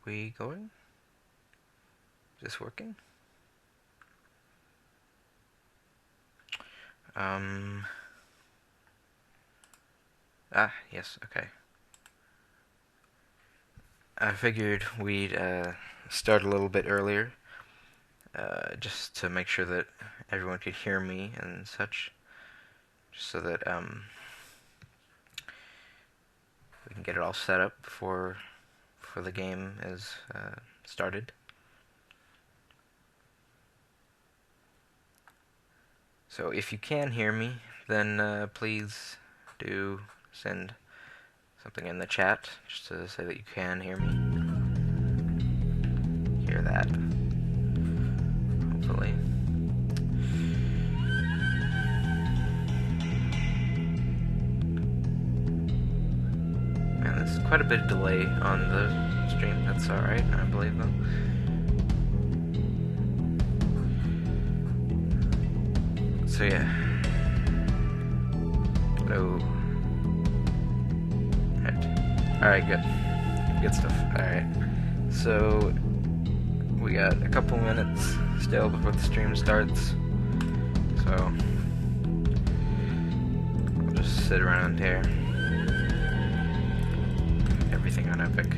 we going? Is this working? Yes, okay. I figured we'd start a little bit earlier, just to make sure that everyone could hear me and such, just so that we can get it all set up before the game is started. So if you can hear me, then please do send something in the chat just to say that you can hear me. Hear that. Hopefully. Man, there's quite a bit of delay on the stream. That's alright, I believe though. So yeah. Oh. Alright, good. Good stuff. Alright. So we got a couple minutes still before the stream starts. So we'll just sit around here. Everything on Epic.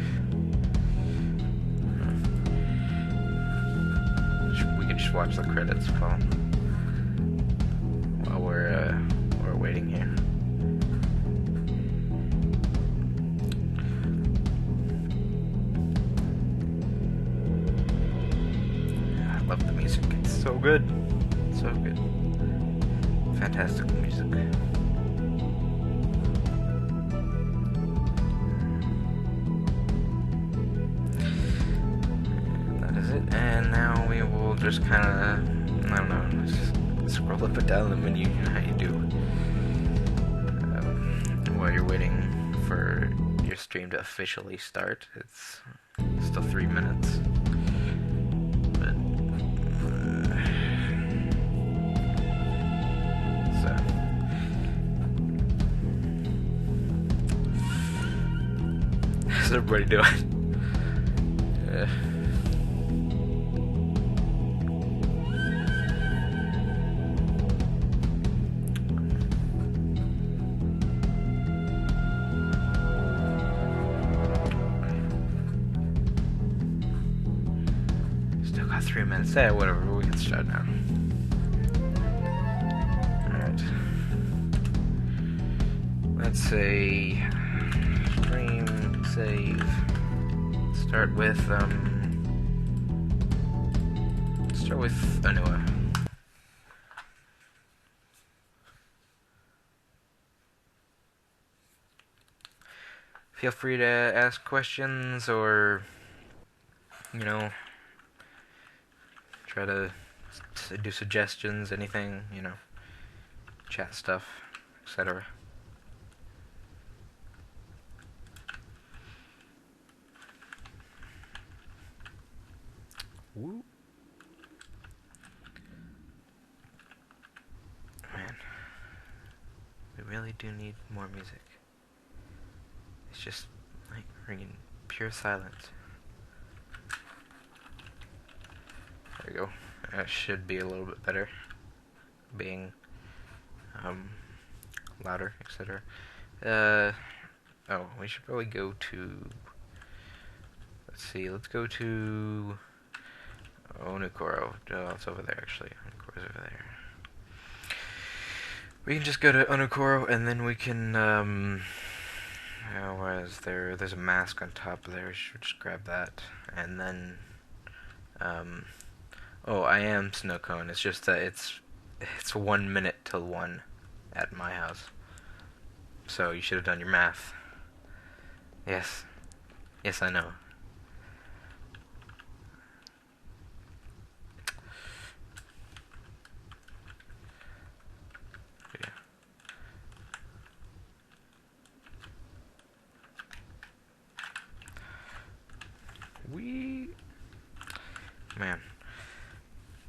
We could just watch the credits while we're waiting here. I love the music. It's so good. So good. Fantastic music. And now we will just kind of, I don't know, just scroll up and down the menu, you know how you do, while you're waiting for your stream to officially start. It's still 3 minutes, but, so, how's everybody doing? Say whatever, we can start now. Alright. Let's say stream save. Start with Anua. Feel free to ask questions or, you know, try to do suggestions, anything, you know, chat stuff, etc. Woo. Man, we really do need more music. It's just like ringing pure silence. There we go. That should be a little bit better, being louder, etc. Oh, we should probably go to, let's see, let's go to Onukoro. Oh, it's over there actually. Onukoro's over there. We can just go to Onukoro and then we can, where is there? There's a mask on top there. We should just grab that. And then, oh, I am Snow Cone. It's just that it's 1 minute till 1 at my house. So you should have done your math. Yes. Yes, I know. Yeah. Man.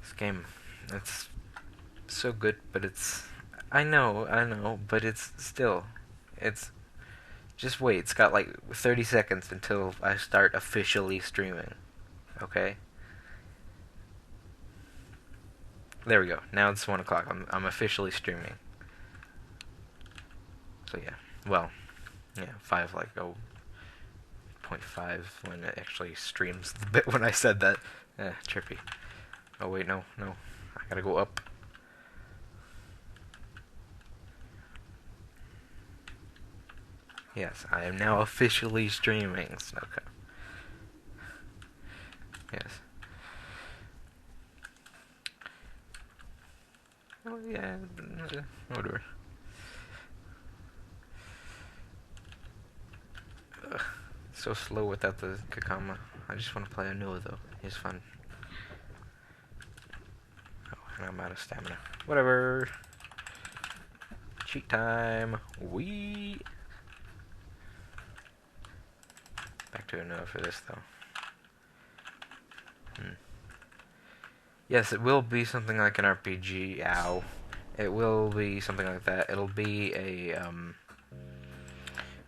This game, it's so good, but it's... I know, but it's still... It's Just wait. It's got like 30 seconds until I start officially streaming. Okay? There we go. Now it's 1 o'clock. I'm officially streaming. So yeah. Well, yeah, 5 like 0.5 when it actually streams the bit when I said that. Trippy. Oh wait, no. I gotta go up. Yes, I am now officially streaming Snowco. Yes. Oh yeah, whatever. Ugh, so slow without the Kakama. I just want to play Anua though. He's fun. Oh, and I'm out of stamina. Whatever. Cheat time. Wee. Back to Anua for this though. Yes, it will be something like an RPG. Ow. It will be something like that. It'll be a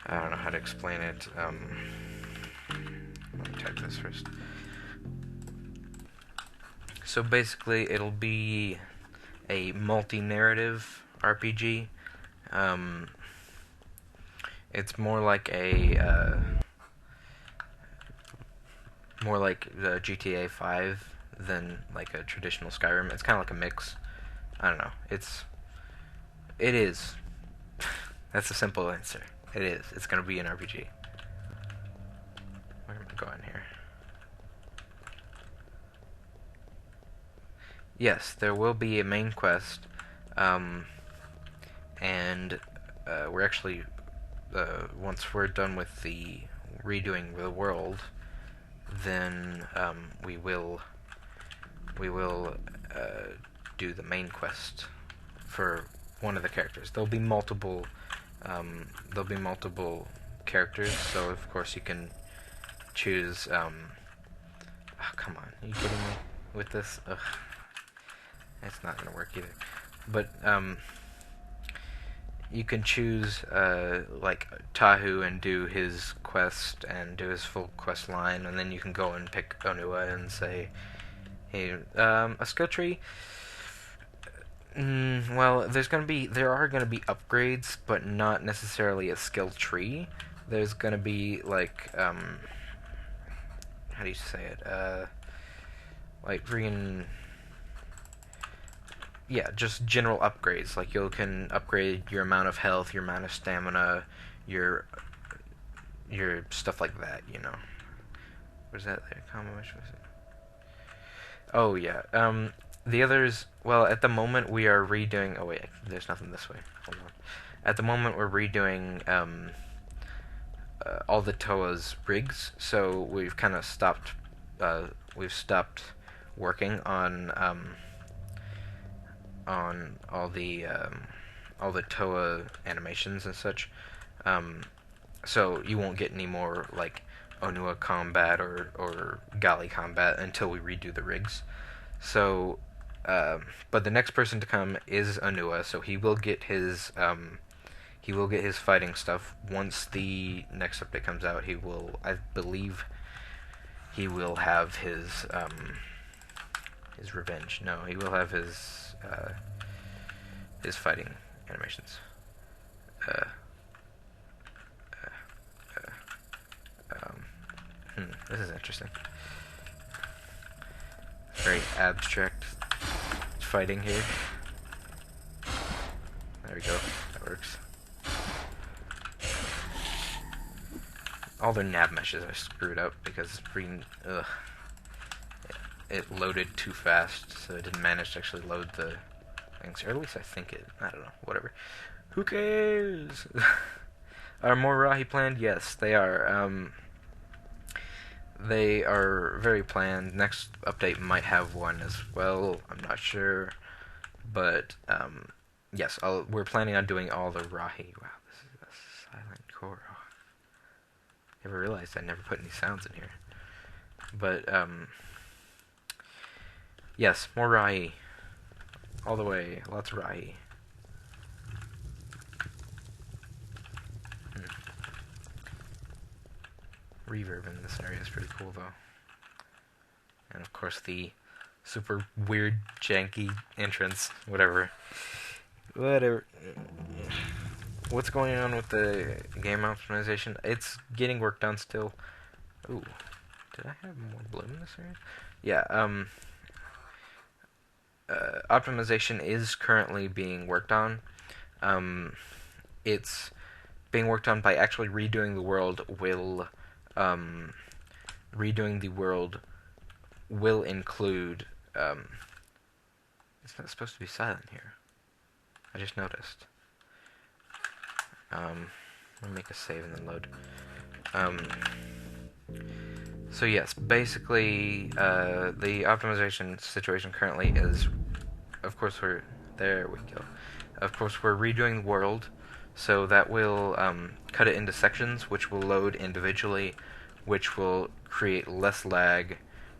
I don't know how to explain it. Let me type this first. So basically, it'll be a multi-narrative RPG. It's more like the GTA 5 than like a traditional Skyrim. It's kind of like a mix. I don't know. It is. That's a simple answer. It is. It's gonna be an RPG. We're gonna go in here. Yes, there will be a main quest, and we're actually once we're done with the redoing the world, then we will do the main quest for one of the characters. There'll be multiple characters, so of course you can choose. Oh, come on, are you kidding me with this? Ugh. It's not gonna work either. But you can choose like Tahu and do his quest and do his full quest line, and then you can go and pick Onua and say, hey, a skill tree. Well, there are gonna be upgrades, but not necessarily a skill tree. There's gonna be like how do you say it? Like just general upgrades. Like you can upgrade your amount of health, your amount of stamina, your stuff like that. You know. What is that there? Oh yeah. The others. Well, at the moment we are redoing. Oh wait, there's nothing this way. Hold on. At the moment we're redoing all the Toa's rigs. So we've kind of stopped. We've stopped working on all the Toa animations and such. So you won't get any more like Onua combat or Gali combat until we redo the rigs. So, but the next person to come is Onua, so he will get his fighting stuff once the next update comes out. I believe, he will have his revenge. No, he will have his fighting animations. This is interesting. Very abstract fighting here. There we go. That works. All their nav meshes are screwed up because it loaded too fast, so it didn't manage to actually load the things. Or at least I think it. I don't know. Whatever. Who cares? Are more Rahi planned? Yes, they are. They are very planned. Next update might have one as well. I'm not sure, but yes, we're planning on doing all the Rahi. Wow, this is a silent core. Never realized I never put any sounds in here. But yes, more Rahi. All the way, lots of Rahi. reverb in this area is pretty cool, though. And of course the super weird, janky entrance, whatever. What's going on with the game optimization? It's getting work done still. Ooh, did I have more bloom in this area? Yeah, optimization is currently being worked on. It's being worked on by actually redoing the world will include, it's not supposed to be silent here. I just noticed. Let me make a save and then load. So yes, basically, the optimization situation currently is, of course there we go. Of course we're redoing the world, so that will cut it into sections, which will load individually, which will create less lag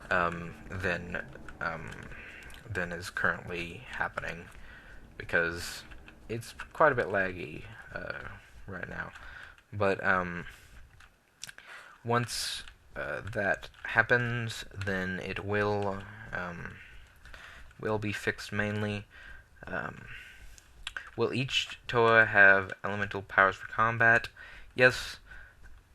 than is currently happening, because it's quite a bit laggy right now. But once that happens, then it will be fixed mainly. Will each Toa have elemental powers for combat? Yes,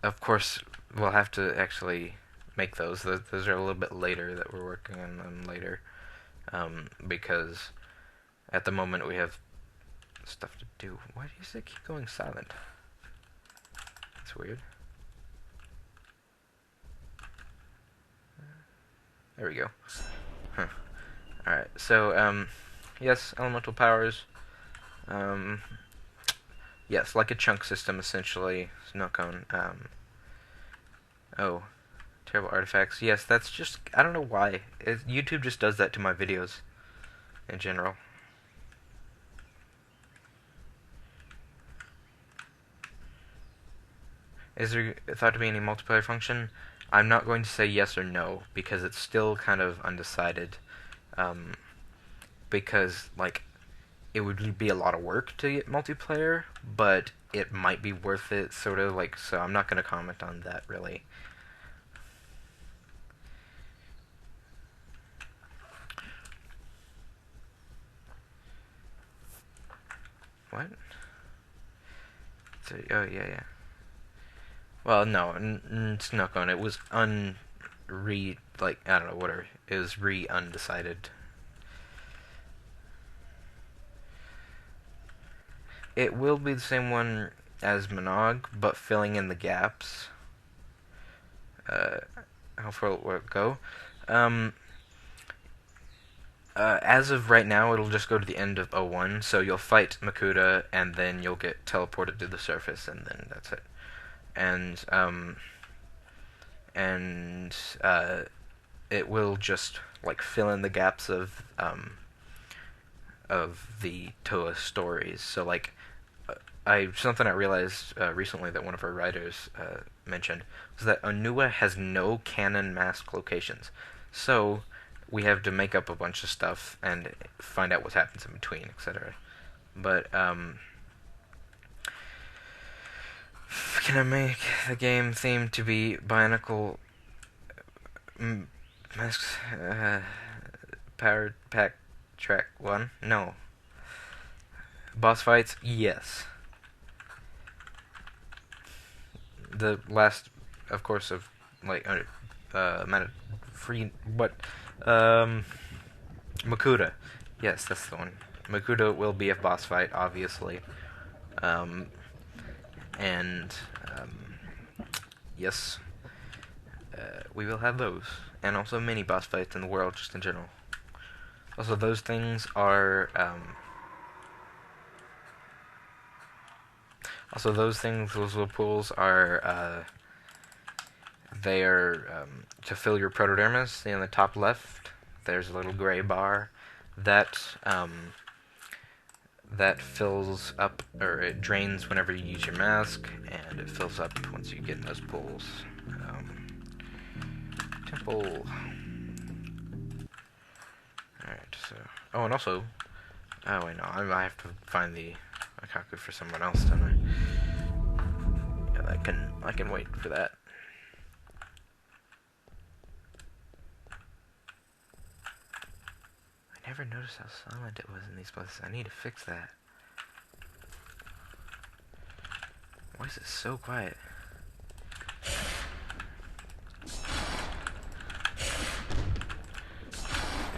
of course. We'll have to actually make those. Those are a little bit later, that we're working on them later, because at the moment we have stuff to do. Why does it keep going silent? That's weird. There we go. Huh. Alright, so, yes, elemental powers. Yes, like a chunk system, essentially. Snow cone. Oh, terrible artifacts. Yes, that's just, I don't know why. YouTube just does that to my videos, in general. Is there thought to be any multiplayer function? I'm not going to say yes or no, because it's still kind of undecided. Because, like, it would be a lot of work to get multiplayer, but it might be worth it, sort of, like, so I'm not going to comment on that, really. What? So, oh, yeah. Well, no, it's not going. It was I don't know, whatever. It was undecided. It will be the same one as Monog, but filling in the gaps. How far will it go? As of right now, it'll just go to the end of 01, so you'll fight Makuta, and then you'll get teleported to the surface, and then that's it. And it will just, like, fill in the gaps of the Toa stories. So, like, something I realized recently that one of our writers mentioned was that Onua has no canon mask locations. So we have to make up a bunch of stuff and find out what happens in between, etc. But can I make the game theme to be Bionicle masks powered pack track 1? No. Boss fights? Yes. The last, of course, of, like, Makuta. Yes, that's the one. Makuta will be a boss fight, obviously. Yes, we will have those. And also mini boss fights in the world, just in general. Also, those things are, those little pools are, they are, to fill your protodermis. See on the top left, there's a little gray bar. That fills up, or it drains whenever you use your mask, and it fills up once you get in those pools. Temple. Alright, so... Oh, and also... Oh, wait, no, I have to find the Akaku for someone else, don't I? Yeah, I can wait for that. never noticed how silent it was in these places. I need to fix that. Why is it so quiet?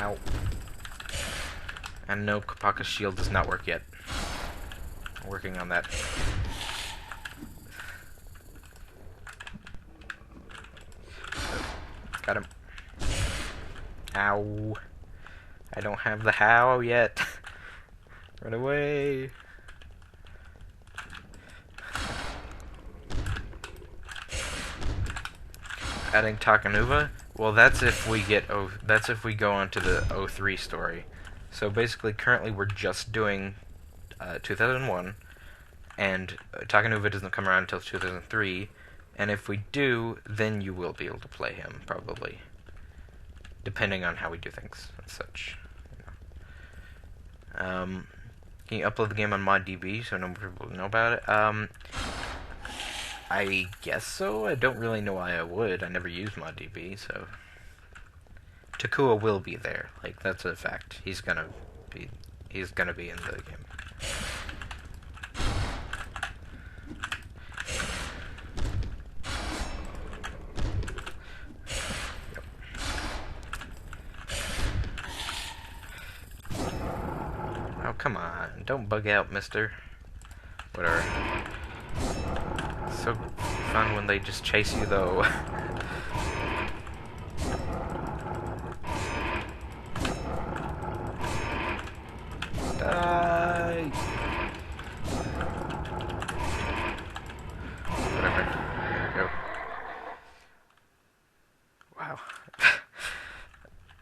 Ow. And no, Kapaka's shield does not work yet. I'm working on that. Got him. Ow. I don't have the how yet. Run away. Adding Takanuva? Well, that's if we get that's if we go on to the 03 story. So basically, currently we're just doing 2001, and Takanuva doesn't come around until 2003. And if we do, then you will be able to play him, probably, depending on how we do things and such. You know. Can you upload the game on ModDB so no more people know about it? I guess so. I don't really know why I would. I never used ModDB, so Takua will be there. Like, that's a fact. He's gonna be in the game. Oh, come on. Don't bug out, mister. Whatever. So fun when they just chase you, though. Die! Whatever. There we go. Wow.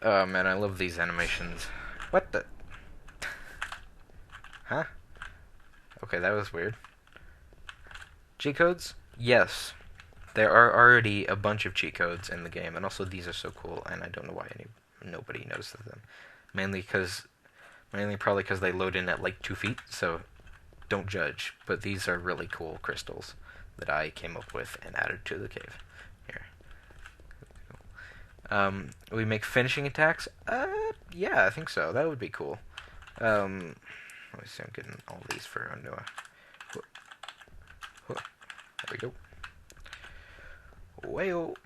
Oh, man, I love these animations. What the... Huh? Okay, that was weird. Cheat codes? Yes. There are already a bunch of cheat codes in the game, and also these are so cool, and I don't know why nobody notices them. Mainly probably because they load in at like 2 feet, so don't judge. But these are really cool crystals that I came up with and added to the cave. Here. We make finishing attacks? Yeah, I think so. That would be cool. Let me see, I'm getting all these for Noah. There we go. Whale.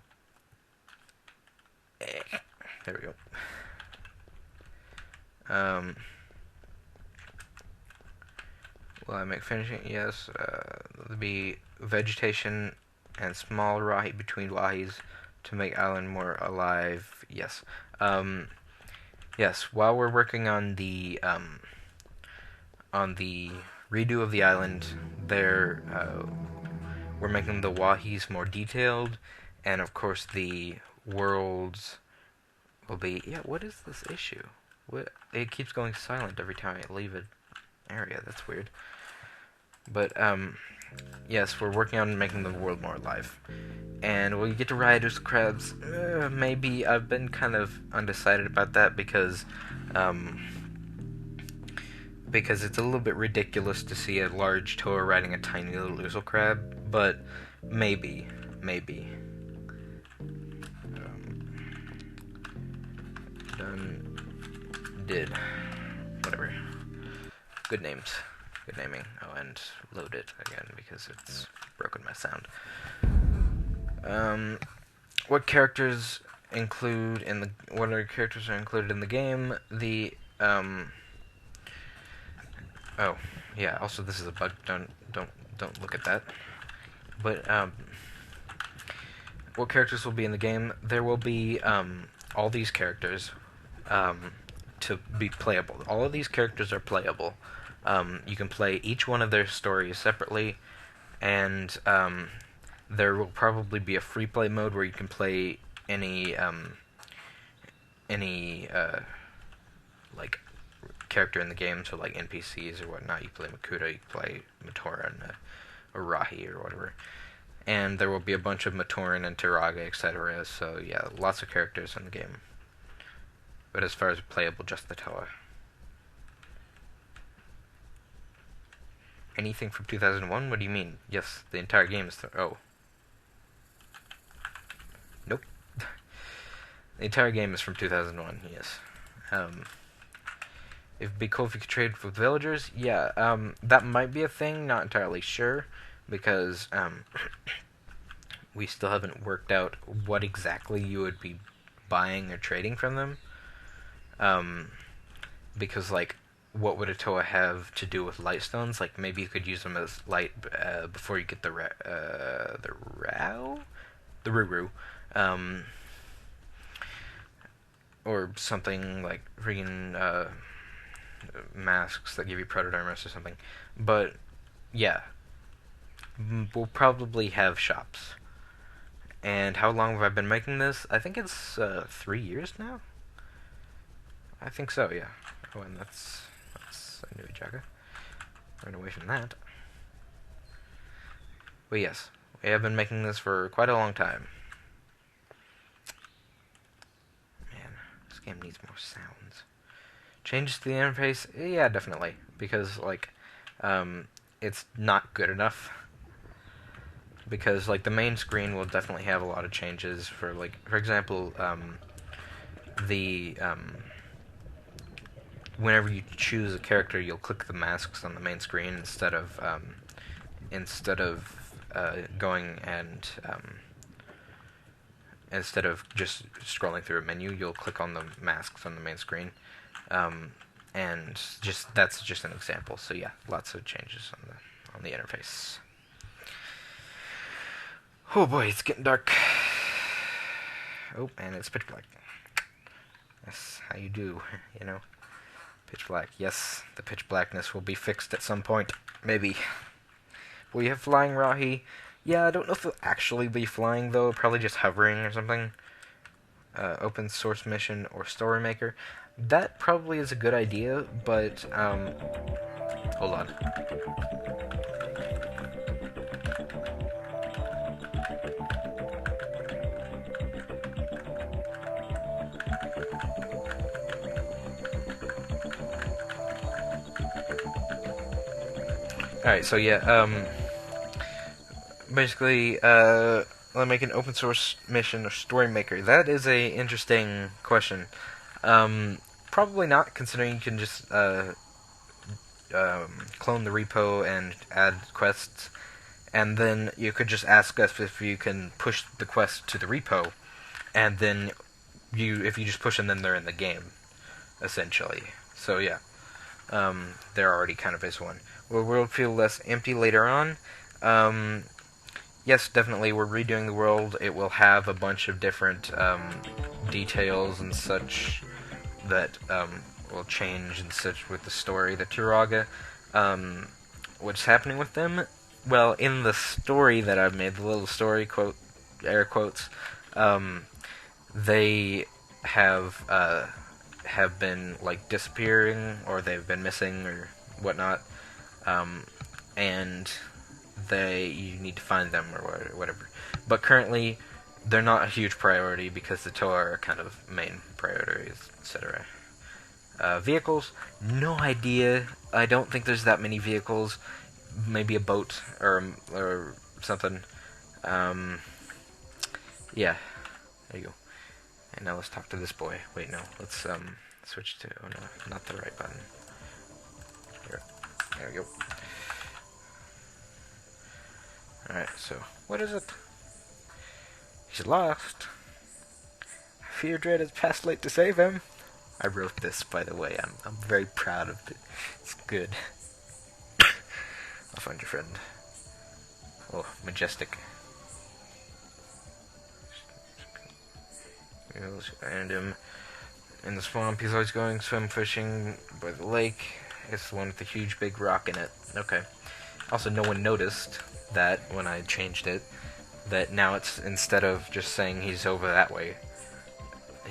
There we go. Will I make finishing? Yes. There'll be vegetation and small rahi between wahis to make island more alive. Yes. Yes. While we're working on the redo of the island, we're making the wahis more detailed, and of course the worlds will be... Yeah, what is this issue? It keeps going silent every time I leave an area. That's weird. But, yes, we're working on making the world more alive. And will you get to ride those crabs? Maybe. I've been kind of undecided about that because it's a little bit ridiculous to see a large toa riding a tiny little ouzel crab, but maybe. Done. Did. Whatever. Good names. Good naming. Oh, and load it again because it's broken my sound. What characters are included in the game? Oh, yeah, also this is a bug. Don't look at that. But what characters will be in the game? There will be all these characters to be playable. All of these characters are playable. You can play each one of their stories separately, and there will probably be a free play mode where you can play any like character in the game, so like NPCs or whatnot. You play Makuta, you play Matoran, Arahi, or whatever. And there will be a bunch of Matoran and Tiraga, etc. So yeah, lots of characters in the game. But as far as playable, just the Toa. Anything from 2001? What do you mean? Yes, the entire game is... Oh. Nope. The entire game is from 2001, yes. It'd be cool if you could trade with villagers. Yeah, that might be a thing. Not entirely sure, because we still haven't worked out what exactly you would be buying or trading from them. Because like, what would a Toa have to do with light stones? Like maybe you could use them as light before you get the Ruru, um, or something like freaking masks that give you protodermis or something. But yeah, we'll probably have shops. And how long have I been making this? I think it's 3 years now. I think so. Yeah. Oh, and that's a new Jaga. Run away from that. But yes, we have been making this for quite a long time. Man, this game needs more sounds. Changes to the interface? Yeah, definitely. Because, like, it's not good enough. Because, like, the main screen will definitely have a lot of changes for, like, for example, whenever you choose a character, you'll click the masks on the main screen instead of going and instead of just scrolling through a menu, you'll click on the masks on the main screen, and that's just an example. So yeah, lots of changes on the interface. Oh boy, it's getting dark. Oh, and it's pitch black. That's how you do, you know. Pitch black. Yes, the pitch blackness will be fixed at some point. Maybe. Will you have flying Rahi? Yeah, I don't know if they'll actually be flying, though. Probably just hovering or something. Open source mission or story maker. That probably is a good idea, but, hold on. Alright, so yeah, basically, let me make an open source mission or story maker. That is a interesting question. Probably not, considering you can just, clone the repo and add quests, and then you could just ask us if you can push the quest to the repo, and then if you just push them, then they're in the game, essentially. So yeah, there already kind of is one. Will the world feel less empty later on? Yes, definitely. We're redoing the world. It will have a bunch of different details and such that will change and such with the story. The Turaga, what's happening with them? Well, in the story that I've made, the little story, quote, air quotes, they have been like disappearing, or they've been missing, or whatnot. And you need to find them or whatever. But currently, they're not a huge priority because the Toa are kind of main priorities, etc. Vehicles, no idea. I don't think there's that many vehicles. Maybe a boat or something. Yeah, there you go. And now let's talk to this boy. Wait, no, let's switch to. Oh no, not the right button. Here, there we go. Alright, so, what is it? He's lost. Fear Dread has passed late to save him. I wrote this, by the way. I'm very proud of it. It's good. I'll find your friend. Oh, majestic. And him in the swamp. He's always going swim fishing by the lake. It's the one with the huge big rock in it. Okay. Also, no one noticed that when I changed it, that now it's, instead of just saying he's over that way,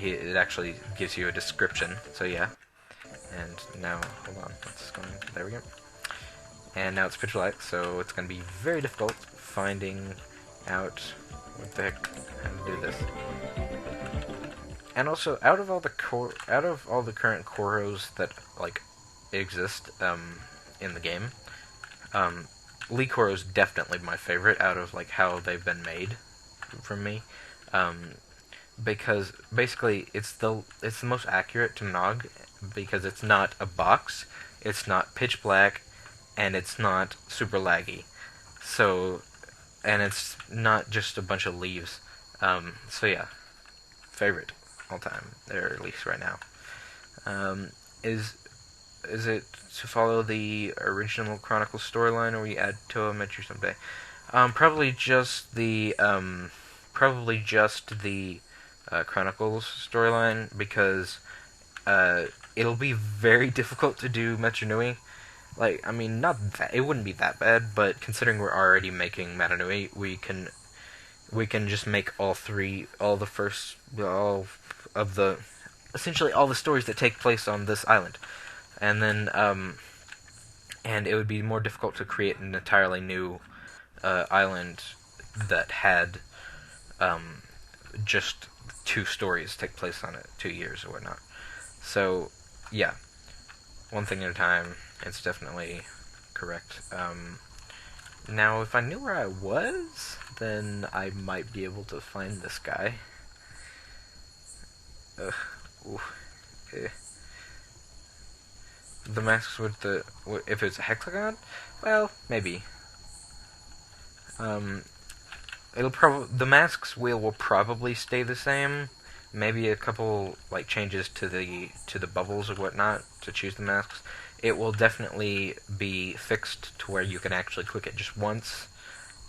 it actually gives you a description. So yeah. And now, hold on, what's going on? There we go. And now it's pitch black, so it's going to be very difficult finding out what the heck, how to do this. And also, out of all the current Koros that like exist in the game, Lee Koro is definitely my favorite out of like how they've been made from me, because basically it's the most accurate to Nog, because it's not a box, it's not pitch black, and it's not super laggy. So, and it's not just a bunch of leaves. So yeah, favorite all time, or at least right now. Um, is it to follow the original Chronicles storyline, or we add Toa Metru someday? Probably just the Chronicles storyline, because it'll be very difficult to do Metronui. Like, I mean, not that it wouldn't be that bad, but considering we're already making Metanui, we can just make all of the essentially all the stories that take place on this island, and then and it would be more difficult to create an entirely new island that had just two stories take place on it, 2 years or whatnot. So, yeah, one thing at a time. It's definitely correct. Now, if I knew where I was, then I might be able to find this guy. The masks with the... if it's a hexagon? Well, maybe. The masks will probably stay the same. Maybe a couple like changes to the bubbles or whatnot to choose the masks. It will definitely be fixed to where you can actually click it just once.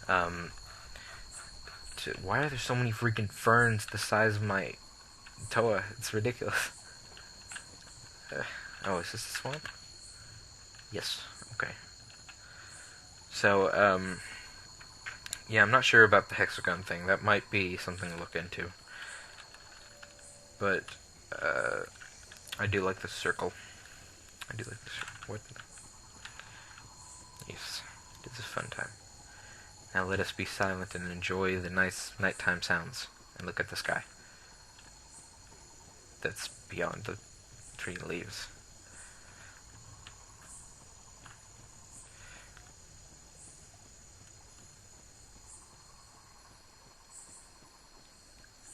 Why are there so many freaking ferns the size of my Toa? It's ridiculous. Oh, is this the swamp? Yes. Okay. So, yeah, I'm not sure about the hexagon thing. That might be something to look into. But, I do like the circle. I do like the circle. What? Yes. It's a fun time. Now let us be silent and enjoy the nice nighttime sounds. And look at the sky. That's beyond the tree leaves.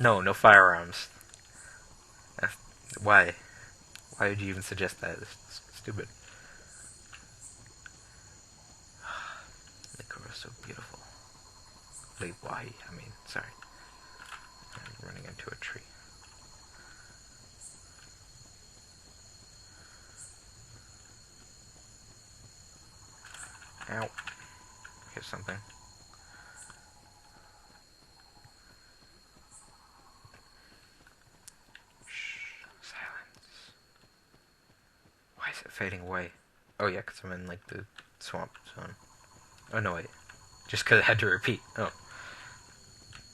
No firearms. Why? Why would you even suggest that? It's stupid. The girl is so beautiful. Why? I mean, sorry. I'm running into a tree. Ow. Hit something. Fading away. Oh yeah, because I'm in like the swamp zone. Oh no, wait. Just because I had to repeat. Oh.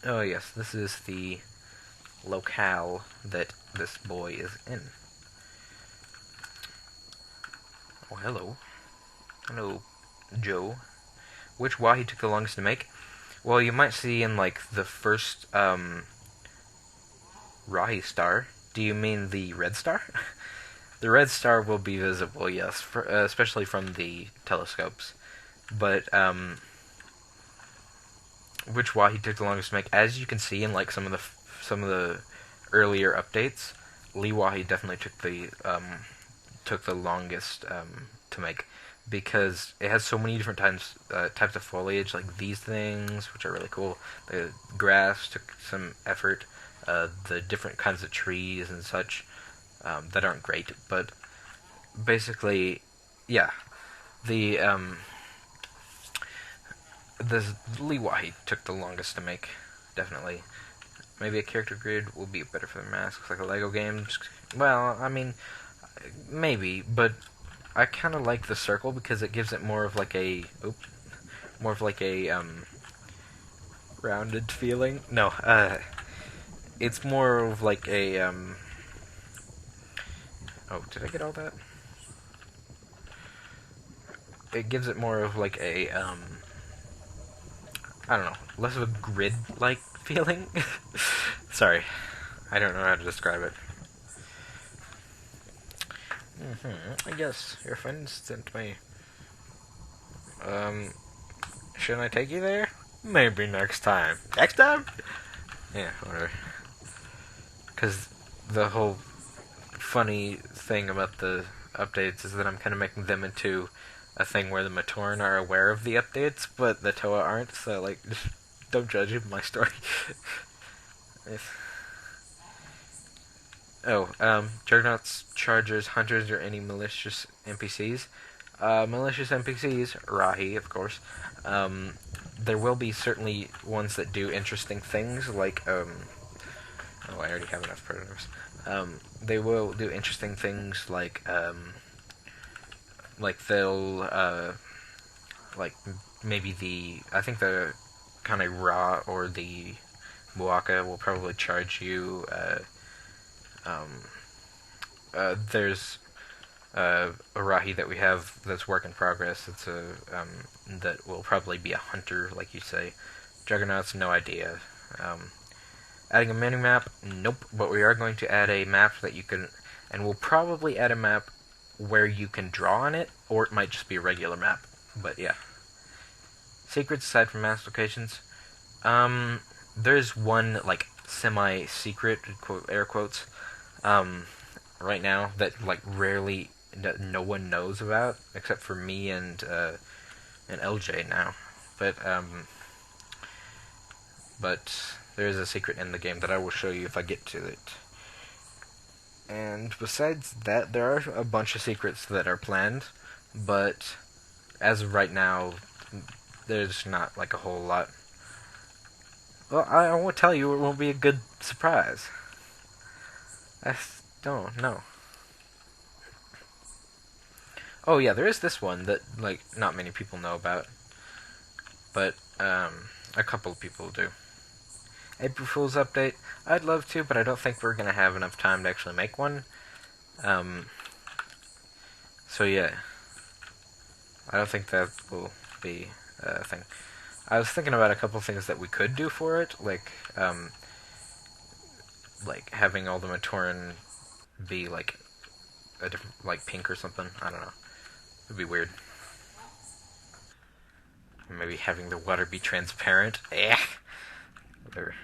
Oh yes, this is the locale that this boy is in. Oh, hello. Hello, Joe. Which Wahi took the longest to make? Well, you might see in like the first Rahi star. Do you mean the red star? The red star will be visible, yes, especially from the telescopes. But, which Wahi took the longest to make, as you can see in like some of the earlier updates, Lee Wahi definitely took the longest to make, because it has so many different types of foliage, like these things, which are really cool. The grass took some effort. The different kinds of trees and such. That aren't great, but basically, yeah, the Liwahi took the longest to make, definitely. Maybe a character grid will be better for the masks, like a Lego game. Well, I mean, maybe, but I kind of like the circle because it gives it more of like a, rounded feeling. No, it's more of like a, oh, did I get all that? It gives it more of like a, I don't know, less of a grid-like feeling? Sorry, I don't know how to describe it. I guess your friend sent me. Shouldn't I take you there? Maybe next time. Next time? Yeah, whatever. Because the whole funny thing about the updates is that I'm kind of making them into a thing where the Matoran are aware of the updates, but the Toa aren't. So like, just don't judge my story. Oh, Juggernauts, Chargers, Hunters, or any malicious NPCs. Malicious NPCs, Rahi, of course. There will be certainly ones that do interesting things, like, oh, I already have enough predators. They will do interesting things, like they'll, like, maybe I think the kind of Ra or the Muaka will probably charge you, there's a Rahi that we have that's work in progress. It's a that will probably be a hunter, like you say. Juggernauts, no idea. Adding a mini map, nope. But we are going to add a map that you can, and we'll probably add a map where you can draw on it, or it might just be a regular map. But yeah. Secrets aside from mass locations. There's one like semi-secret, quote air quotes, right now that like rarely no one knows about except for me and LJ now. But there is a secret in the game that I will show you if I get to it. And besides that, there are a bunch of secrets that are planned, but as of right now, there's not like a whole lot. Well, I won't tell you. It won't be a good surprise. I don't know. Oh yeah, there is this one that like not many people know about, but a couple of people do. April Fool's update. I'd love to, but I don't think we're gonna have enough time to actually make one. So yeah, I don't think that will be a thing. I was thinking about a couple of things that we could do for it, like having all the Matoran be like a different, like pink or something. I don't know. It'd be weird. Maybe having the water be transparent. Eh. Whatever.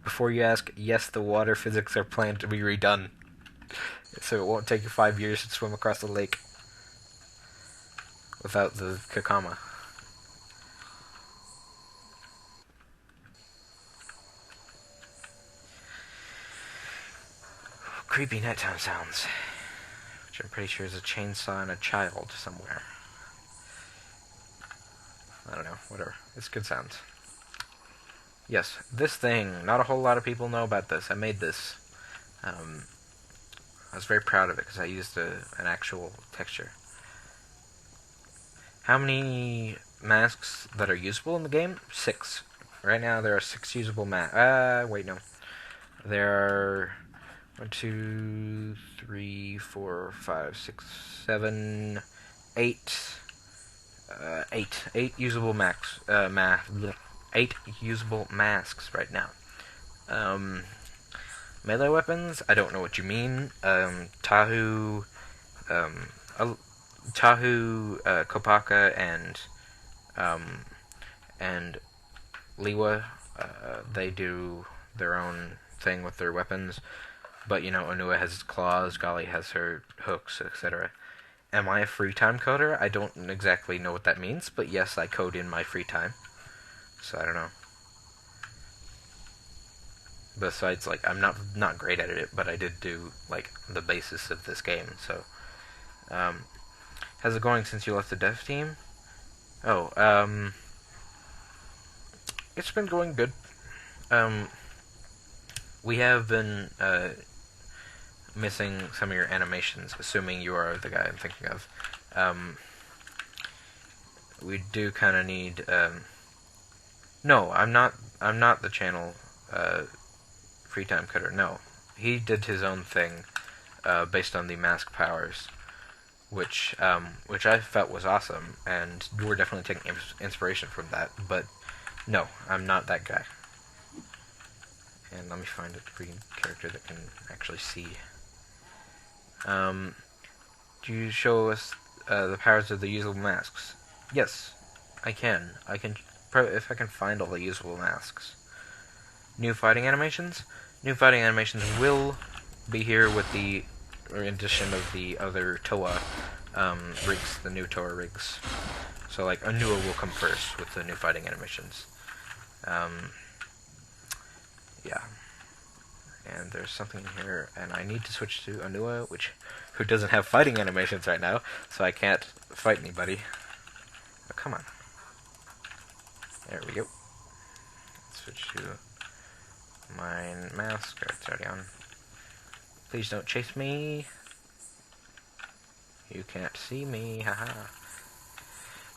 Before you ask, yes, the water physics are planned to be redone, so it won't take you 5 years to swim across the lake without the Kakama. Creepy nighttime sounds, which I'm pretty sure is a chainsaw and a child somewhere. I don't know, whatever. It's good sounds. Yes, this thing. Not a whole lot of people know about this. I made this. I was very proud of it because I used an actual texture. How many masks that are usable in the game? 6. Right now there are 6 usable masks. Wait, no. There are 1, 2, 3, 4, 5, 6, 7, 8. 8 usable masks. 8 usable masks right now. Melee weapons, I don't know what you mean. Tahu, Kopaka, and Liwa, they do their own thing with their weapons. But, you know, Onua has his claws, Gali has her hooks, etc. Am I a free time coder? I don't exactly know what that means, but yes, I code in my free time. So I don't know. Besides, like, I'm not great at it, but I did do, like, the basis of this game, so. How's it going since you left the dev team? Oh, it's been going good. We have been, missing some of your animations, assuming you are the guy I'm thinking of. We do kind of need, no, I'm not the channel, free time cutter, no. He did his own thing, based on the mask powers, which I felt was awesome, and we're definitely taking inspiration from that, but no, I'm not that guy. And let me find a green character that can actually see. Do you show us the powers of the usable masks? Yes, I can. if I can find all the usable masks. New fighting animations. New fighting animations will be here with the addition of the other Toa rigs, the new Toa rigs. So like Anua will come first with the new fighting animations. Yeah. And there's something in here, and I need to switch to Anua, who doesn't have fighting animations right now, so I can't fight anybody. Oh, come on. There we go. Switch to my mask. It's already on. Please don't chase me. You can't see me. Haha.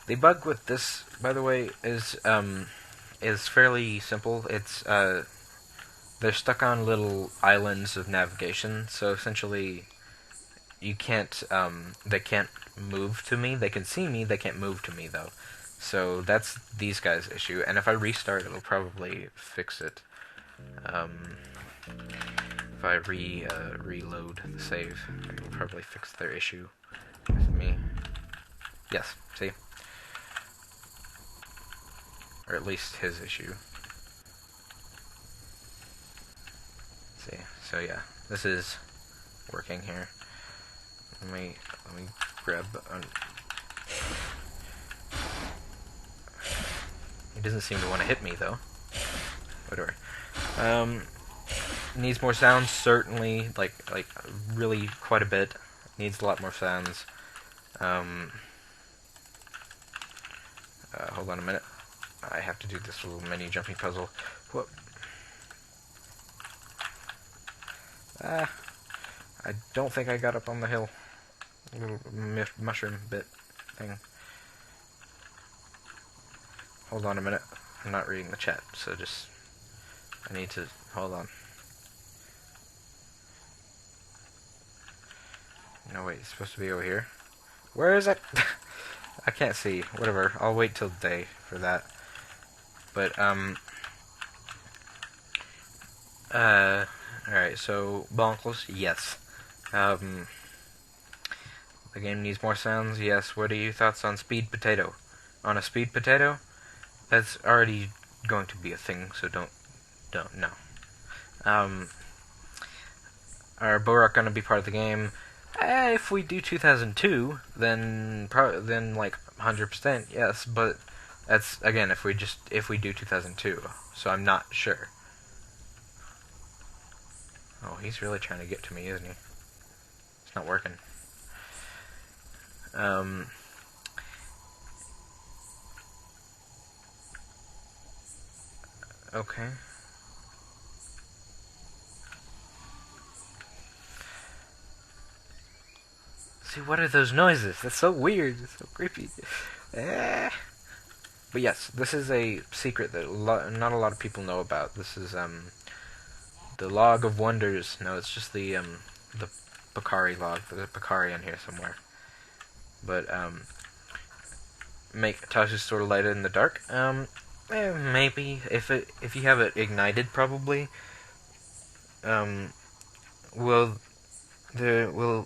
The bug with this, by the way, is fairly simple. It's they're stuck on little islands of navigation, so essentially you can't they can't move to me. They can see me, they can't move to me though. So that's these guys' issue, and if I restart it'll probably fix it. If I reload the save, it'll probably fix their issue with me. Yes, see? Or at least his issue. See, so yeah, this is working here. Let me grab. He doesn't seem to want to hit me though. Whatever. Needs more sounds, certainly. Like really quite a bit. Needs a lot more sounds. Hold on a minute. I have to do this little mini jumping puzzle. Whoop. I don't think I got up on the hill. A little mushroom bit thing. Hold on a minute. I'm not reading the chat, so just... I need to... Hold on. No, wait, it's supposed to be over here. Where is it? I can't see. Whatever. I'll wait till day for that. But, alright, so, Bonkles, yes. The game needs more sounds, yes. What are your thoughts on Speed Potato? On a Speed Potato? That's already going to be a thing, so don't, no. Are Borak gonna be part of the game? If we do 2002, then like 100% yes, but that's, again, if we do 2002, so I'm not sure. Oh, he's really trying to get to me, isn't he? It's not working. Okay. See, what are those noises? That's so weird. It's so creepy. But yes, this is a secret that not a lot of people know about. This is the Log of Wonders. No, it's just the Bakari log. There's a Bakari on here somewhere. But make Tasha's sword lighter in the dark. Maybe if you have it ignited, probably. Will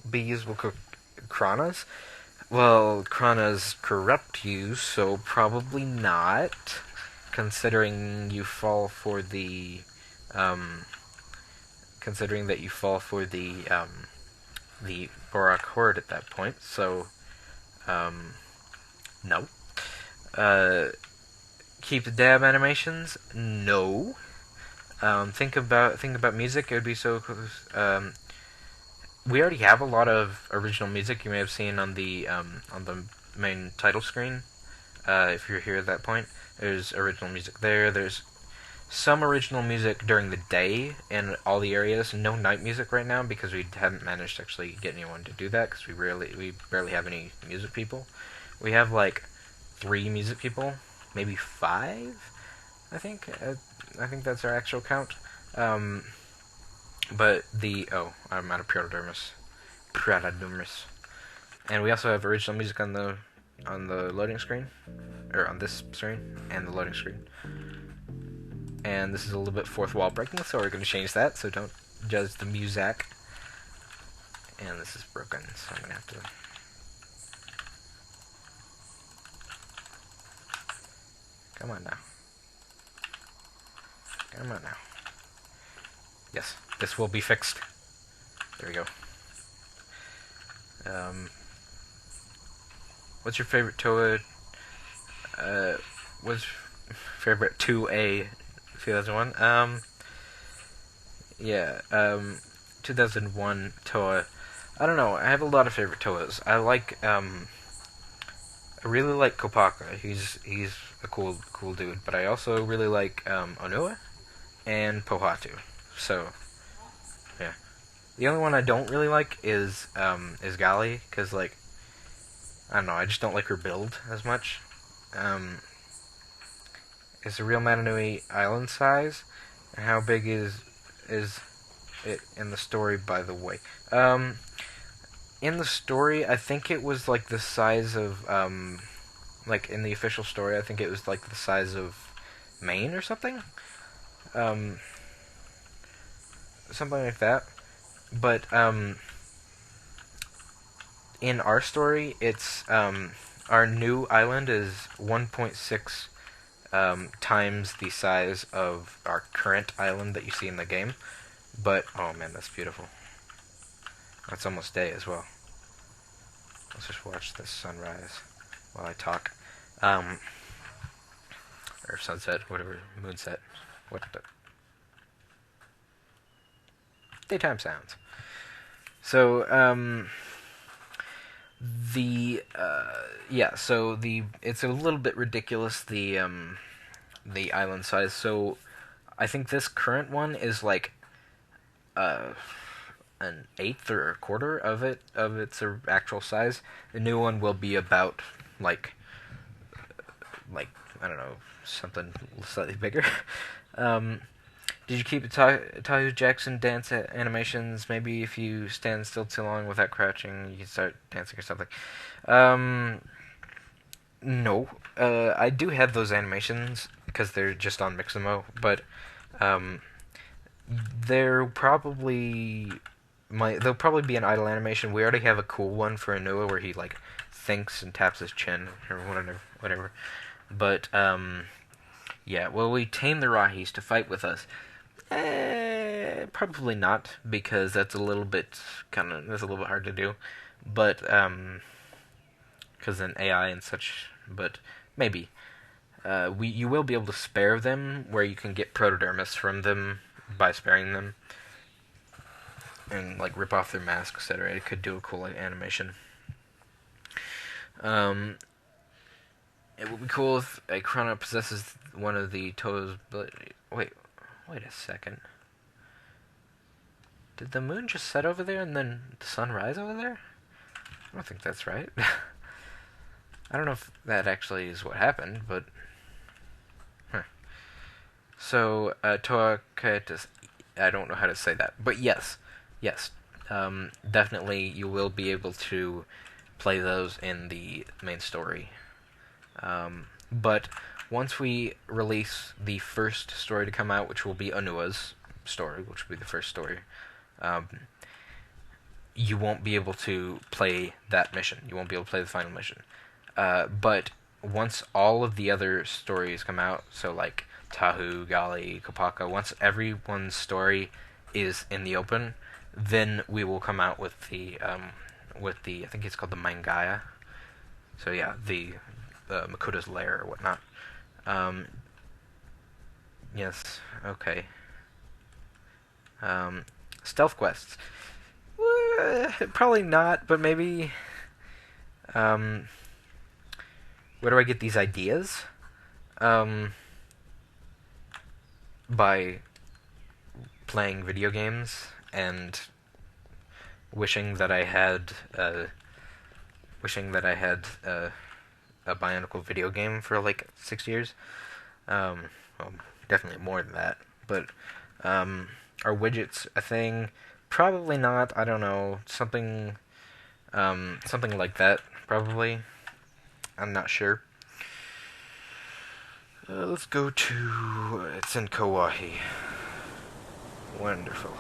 be usable Kranas? Well, Kranas corrupt you, so probably not. Considering you fall for the considering that you fall for the Borak Horde at that point, so no. Keep the dab animations? No. Think about music. It would be so. We already have a lot of original music. You may have seen on the main title screen. If you're here at that point, there's original music there. There's some original music during the day in all the areas. No night music right now because we haven't managed to actually get anyone to do that because we barely have any music people. We have like 3 music people, maybe 5. I think that's our actual count. But I'm out of Protodermis. And we also have original music on the loading screen, or on this screen and the loading screen. And this is a little bit fourth wall breaking, so we're going to change that. So don't judge the music. And this is broken, so I'm going to have to. Come on now. Come on now. Yes, this will be fixed. There we go. What's your favorite Toa? What's favorite 2A 2001? Yeah, 2001 Toa. I don't know. I have a lot of favorite Toas. I really like Kopaka. He's a cool dude. But I also really like Onua and Pohatu. So yeah, the only one I don't really like is Gali, because like I don't know. I just don't like her build as much. Um, is the real Matanui island size? And how big is it in the story? By the way, in the story, I think it was like the size of like in the official story, I think it was like the size of Maine or something, um, something like that. But in our story, it's our new island is 1.6 times the size of our current island that you see in the game. But oh man, that's beautiful. That's almost day as well. Let's just watch the sunrise while I talk. Or sunset, whatever, moonset. What the daytime sounds. So, it's a little bit ridiculous, the island size. So I think this current one is like uh an eighth or a quarter of its actual size. The new one will be about like I don't know, something slightly bigger. um, did you keep the Tahu Jackson dance animations? Maybe if you stand still too long without crouching, you can start dancing or something. Um, no, I do have those animations because they're just on Mixamo, but um, they're probably they'll probably be an idle animation. We already have a cool one for Anua where he like thinks and taps his chin or whatever. But yeah, will we tame the Rahis to fight with us? Probably not, because that's a little bit hard to do. But because then AI and such. But maybe you will be able to spare them, where you can get protodermis from them by sparing them, and like rip off their masks, etc. It could do a cool animation. It would be cool if a Chrono possesses one of the Toa's. But wait a second. Did the moon just set over there and then the sun rise over there? I don't think that's right. I don't know if that actually is what happened, but huh. So Toa Kaetus, I don't know how to say that, but yes, definitely you will be able to play those in the main story. But once we release the first story to come out, which will be Anua's story, which will be the first story, you won't be able to play that mission. You won't be able to play the final mission. But once all of the other stories come out, so like Tahu, Gali, Kopaka, once everyone's story is in the open, then we will come out with the I think it's called the Mangaya. So yeah, the Makota's Lair or whatnot. Yes, okay. Stealth quests. Probably not, but maybe. Where do I get these ideas? By playing video games and wishing that I had a Bionicle video game for like 6 years. Well, definitely more than that. But are widgets a thing? Probably not. I don't know. Something like that. Probably. I'm not sure. Let's go to... It's in Kauai. Wonderful.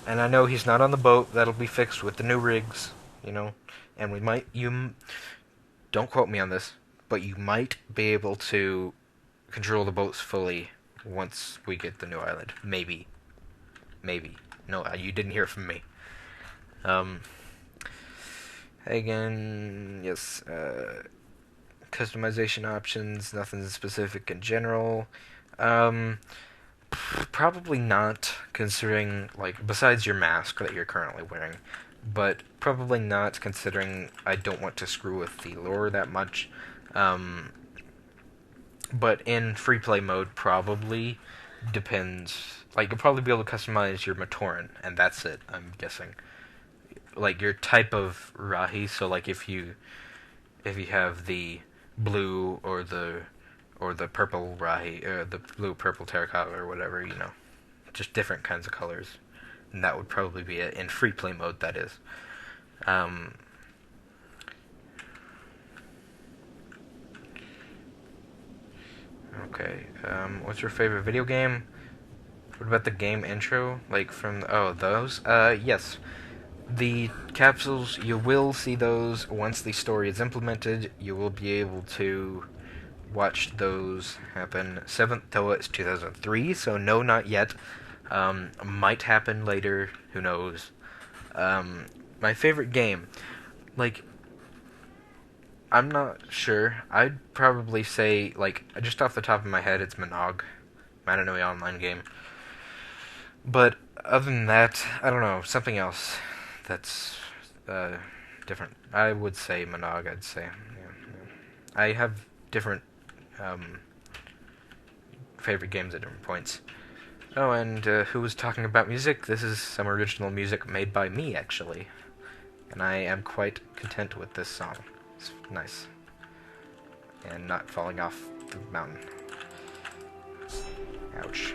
And I know he's not on the boat. That'll be fixed with the new rigs, you know. And we might... Don't quote me on this. but you might be able to control the boats fully once we get the new island. Maybe. Maybe. No, you didn't hear from me. Again, yes, customization options, nothing specific in general. Probably not, considering, like, besides your mask that you're currently wearing, but probably not, considering I don't want to screw with the lore that much. But in free play mode, probably depends. Like, you'll probably be able to customize your Matoran, and that's it, I'm guessing. Like, your type of Rahi, so, like, if you have the blue or the purple Rahi, or the blue, purple, terracotta, or whatever, you know. Just different kinds of colors. And that would probably be it, in free play mode, that is. Okay, what's your favorite video game? What about the game intro? Like, from, oh, those? Yes. The capsules, you will see those once the story is implemented. You will be able to watch those happen. 7th Toa is 2003, so no, not yet. Might happen later, who knows. My favorite game, like, I'm not sure. I'd probably say, like, just off the top of my head, it's Monog. Mananui online game. But other than that, I don't know, something else that's different. I would say Monog, I'd say. Yeah. I have different favorite games at different points. Oh, and who was talking about music? This is some original music made by me, actually. And I am quite content with this song. It's nice. And not falling off the mountain. Ouch.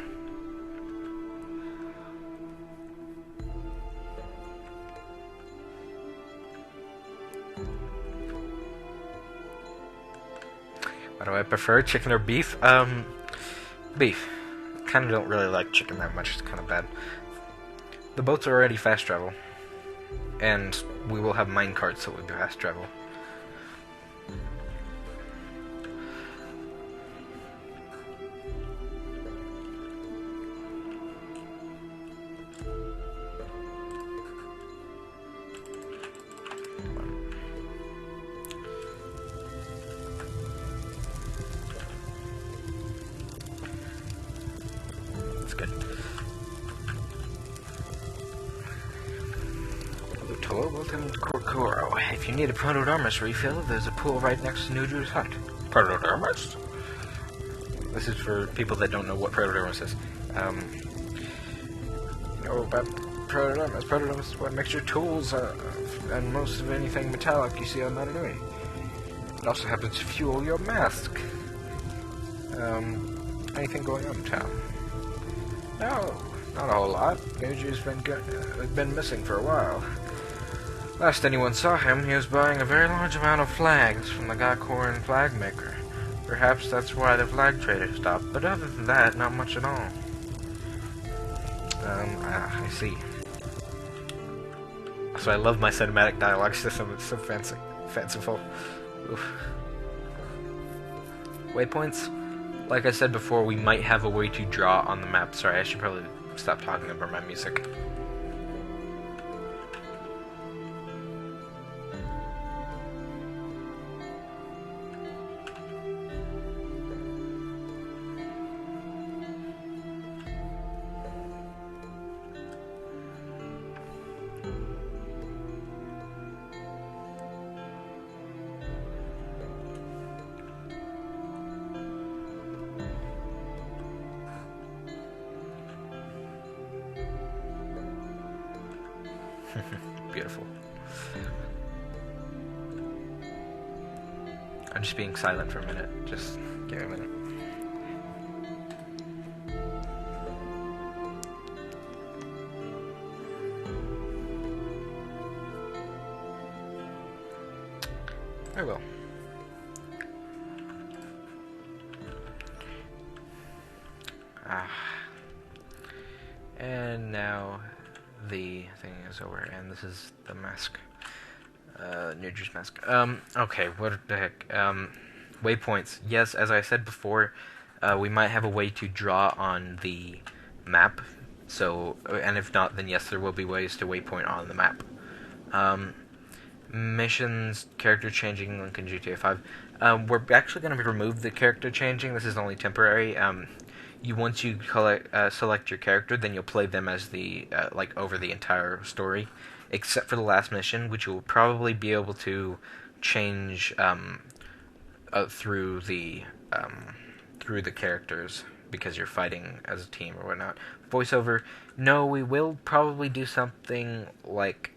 What do I prefer, chicken or beef? Beef. Kinda don't really like chicken that much, it's kinda bad. The boats are already fast travel. And we will have mine carts that will be fast travel. That's good. Welcome to Kokoro. If you need a protodermis refill, there's a pool right next to Nuju's hut. Protodermis? This is for people that don't know what protodermis is. You know about protodermis. Protodermis is what makes your tools and most of anything metallic you see on Mananui. It also happens to fuel your mask. Anything going on in town? No, not a whole lot. Nuju's been missing for a while. Last anyone saw him, he was buying a very large amount of flags from the Gakoran flag maker. Perhaps that's why the flag trader stopped, but other than that, not much at all. I see. So I love my cinematic dialogue system, it's so fanciful. Oof. Waypoints? Like I said before, we might have a way to draw on the map. Sorry, I should probably stop talking about my music. Beautiful. I'm just being silent for a minute. Just give me a minute. I will. And now the thing is over, and this is the mask. Nuju's mask. Okay, what the heck? Waypoints. Yes, as I said before, we might have a way to draw on the map. So, and if not, then yes, there will be ways to waypoint on the map. Um, Missions, character changing, like in GTA 5. We're actually going to remove the character changing. This is only temporary. Once you select your character, then you'll play them as the like over the entire story, except for the last mission, which you'll probably be able to change through the characters because you're fighting as a team or whatnot. Voiceover, no, we will probably do something like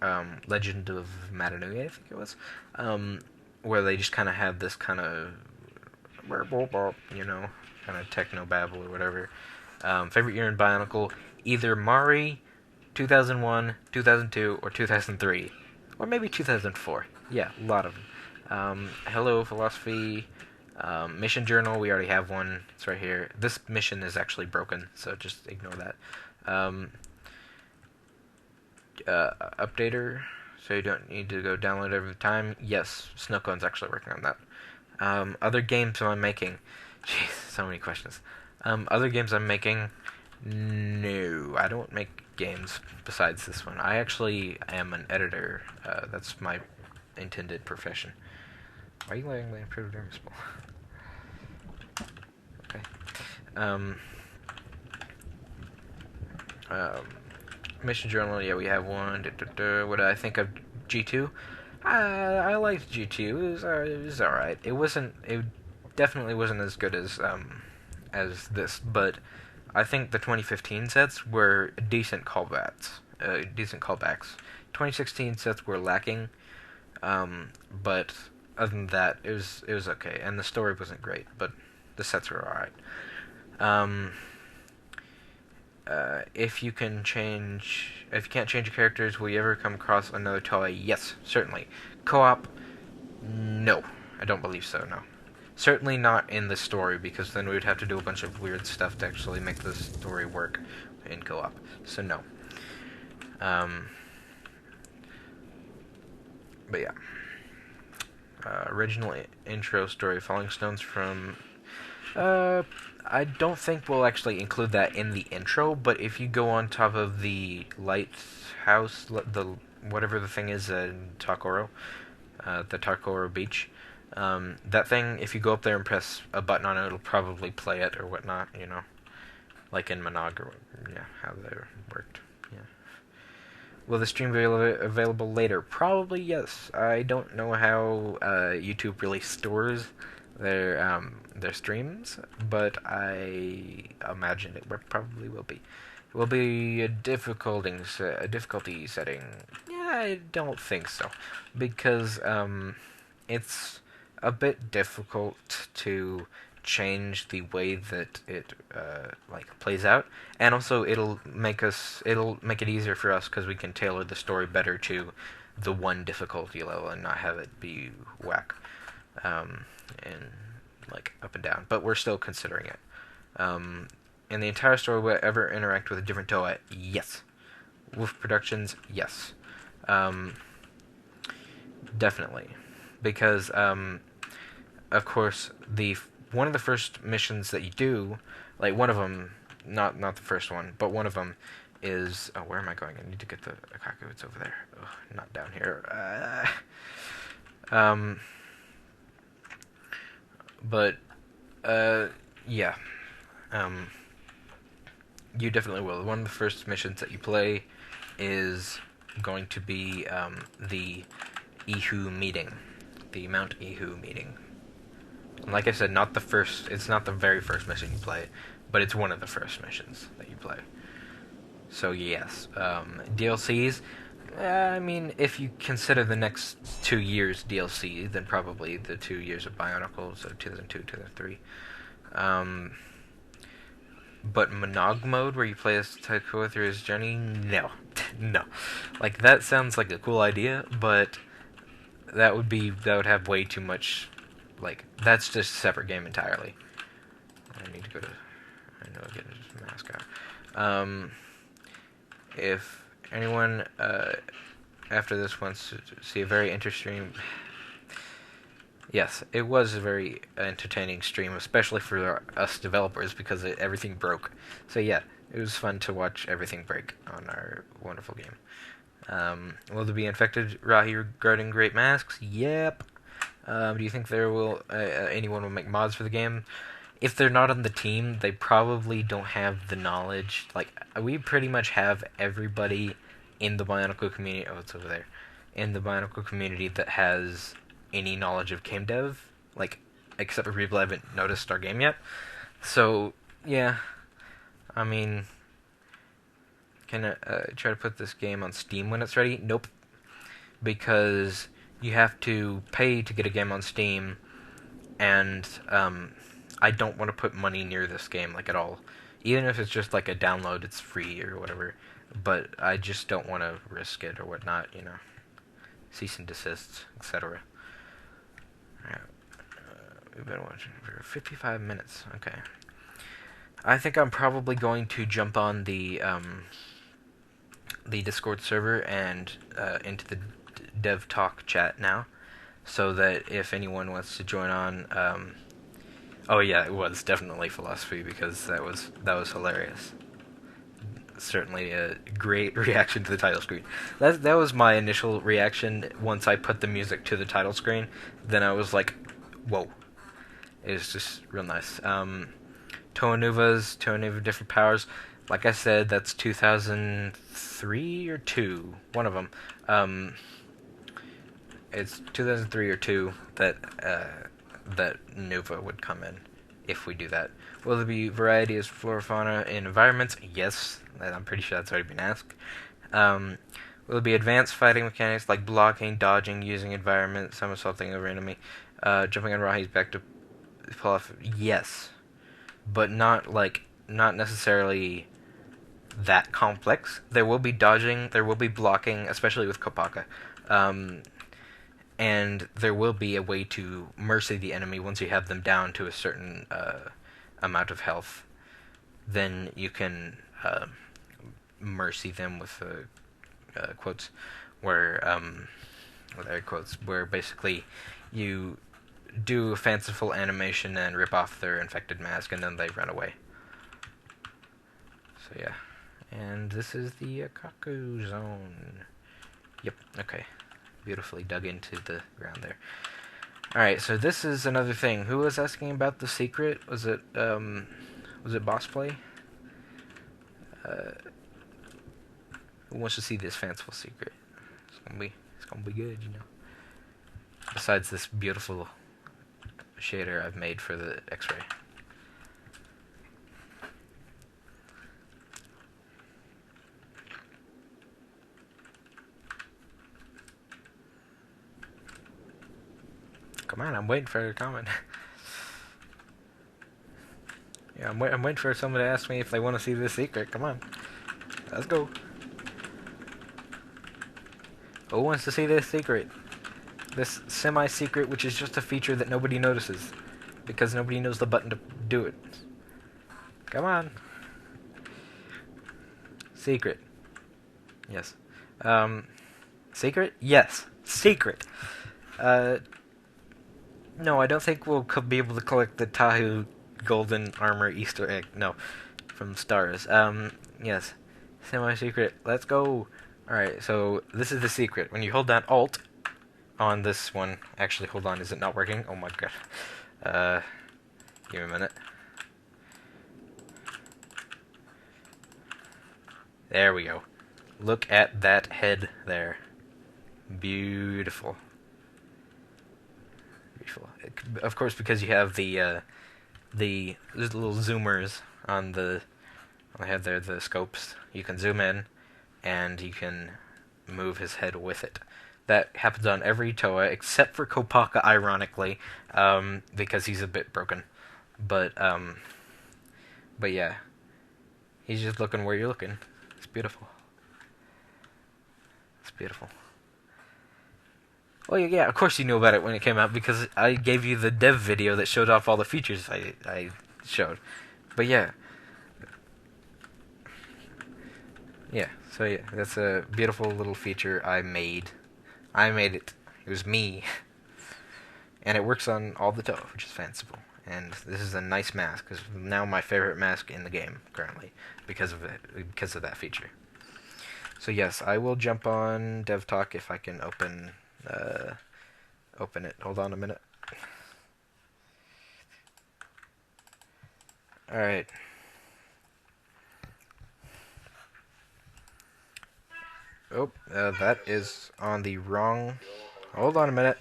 Legend of Matanui, I think it was, where they just kind of have this kind of, kind of techno babble or whatever. Favorite year in Bionicle, either Mari, 2001, 2002, or 2003, or maybe 2004. Yeah, a lot of them. Hello, Philosophy. Mission Journal, we already have one. It's right here. This mission is actually broken, so just ignore that. Updater, so you don't need to go download every time. Yes, Snowcone's actually working on that. Other games I'm making. Jeez, so many questions. Other games I'm making. No, I don't make games besides this one. I actually am an editor. That's my intended profession. Why are you letting the improved dermal? Okay. Mission Journal, yeah, we have one. What do I think of G2? I liked G2. It was alright. It definitely wasn't as good as this, but I think the 2015 sets were decent callbacks. 2016 sets were lacking, but other than that, it was okay, and the story wasn't great, but the sets were alright. If you can't change your characters, will you ever come across another toy? Yes, certainly. Co-op? No, I don't believe so. No, certainly not in the story, because then we would have to do a bunch of weird stuff to actually make the story work in co-op. So no. But yeah. Original intro story, Falling Stones from... I don't think we'll actually include that in the intro, but if you go on top of the lighthouse, the whatever the thing is in Takoro, the Takoro beach, that thing, if you go up there and press a button on it, it'll probably play it or whatnot, like in Monog, or how they worked. Will the stream be available later? Probably yes. I don't know how YouTube really stores their streams, but I imagine it probably will be. It will be a difficulty setting. Yeah, I don't think so, because it's a bit difficult to change the way that it plays out, and also it'll make it easier for us because we can tailor the story better to the one difficulty level and not have it be whack and up and down. But we're still considering it. In the entire story, will I ever interact with a different Toa? Yes. Wolf Productions? Yes. Definitely, because of course one of the first missions that you do, one of them, not the first one, but one of them is... Oh, where am I going? I need to get the Akaku. It's over there. Ugh, not down here. Yeah. You definitely will. One of the first missions that you play is going to be the Ihu meeting. The Mount Ihu meeting. And like I said, it's not the very first mission you play, but it's one of the first missions that you play. So yes, DLCs, I mean, if you consider the next 2 years DLC, then probably the 2 years of Bionicle, so 2002, 2003. But Monog mode, where you play as Taiko through his journey, no. No. That sounds like a cool idea, but that would have way too much... that's just a separate game entirely. I need to go to... I know, get his mask out. If anyone after this wants to see a very interesting... Yes, it was a very entertaining stream, especially for us developers because everything broke. So yeah, it was fun to watch everything break on our wonderful game. Will there be infected Rahi regarding great masks? Yep. Do you think there will anyone will make mods for the game? If they're not on the team, they probably don't have the knowledge. Like we pretty much have everybody in the Bionicle community. Oh, it's over there. In the Bionicle community that has any knowledge of game dev, like except for people who haven't noticed our game yet. So yeah, I mean, can I try to put this game on Steam when it's ready? Nope, because you have to pay to get a game on Steam, and I don't want to put money near this game like at all. Even if it's just like a download, it's free or whatever. But I just don't want to risk it or whatnot, you know. Cease and desists, etc. Alright. We've been watching for 55 minutes. Okay. I think I'm probably going to jump on the Discord server and into the dev talk chat now, so that if anyone wants to join on, oh yeah, it was definitely philosophy because that was hilarious. Certainly a great reaction to the title screen. That was my initial reaction once I put the music to the title screen. Then I was like, whoa. It was just real nice. Toa different powers. Like I said, that's 2003 or 2, one of them. It's 2003 or 2 that Nova would come in if we do that. Will there be variety as flora fauna in environments? Yes, I'm pretty sure that's already been asked. Will there be advanced fighting mechanics like blocking, dodging, using environment, somersaulting over enemy, jumping on Rahi's back to pull off? Yes, but not necessarily that complex. There will be dodging, there will be blocking, especially with Kopaka. And there will be a way to mercy the enemy once you have them down to a certain amount of health. Then you can mercy them with quotes, where with air quotes, where basically you do a fanciful animation and rip off their infected mask, and then they run away. So yeah, and this is the Kaku zone. Yep. Okay. Beautifully dug into the ground there. Alright, so this is another thing. Who was asking about the secret? Was it boss play? Who wants to see this fanciful secret? It's gonna be good, you know. Besides this beautiful shader I've made for the X-ray. Come on, I'm waiting for a comment. Yeah, I'm waiting for someone to ask me if they want to see this secret. Come on. Let's go. Who wants to see this secret? This semi-secret, which is just a feature that nobody notices. Because nobody knows the button to do it. Come on. Secret. Yes. Secret? Yes. Secret. No, I don't think we'll be able to collect the Tahu golden armor Easter egg. No. From stars. Yes. Semi-secret. Let's go. Alright, so this is the secret. When you hold down Alt on this one... Actually, hold on. Is it not working? Oh my god. Give me a minute. There we go. Look at that head there. Beautiful. Beautiful. Of course, because you have the little zoomers on the head there, the scopes. You can zoom in, and you can move his head with it. That happens on every Toa, except for Kopaka, ironically, because he's a bit broken. But yeah. He's just looking where you're looking. It's beautiful. It's beautiful. Well, yeah, of course you knew about it when it came out, because I gave you the dev video that showed off all the features I showed. But yeah. Yeah, so yeah, that's a beautiful little feature I made. I made it. It was me. and it works on all the toe, which is fanciful. And this is a nice mask. It's now my favorite mask in the game currently because of it, because of that feature. So yes, I will jump on DevTalk if I can open it. Hold on a minute. All right. Oh, that is on the wrong. Hold on a minute.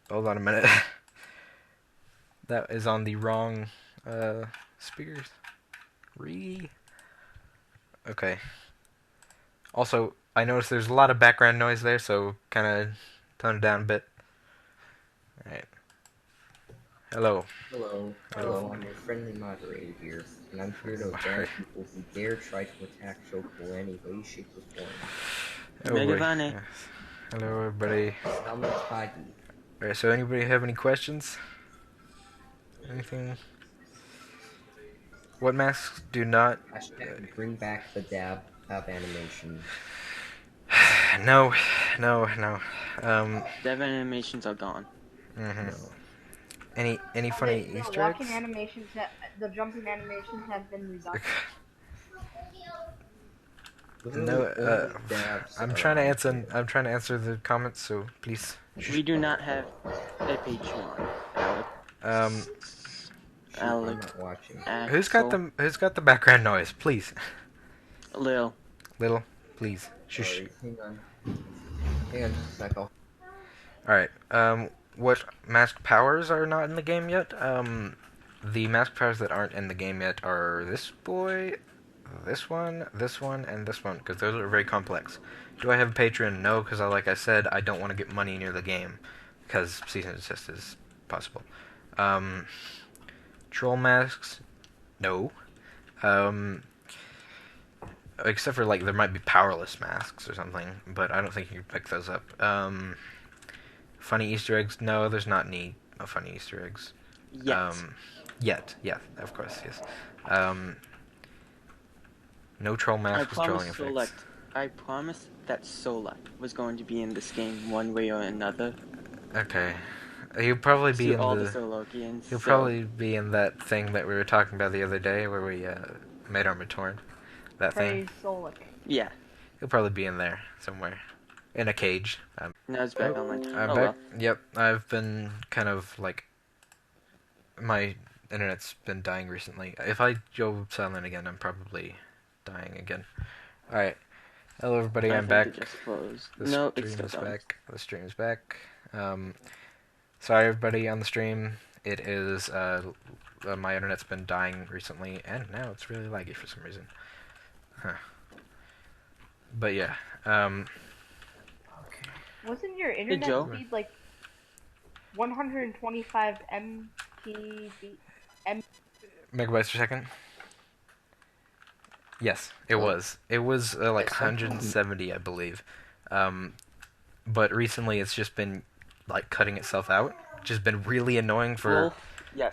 Hold on a minute. That is on the wrong speakers. Okay. Also, I noticed there's a lot of background noise there, so kind of tone it down a bit. Alright. Hello. Hello, I'm your friendly moderator here, and I'm here to ban people who dare try to attack Jocool in any way, shape, or form. Oh boy. Yes. Hello, everybody. Alright, so anybody have any questions? Anything? What masks do not... Hashtag bring back the dab animation. No. Dev animations are gone. Mm-hmm. Any funny Easter eggs? Walking animations, the jumping animations have been redone. No, I'm trying to answer. I'm trying to answer the comments, so please. We do not have a Patreon, Alex. I'm not watching. Who's got the background noise? Please. Lil, please. Shush. Hang on just a sec. All right. What mask powers are not in the game yet? The mask powers that aren't in the game yet are this boy, this one, and this one, because those are very complex. Do I have a Patreon? No, because like I said, I don't want to get money near the game, because season assist is possible. Troll masks? No. Except for, like, there might be powerless masks or something, but I don't think you can pick those up. Funny Easter eggs? No, there's not any funny Easter eggs. Yet. Yeah, of course, yes. No troll mask with trolling effects. I promised that Solak was going to be in this game one way or another. Okay. He'll probably be in He'll probably be in that thing that we were talking about the other day where we made Armatorn. That thing. Solak. Yeah. He'll probably be in there somewhere. In a cage. Now it's back on my time. Well. Yep, I've been kind of like... My internet's been dying recently. If I go silent again, I'm probably dying again. Alright. Hello everybody, I'm back. The stream is back. Sorry everybody on the stream. It is, my internet's been dying recently, and now it's really laggy for some reason. Huh. But yeah, Wasn't your internet speed like 125 megabytes per second? Yes, it was. It was like 170, I believe. But recently it's just been like cutting itself out. Just been really annoying for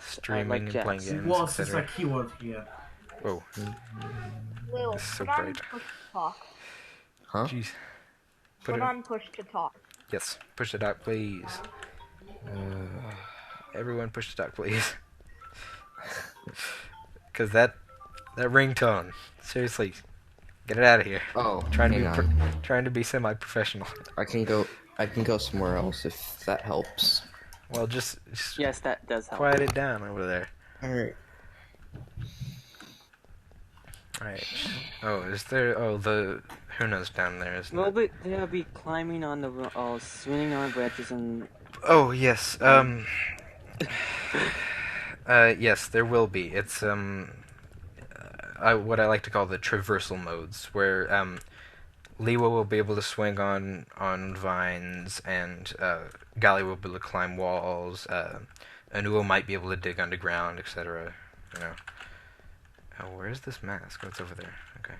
streaming and playing games. What's this like keyword here? Whoa. Lil, so put on bright. push to talk. Huh? Jeez. Put on push to talk. Yes, push to talk, please. Everyone push to talk, please. Because that ringtone, seriously, get it out of here. Oh, trying to be semi-professional. I can go somewhere else if that helps. Well, just yes, that does help. Quiet it down over there. Alright. Alright. Oh, is there... Oh, the... Who knows down there, isn't it? But they'll be climbing on the... swinging on branches and... Oh, yes. Yes, there will be. It's, what I like to call the traversal modes, where, Liwa will be able to swing on vines, and, Gali will be able to climb walls, Anuo might be able to dig underground, etc. You know. Oh, where's this mask? Oh, it's over there. Okay.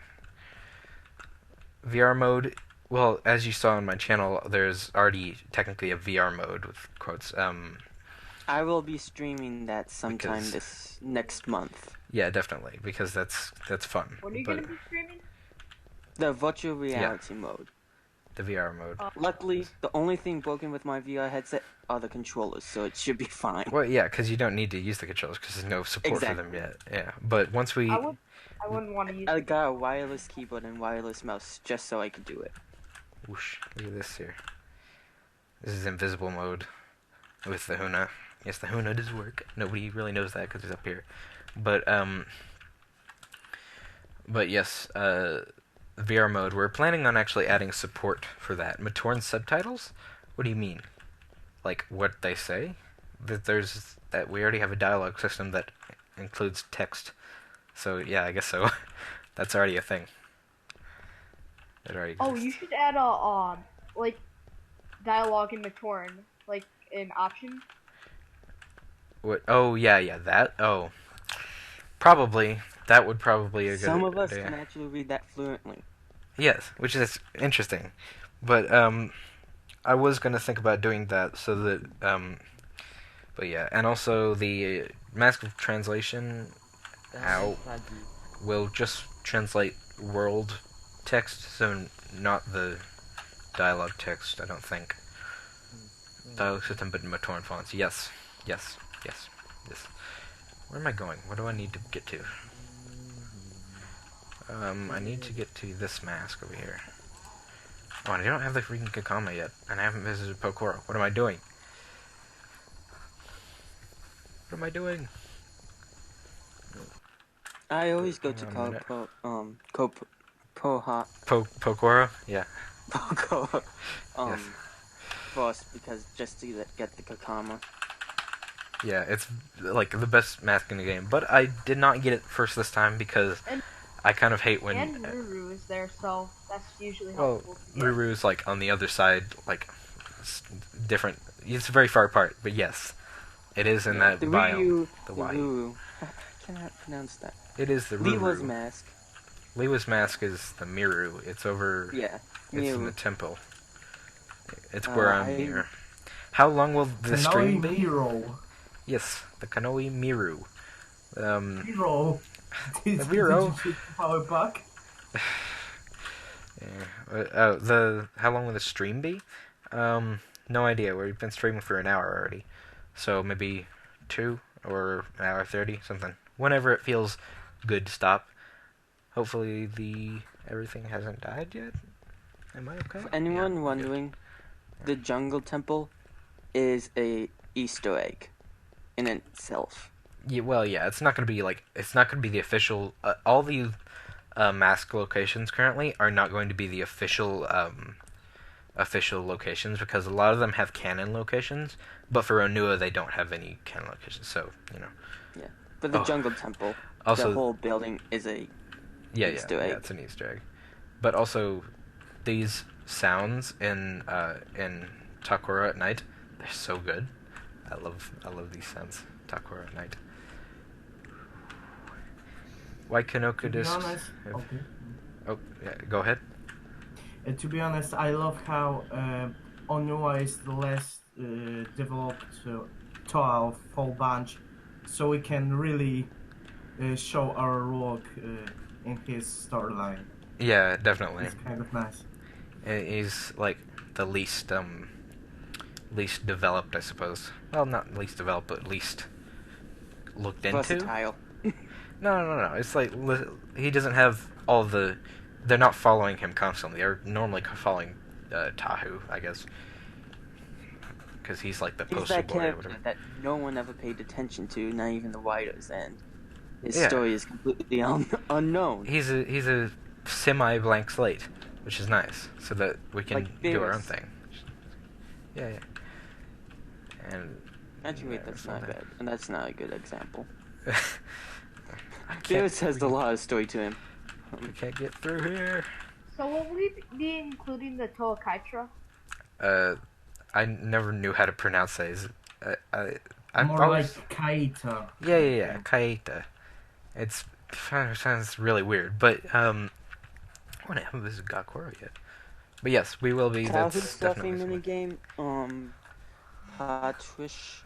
VR mode, well, as you saw on my channel, there's already technically a VR mode with quotes. I will be streaming that sometime this next month. Yeah, definitely, because that's fun. What are you gonna be streaming? The virtual reality mode. The VR mode. Luckily, the only thing broken with my VR headset are the controllers, so it should be fine. Well, yeah, because you don't need to use the controllers because there's no support for them yet. Yeah, but once we... I wouldn't want to use. I got a wireless keyboard and wireless mouse just so I could do it. Whoosh, look at this here. This is invisible mode with the Huna. Yes, the Huna does work. Nobody really knows that because it's up here. But yes, VR mode. We're planning on actually adding support for that. Matoran subtitles? What do you mean? Like what they say? That we already have a dialogue system that includes text. So yeah, I guess so. That's already a thing. It already exists. Oh, you should add a like dialogue in Matoran, like an option. What? Oh yeah, that. Oh, probably that would probably a good. Some of us idea. can actually read that fluently. Yes, which is interesting, but I was gonna think about doing that so that but yeah, and also the mask of translation will just translate world text, so not the dialogue text. I don't think dialogue system, but in Matoran fonts. Yes. Where am I going? What do I need to get to? I need to get to this mask over here. Oh, and I don't have the freaking Kakama yet, and I haven't visited Pokora. What am I doing? What am I doing? I always go Hang to on a Pokora? Yeah. Poco Yes. first because just to get the Kakama. Yeah, it's like the best mask in the game, but I did not get it first this time because And- I kind of hate when... And Ruru is there, so that's usually Well, helpful. to get. Ruru's like on the other side, like different. It's very far apart, but yes, it is in that The biome. Ryu, The the Y. Ruru. I cannot pronounce that. It is the Lewa's Ruru. mask. Lewa's mask is the Miru. It's over. Yeah, It's in Miru. the temple. It's where I'm I- near. How long will the stream be? Hero. Yes, the Kanoi Miru. Hero. Did Hero. you shoot power back? Yeah. How long will the stream be? No idea. We've been streaming for an hour already, so maybe 2 or an hour 30, something. Whenever it feels good to stop. Hopefully everything hasn't died yet. Am I okay? For anyone Yeah, wondering, the jungle temple is a Easter egg in itself. Yeah, well, yeah, it's not gonna be the official. All the mask locations currently are not going to be the official locations because a lot of them have canon locations, but for Onua they don't have any canon locations. So But the Oh. jungle temple, Also, the whole building is a Easter egg. yeah, it's an Easter egg. But also, these sounds in Takura at night, they're so good. I love these sounds. Takura at night. Why Kanoka To be discs? honest, okay. Oh, yeah, go ahead. To be honest, I love how Onua is the less developed Toa full bunch, so we can really show our work in his storyline. Yeah, definitely. It's kind of nice. He's like the least developed, I suppose. Well, not least developed, but least looked into. Versatile. No. It's like he doesn't have all the. They're not following him constantly. They're normally following Tahu, I guess, because he's like the He's poster that boy or character whatever. that no one ever paid attention to, not even the writers, and his Yeah. story is completely unknown. He's a semi-blank slate, which is nice, so that we can Like do our own Beerus. thing. Yeah. And Actually, wait, yeah, that's not something. bad, and that's not a good example. I can't- Beerus has a lot of story to him. We can't get through here. So will we be including the Toa Kaitra? I never knew how to pronounce that. Is it, I've More always... like Kaita. Yeah, Kaita. It sounds really weird, but what haven't visited Gakoro yet? But yes, we will be. Childhood That's stuffing definitely something. minigame, Patrish,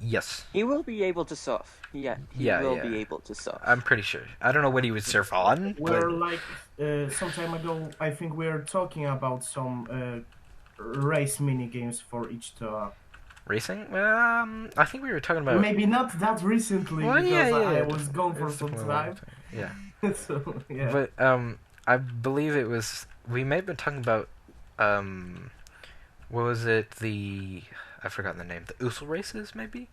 Yes. he will be able to surf. Yeah, he Yeah, will yeah. be able to surf. I'm pretty sure. I don't know what he would surf on, We're but like some time ago. I think we were talking about some race mini games for each tour. racing? I think we were talking about. Maybe not that recently Well, yeah, because I yeah. was gone for It's some definitely a long time. Yeah. So yeah. But I believe it was we may have been talking about what was it? I've forgotten the name. The Usul races, maybe.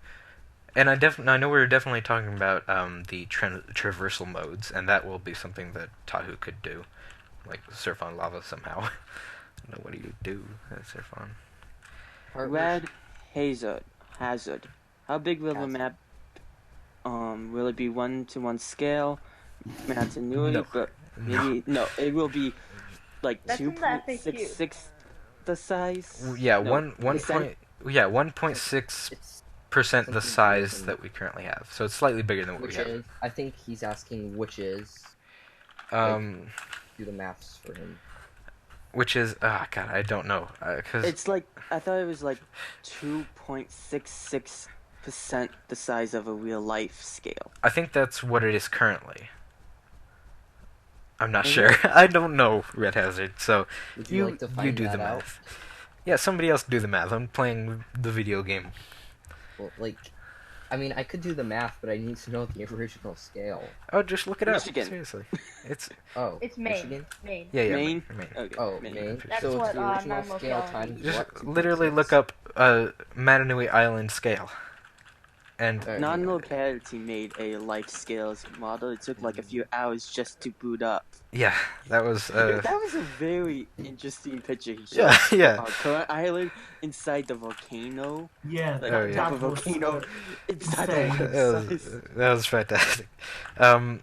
And I know we were definitely talking about the traversal modes, and that will be something that Tahu could do, like surf on lava somehow. I don't know what do you do surf on. Red hazard. How big will the Hazard. map? Will it be 1-to-1 scale? Continuity, No. but maybe no. It will be like That's in the FAQ. 2.66 the size. Yeah, No, 1.6% It's the something size bigger that we currently have. So it's slightly bigger than what which we have. is, I think he's asking which is. Um, Do the maths for him. which is God, I don't know, cause It's like I thought it was like 2.66% the size of a real life scale. I think that's what it is currently. I'm not Is sure. I don't know Red Hazard, so Would you like to find do that the out? math. Yeah, somebody else do the math. I'm playing the video game. Well, I mean, I could do the math, but I need to know the original scale. Oh, just look it Michigan. up. Seriously, it's Oh, It's Maine. Michigan? Maine. yeah, Maine? Maine. Okay. Oh, Maine. Maine. That's So it's what, the original normal scale scale times Just what? literally 2.6? look up Mananui Island scale, and Alright, Non-locality made a life scales model. It took like a few hours just to boot up. yeah, that was That was a very interesting picture he showed. yeah, yeah. Current island inside the volcano. Yeah, Like Oh, on yeah. top of a was, volcano. Inside the insane. size. That was fantastic. What?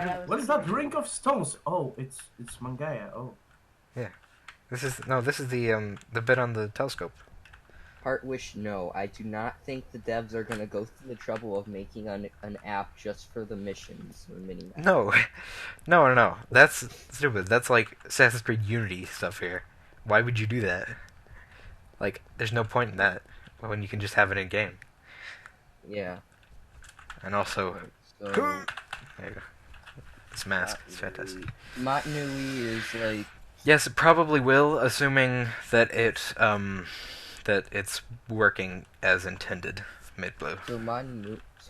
that was What is that ring of stones? Oh, it's Mangaya. Oh, This is the bit on the telescope. Heartwish, no. I do not think the devs are gonna go through the trouble of making an app just for the missions or mini maps. No, no. That's stupid. That's like Assassin's Creed Unity stuff here. Why would you do that? Like, there's no point in that when you can just have it in game. Yeah. And also, So there you go. This mask is fantastic. Matnui is like Yes, it probably will, assuming that it's working as intended. Mid-blue. so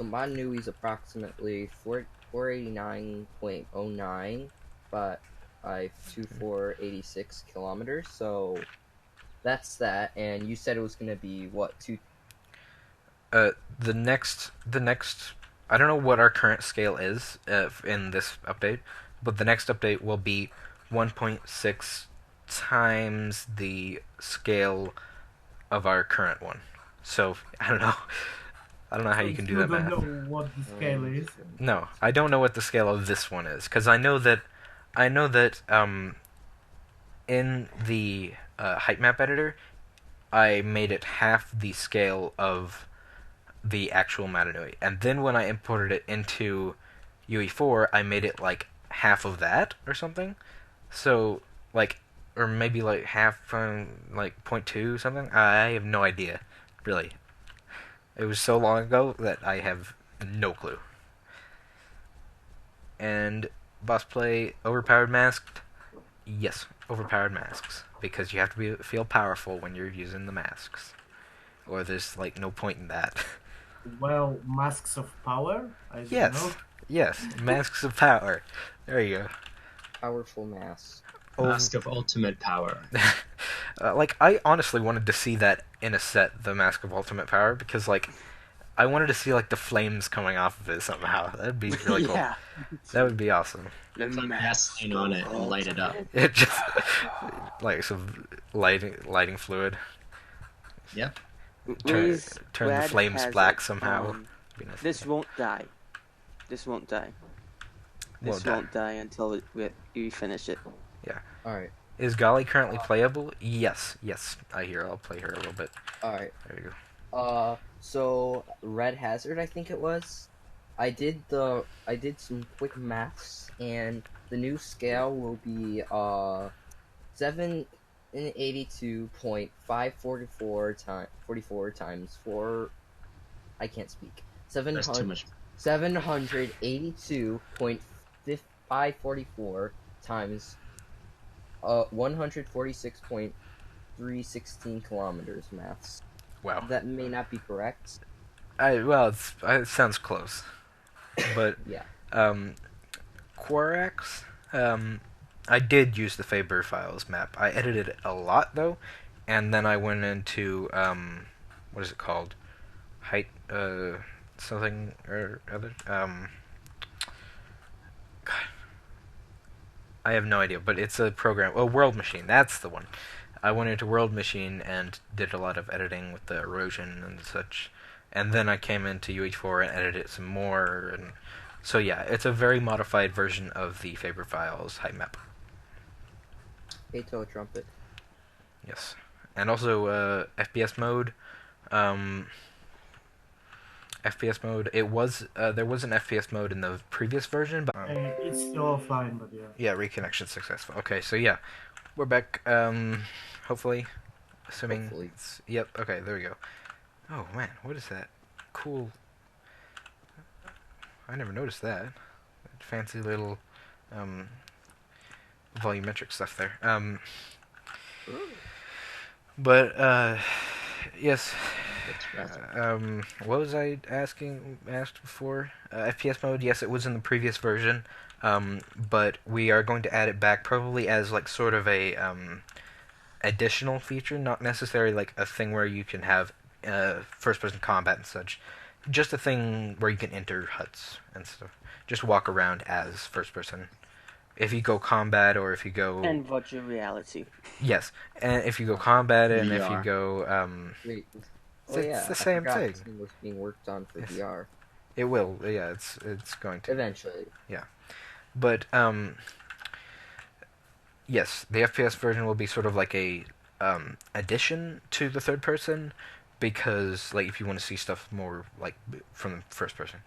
Matnui is approximately 489.09 by 2486 kilometers. So that's that. And you said it was gonna be what The next, I don't know what our current scale is in this update, but the next update will be 1.6 times the scale of our current one. So I don't know. I don't know how you can do that don't math. know what the scale is. No, I don't know what the scale of this one is because I know that in the height map editor, I made it half the scale of the actual Matanui, and then when I imported it into UE4, I made it like half of that or something. So like, or maybe like half from like 0.2 something. I have no idea, really. It was so long ago that I have no clue. And boss play overpowered masked. Yes, overpowered masks because you have to feel powerful when you're using the masks, or there's like no point in that. Well, masks of power. I don't Yes. know. Yes, masks of power. There you go. powerful mass. Mask of ultimate power. Like, I honestly wanted to see that in a set, the Mask of Ultimate Power, because, like, I wanted to see, like, the flames coming off of it somehow. That'd be really cool. Yeah. That would be awesome. The Put mask gasoline on it and light it up. It just, like, some lighting fluid. Yep. Turn the Brad flames has black it. somehow. Be nice. This won't die. This won't die. This won't die until we finish it. Alright, Is Golly currently playable? Yes. I hear. I'll play her a little bit. alright. There you go. So Red Hazard, I think it was. I did some quick maths, and the new scale will be 782.544 times 4 I can't speak. That's too much. 782.544 times 146.316 kilometers. Maths. Wow. That may not be correct. It sounds close, but Yeah. Quarax. I did use the Faber files map. I edited it a lot though, and then I went into what is it called? Height something or other. God, I have no idea, but it's a program. Oh, World Machine. That's the one. I went into World Machine and did a lot of editing with the erosion and such, and then I came into UH4 and edited it some more, and so yeah, it's a very modified version of the Faber files height map. Ato trumpet. Yes, and also FPS mode. FPS mode. It was there was an FPS mode in the previous version, but It's still offline, but yeah. yeah, reconnection successful. Okay, so yeah, we're back. Hopefully, assuming. Hopefully. Yep. Okay, there we go. Oh man, what is that? Cool. I never noticed that. That fancy little volumetric stuff there. But yes. That's right. What was I asked before? FPS mode, yes, it was in the previous version, but we are going to add it back probably as like sort of a additional feature, not necessarily like a thing where you can have first-person combat and such. Just a thing where you can enter huts and stuff. Just walk around as first-person. If you go combat or if you go... And virtual reality. Yes, and if you go combat and if you VR. go... Wait. It's the same I forgot thing. This thing was being worked on for Yes. VR. It will, yeah, it's going to. Eventually. But, yes, the FPS version will be sort of like a addition to the third person, because, like, if you want to see stuff more, like, from the first person,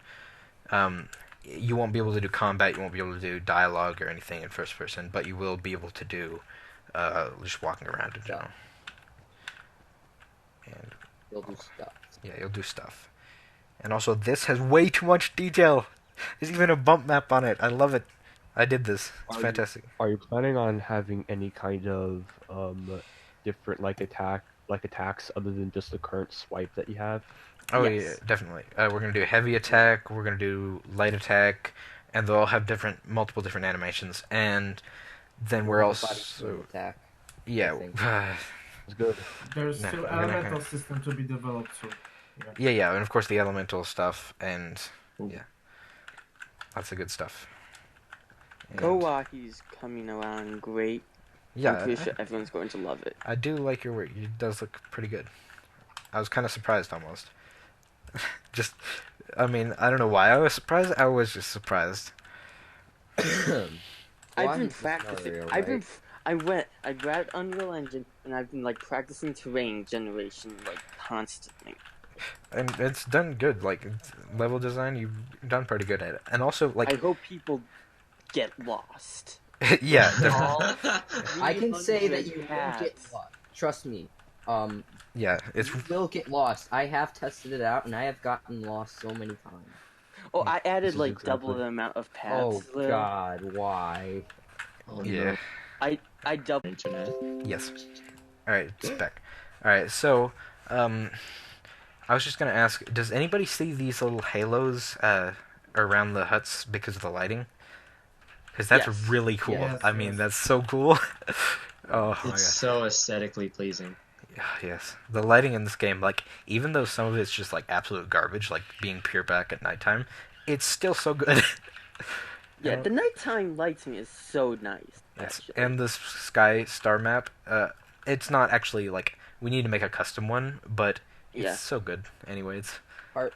you won't be able to do combat, you won't be able to do dialogue or anything in first person, but you will be able to do just walking around in general. And You'll do stuff. yeah, you'll do stuff. And also, this has way too much detail. There's even a bump map on it. I love it. I did this. It's fantastic. Are you planning on having any kind of different attacks other than just the current swipe that you have? Oh Yes. yeah, definitely. We're gonna do heavy attack. We're gonna do light attack, and they'll all have multiple different animations. And then we're Body also attack. yeah, I think. It's good. There's Nah, still we're gonna elemental have- system to be developed, so yeah, and of course the elemental stuff, and Ooh. yeah, lots of good stuff. And, Kowahi's coming around great. yeah, I'm pretty sure everyone's going to love it. I do like your work. It does look pretty good. I was kind of surprised almost. Just, I mean, I don't know why I was surprised. I was just surprised. I've been Wahoo's practicing. scenario, I grabbed Unreal Engine and I've been like practicing terrain generation like constantly. And it's done good. Like level design, you've done pretty good at it. And also, like, I hope people get lost. yeah, definitely. I can say that 300 you will paths. get lost. Trust me. Yeah, it's You will get lost. I have tested it out, and I have gotten lost so many times. Oh, I This added is like double exactly- the amount of paths. Oh there. God, why? Oh, yeah. I double. Internet. Yes. All right, it's back. All right, so I was just gonna ask, does anybody see these little halos around the huts because of the lighting? Because that's Yes. really cool. Yes, I mean, yes. that's so cool. Oh my god. It's so aesthetically pleasing. Yes, the lighting in this game, like, even though some of it's just like absolute garbage, like being pure black at nighttime, it's still so good. Yeah, the nighttime lighting is so nice. Yes, Actually. and this sky star map, it's not actually like we need to make a custom one, but it's Yeah. so good. Anyway, it's Are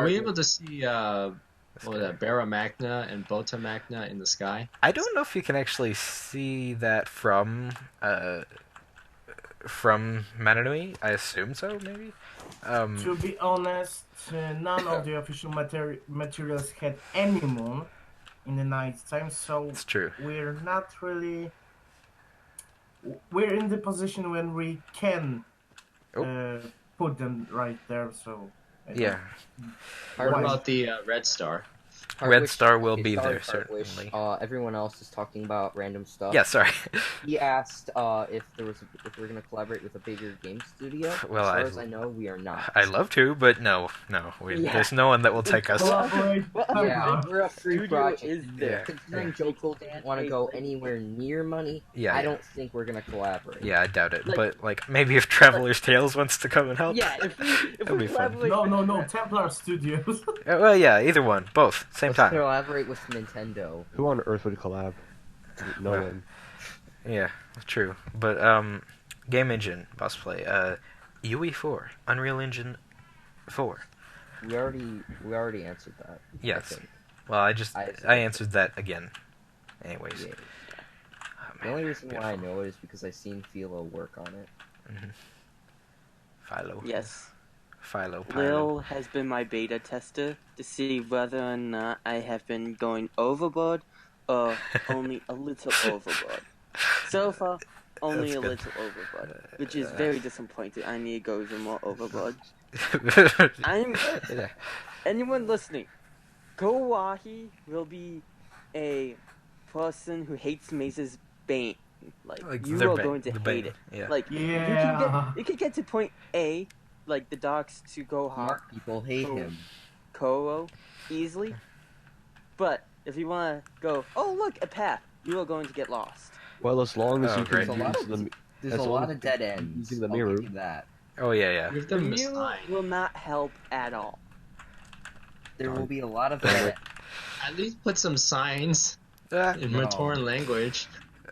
we able to see Barra Magna and Bota Magna in the sky? I don't know if you can actually see that from Mananui. I assume so, maybe. to be honest, none of the official materials had any moon in the night time, so It's true. we're not really. We're in the position when we can Oh. put them right there. So Yeah. What Hardwish- about the Red Star? Red Hardwish- Star will okay, be sorry, there, Hardwish. certainly. Everyone else is talking about random stuff. Yeah, sorry. He asked if we're gonna collaborate with a bigger game studio. Well, as far I- as I know, we are not. I'd love to, but no. Yeah. There's no one that will take us. Collaborate. Yeah, we're a free Studio project. is there. Considering Jocool didn't want to go anywhere near money, Yeah, I yeah. don't think we're gonna collaborate. Yeah, I doubt it. Like- but, like, maybe if Traveler's Tales wants to come and help. Yeah, if That'd we be fun. collaborate. No, Templar Studios. Well, yeah, either one. Both. Same Let's time. collaborate with Nintendo. Who on earth would collab? No Well, one. Yeah, true. But, Game Engine, boss play. UE4, Unreal Engine 4. We already answered that. I Yes. think. Well, I- I answered that again. Anyways. Yeah. Oh, The man, only reason why I beautiful. know it is because I seen Philo work on it. Philo. Yes. Philo. Lil has been my beta tester to see whether or not I have been going overboard or only a little overboard. So far, only That's a good. little overboard, which is very disappointing. I need to go even more overboard. Pilo. I'm Yeah. anyone listening. Kowahi will be a person who hates Maze's Bane. Like you their are bane- going to the hate bane, it. Yeah. Like Yeah. you can get to point A, like the docks to Goha, Smart people hate Oh. him. Koro, easily. But if you want to go, oh look, a path, you are going to get lost. Well, as long as Oh, you great. can There's a lot use of- them. There's As a long lot as of dead ends. using the I'll mirror. give you that. Oh, yeah. Give The them a mirror sign. will not help at all. There will be a lot of Don't dead At least put some signs Ah. in No. Matoran language.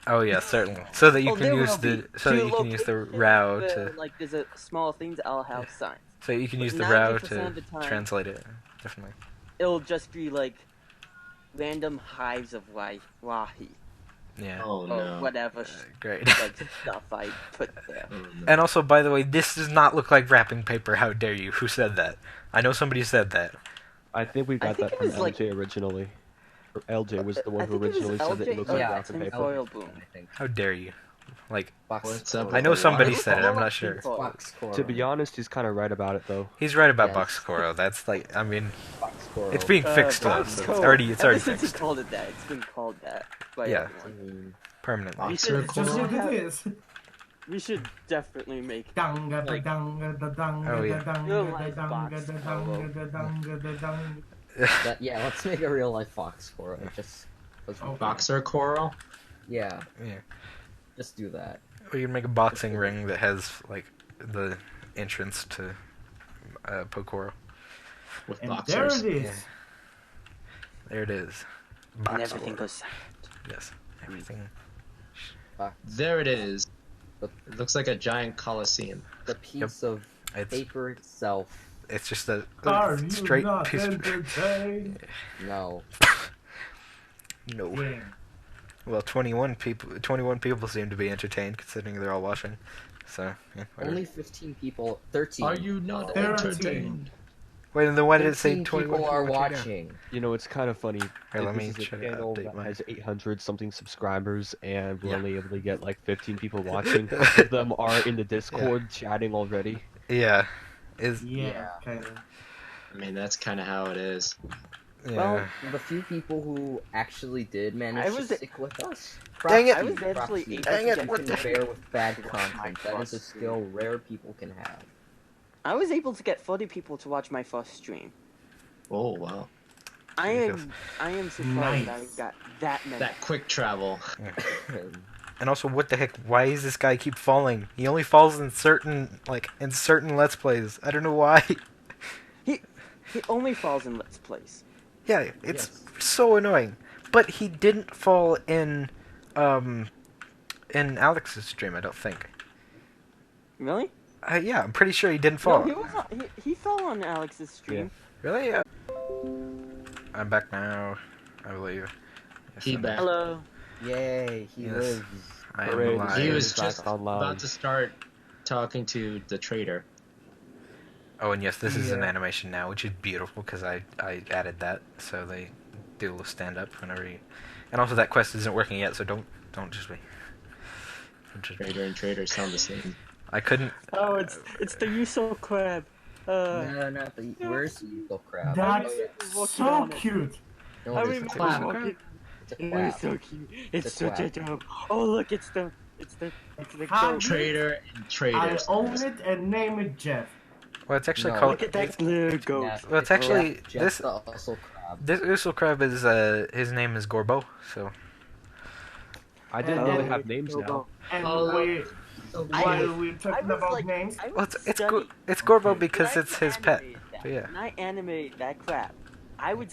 Oh, yeah, certainly. So that you Oh, can there use will the be. so that To you can use the locations row where, to like there's a small things I'll have signs. so you can but use the row 90% to of the time- translate it. Definitely. It'll just be like random hives of wahi Yeah. Oh or no. whatever Great. like stuff I put there. Oh, no. And also, by the way, this does not look like wrapping paper. How dare you? Who said that? I know somebody said that. I think we I got think that it from was, like- LJ originally. Or LJ was the one I who think it was originally said that LJ it looks or like Yeah, wrapping paper. Tinfoil Boom. I think. How dare you? Like, Box What's up? I know somebody What? said it. I'm not sure. Tinfoil. Box Coro. To be honest, he's kind of right about it though. He's right about Yes. Box Coro. That's like, I mean, Box Coro. it's being fixed though. Box So it's Code. already Ever since fixed he called it that, it's been called that by Yeah. everyone. permanently. Boxer should- Just Coral? what it is. We should definitely make Danga da Like- danga da danga Oh, da yeah. danga Real da life danga box da Coro. danga da danga da danga. Yeah, let's make a real life Fox Coro. Just 'cause we Oh. can. Boxer Coral? Yeah, Yeah. just do that. We can make a boxing ring that has like the entrance to Pokoro. With And boxers. there it Yeah. is. There it is. and Box everything Coro. goes silent. Yes. Everything. There it is. The, It looks like a giant coliseum. the piece of It's paper itself. it's just a Are you straight not piece of entertained? No. no. Yeah. Well, 21 people seem to be entertained considering they're all watching. So, yeah, whatever. Only 15 people. 13. Are you not 13. entertained? Wait, and then why did it say 13 21 people are watching now? watching. You know, it's kind of funny. Here, let This me is a try to channel update that mine. has 800 something subscribers, and we're Yeah. only able to get like 15 people watching. Half of them are in the Discord chatting already. Yeah. Is Yeah. Okay. I mean, that's kind of how it is. yeah. Well, the few people who actually did manage I to was- stick with us. Dang it. I was actually able Dang to it, get what can the- bear with bad content. My That is a first skill rare people can have. I was able to get 40 people to watch my first stream. Oh, wow. I Jesus. am surprised Nice. I got that many. That quick travel. And also, what the heck? Why does this guy keep falling? He only falls in certain Let's Plays. I don't know why. He only falls in Let's Plays. Yeah, it's so annoying. But he didn't fall in Alex's stream, I don't think. Really? Yeah, I'm pretty sure he didn't fall. No, he was not, he fell on Alex's stream. Really? I'm back now, I believe. Yes, He I'm back. Hello. Yay, he Yes. lives. I am Hooray, alive. He was back just online. about to start talking to the trader. Oh, and yes, this is an Yeah. animation now, which is beautiful because I added that so they do a stand up whenever you. And also, that quest isn't working yet, so don't judge me. Don't judge me. Trader and trader sound the same. I couldn't. Oh, it's the Yuso crab. No, not the. Where's the Eagle crab? That's Oh, so on it. cute. no, I it isn't. remember Clap. walking. It's a It quack. was so cute. It's It's a such a quack. dog. Oh look, it's the Have goat. you? Trader and I traders. own it and name it Jeff. Well, it's actually No, called. Look at that little goat. Nah, Well, it's actually Jeff this. the also crab. This Ursel crab is his name is Gorbo. So I didn't know they have names now. And Oh, while we're talking was about like- names, I well, was it's Gorbo When because I it's his pet. animated that- But yeah. When I animated that crap, I would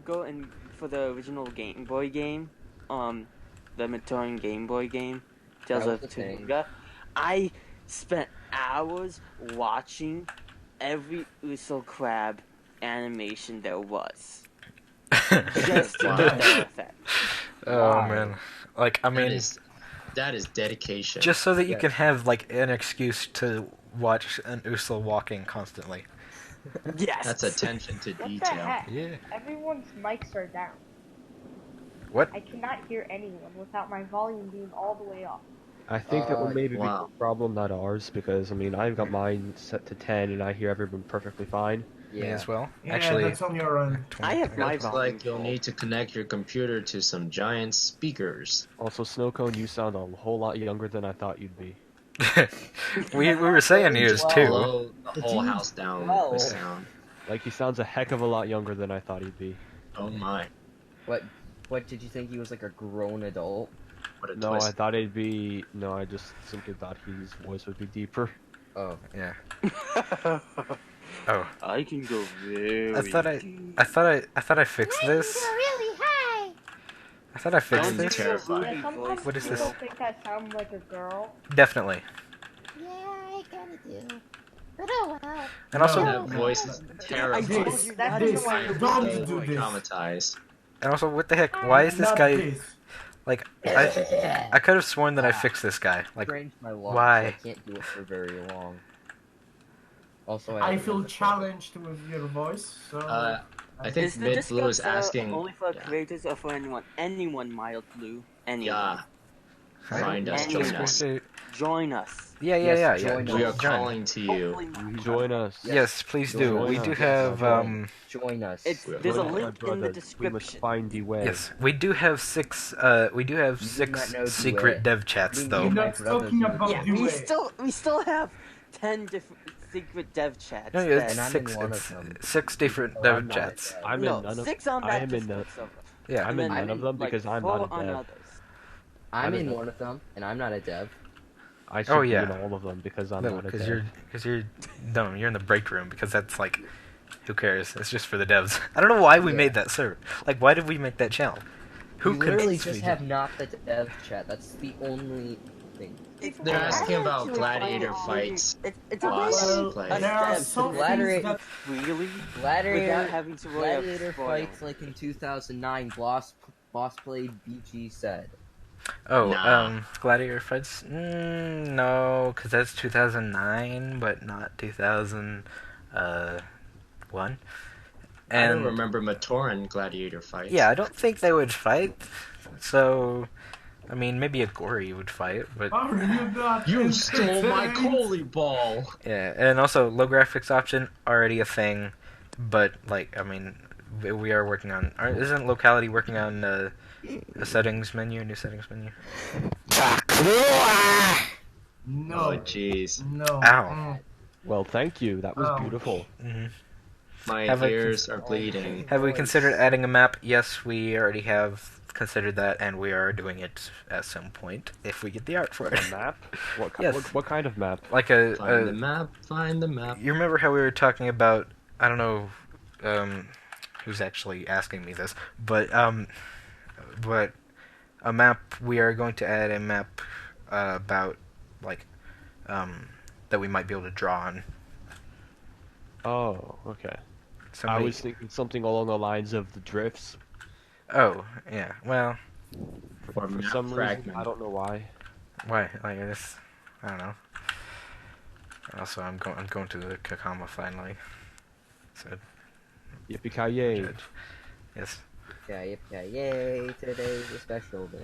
go and for the original Game Boy game, the Matoran Game Boy game, Tales That of was a thing. Tunga. I spent hours watching every Uso crab animation there was, just to Wow. get that effect. Oh Why? man, like I mean, That is dedication. just so that you Yes. can have like an excuse to watch an Ursel walking constantly. Yes, That's attention to What the detail. heck? Yeah. Everyone's mics are down. What? I cannot hear anyone without my volume being all the way off. I think that would maybe wow. be a problem, not ours, because I mean I've got mine set to 10 and I hear everyone perfectly fine. Me Yeah. as well. yeah, Actually, that's on your own. I have my Looks volume like you'll full. need to connect your computer to some giant speakers. Also, Snowcone, you sound a whole lot younger than I thought you'd be. we were saying he is Well, too. Blow the whole Dude, house down well. with sound. Like he sounds a heck of a lot younger than I thought he'd be. Oh my. What did you think he was like a grown adult? What a No, twist. I thought it'd be. No, I just simply thought his voice would be deeper. Oh, Yeah. Oh, I can go very. I thought I fixed this. really high. I thought I fixed I'm this. terrified. Yeah, sometimes What is people this? think I sound like a girl. Definitely. Yeah, I kinda do. But oh well. And also, That voice is I terrible. told This, you That's not this, to I am don't so do this. traumatized. and also, what the heck? Why is this Not guy this. like? I could have sworn that I fixed this guy. Like, changed my lungs. why? I can't do it for very long. Also, I have feel another challenged with your voice, so I think Is the Mid Blue is Discord asking. only for Yeah. creators or for anyone mild blue? Anyone. Yeah, find us, Anyone. join us. Join us. Yeah, Yes, yeah. join We are us. calling to you. Hopefully not. Join us. Yes, please do. Join We us. do Yes, have Join us. There's a Join us, link my in the brothers. We must description. find the way. yes, we do have six. We do have You do six not know the secret way. dev chats We though. we're need- not my brothers talking do. about Yeah, the we way. still have 10 different secret dev chats. No, it's And I'm six. in one It's of them. six different I'm dev not. chats. I'm no, in none of. 6 on I that am in Discord the. server. Yeah. I'm And in then none of them like because I'm 4 not a on dev. others. I'm I'm in in one of them, and I'm not a dev. I should Oh, be yeah. in all of them because I'm No, not a because dev. you're no, you're in the break room because that's like, who cares? It's just for the devs. I don't know why we Yeah. made that server. Like, why did we make that channel? Who We literally convinced just me? have not the dev chat. That's the only thing. They're asking about actually gladiator find fights. It's a Boss way Well, play. there are dev some to Gladiator- things that freely Gladiator, without having to worry about Gladiator spoiling. fights like in 2009. Boss played BG said. Oh, Nah. Gladiator fights? No, because that's 2009, but not 2001. I don't And remember Matoran gladiator fights. yeah, I don't think they would fight. So, I mean, maybe a Gory would fight, but are you not You stole my entertained? Coley ball. yeah. And also, low graphics option already a thing, but like, I mean, we are working on. Isn't Locality working on a settings menu, new settings menu? No, Oh jeez, no. Ow. Well, thank you. That was Oh. beautiful. hmm my Have I ears are bleeding. Have we Nice. considered adding a map? Yes, we already have considered that, and we are doing it at some point if we get the art for A it. map? What, Yes. what kind of map? Like Find the a map. Find the map. you remember how we were talking about? I don't know who's actually asking me this, but a map. We are going to add a map about like that we might be able to draw on. Oh, okay. Somebody, I was thinking something along the lines of the drifts. Oh, yeah. Well, Or For map some reason, fragment. I don't know why. why? Like this, I don't know. Also, I'm going to the Kakama finally. So, Yippee-ki-yay. yes. Yeah, yay! Today's a special day.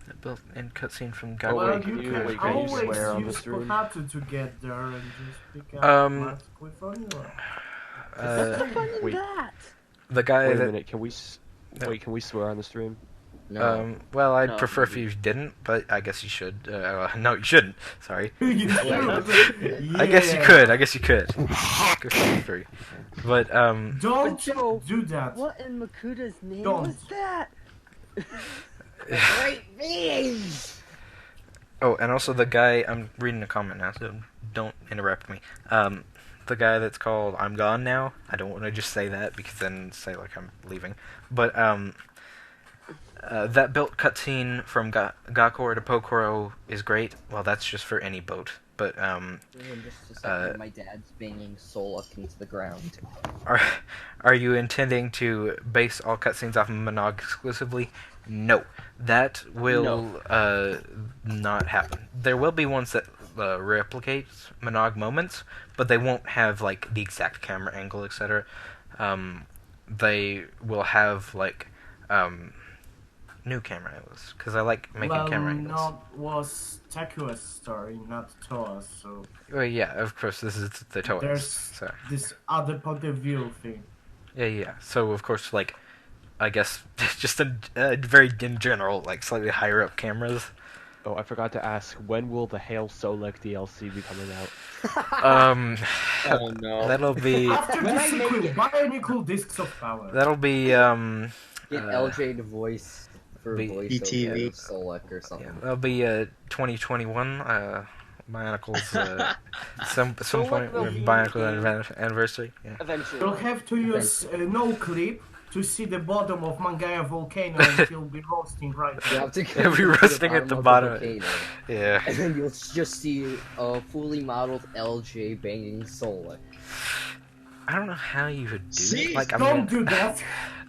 A built-in cutscene from Oh, Well, wait, Gakure. can you- can wait, can you always swear on the use stream? Pohatu to get there and just pick up Um, Mask with Onua. Uh, Wait, the guy wait a that. minute. No. Wait, can we swear on the stream? No. Well, I'd No, prefer if maybe. you didn't, but I guess you should. No, you shouldn't. Sorry. Yeah. I guess you could. I guess you could. Good for you. But Don't But Joe, do that. What in Makuta's name Don't. was that? Great beans! Oh, and also the guy. I'm reading a comment now, so don't interrupt me. The guy that's called "I'm Gone Now." I don't want to just say that because then say like I'm leaving. But that built cutscene from Gakure to Pokoro is great. Well, that's just for any boat. But Just a second, my dad's banging Solak into the ground. are you intending to base all cutscenes off of Monog exclusively? No, that will not happen. There will be ones that replicate Monog moments, but they won't have like the exact camera angle, etc. They will have like new camera angles because I like making camera angles. Not was Takua's story, not Toa's. So Well, yeah, of course this is the Toys. there's So this other point of view thing. yeah. So of course, like, I guess just a very in general, like slightly higher up cameras. Oh, I forgot to ask. When will the Hail Solek DLC be coming out? Oh no. That'll be After the sequel, Bionicle Discs of Power. that'll be Get LJ to voice for the voice ETV. of Solak or something. yeah, that'll be 2021 Bionicle's some Solak point will be Bionicle anniversary. Yeah. Eventually. You'll have to use no clip to see the bottom of Mangaya volcano and he'll be roasting right You now. have to It'll be go to roasting at the of bottom. volcano, Yeah. and then you'll just see a fully modeled LJ banging Solak. I don't know how you would do See? it. Like, I Don't mean, do that.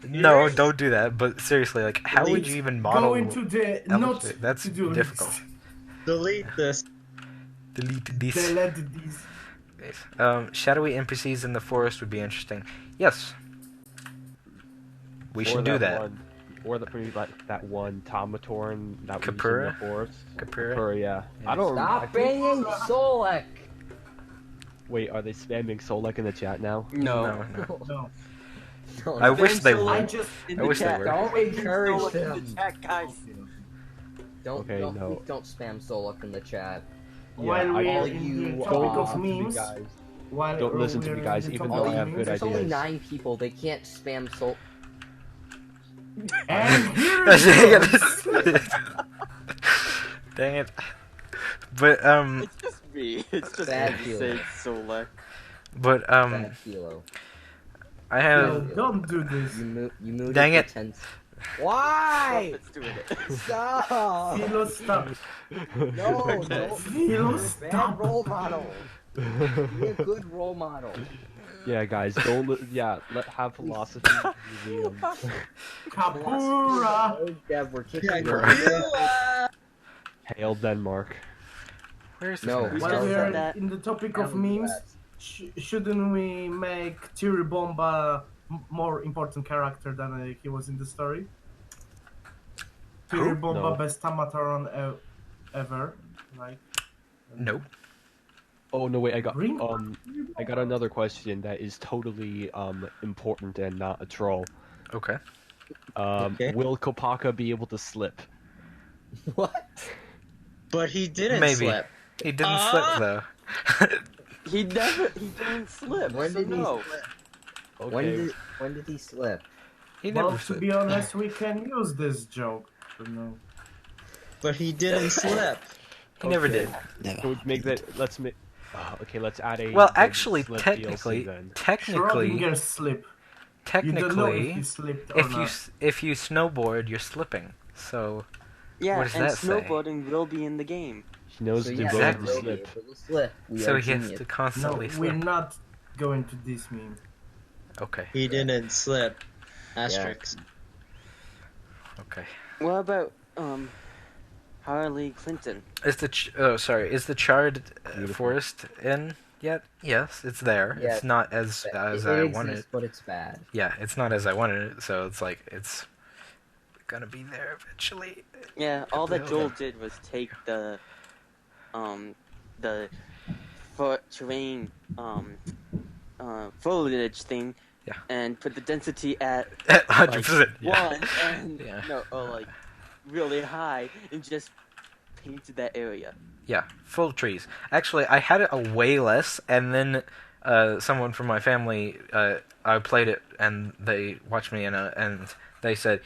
no, don't do that. But seriously, like, how would you even model? Go into the not That's to do difficult. list. Delete this. Delete this. Delete these. Shadowy NPCs in the forest would be interesting. Yes. We should do that. Or that one Tomatorn that was in Kapura? the forest. Kapura? Yeah. Yeah. I don't. I Stop think- banging Solak! Wait, are they spamming Solek in the chat now? No. No. No, I no. wish they I would. just I wish they were. Don't encourage Solak in them. the chat, guys. Don't, Okay, don't, no. don't spam Solak in the chat. while I- we're all in you, the topic uh, of memes, guys. while Don't listen to we're me, in guys, the even topic though I of have memes, good There's only ideas. 9 people, they can't spam Sol. And here it goes. Dang it. But It's just me. It's just Bad me feeling. saying Solak. but Bad Kilo. I No, have don't do this. You moved Dang it. 10. Stop Why? it's doing it. Stop! Philo, stop. No, don't. Philo, You're a stop. bad role model. Be a good role model. Yeah, guys, don't. Have philosophy museum. Kapura. Oh, Dev, we're kicking Yeah, you Gorilla! Hail Denmark. where's this No, guy? Who's While just we're said that? in the topic out. of memes, shouldn't we make Tiri Bomba more important character than he was in the story? Tiri Who? Bomba, No. best Tamataron ever. Like, Nope. Oh no, wait, I Green- got another question that is totally important and not a troll. Okay. Okay. Will Kopaka be able to slip? What? But he didn't Maybe. slip. He didn't slip though. He didn't slip. When so did he no. slip? Okay. When did he slip? He well, never to slipped. be honest, we can use this joke. You know. But he didn't slip. He never did. So make that. Let's make. Okay, let's add a. Well, big actually, slip technically, DLC then. Schrödinger slip. You don't know if he technically, slipped or not. if you snowboard, you're slipping. So Yeah, What does and that say? snowboarding will be in the game. He knows So the yes, ability Exactly. to we'll be slip. able to slip. We so are he has genius. to No, constantly we're slip. not going to this meme. Okay. He didn't slip. Asterisk. Okay. What about Harley Clinton? Is the is the charred Beautiful. forest in yet? Yes, it's there. Yeah, It's not as It I exists, wanted. but it's bad. Yeah, it's not as I wanted it. So it's like it's gonna be there eventually. Yeah, all that Hold Joel on. did was take the terrain foliage thing, Yeah. and put the density at 100%. Yeah. 1 and Yeah. like really high, and just painted that area. Yeah, full trees. Actually, I had it a way less, and then someone from my family, I played it, and they watched me, and they said,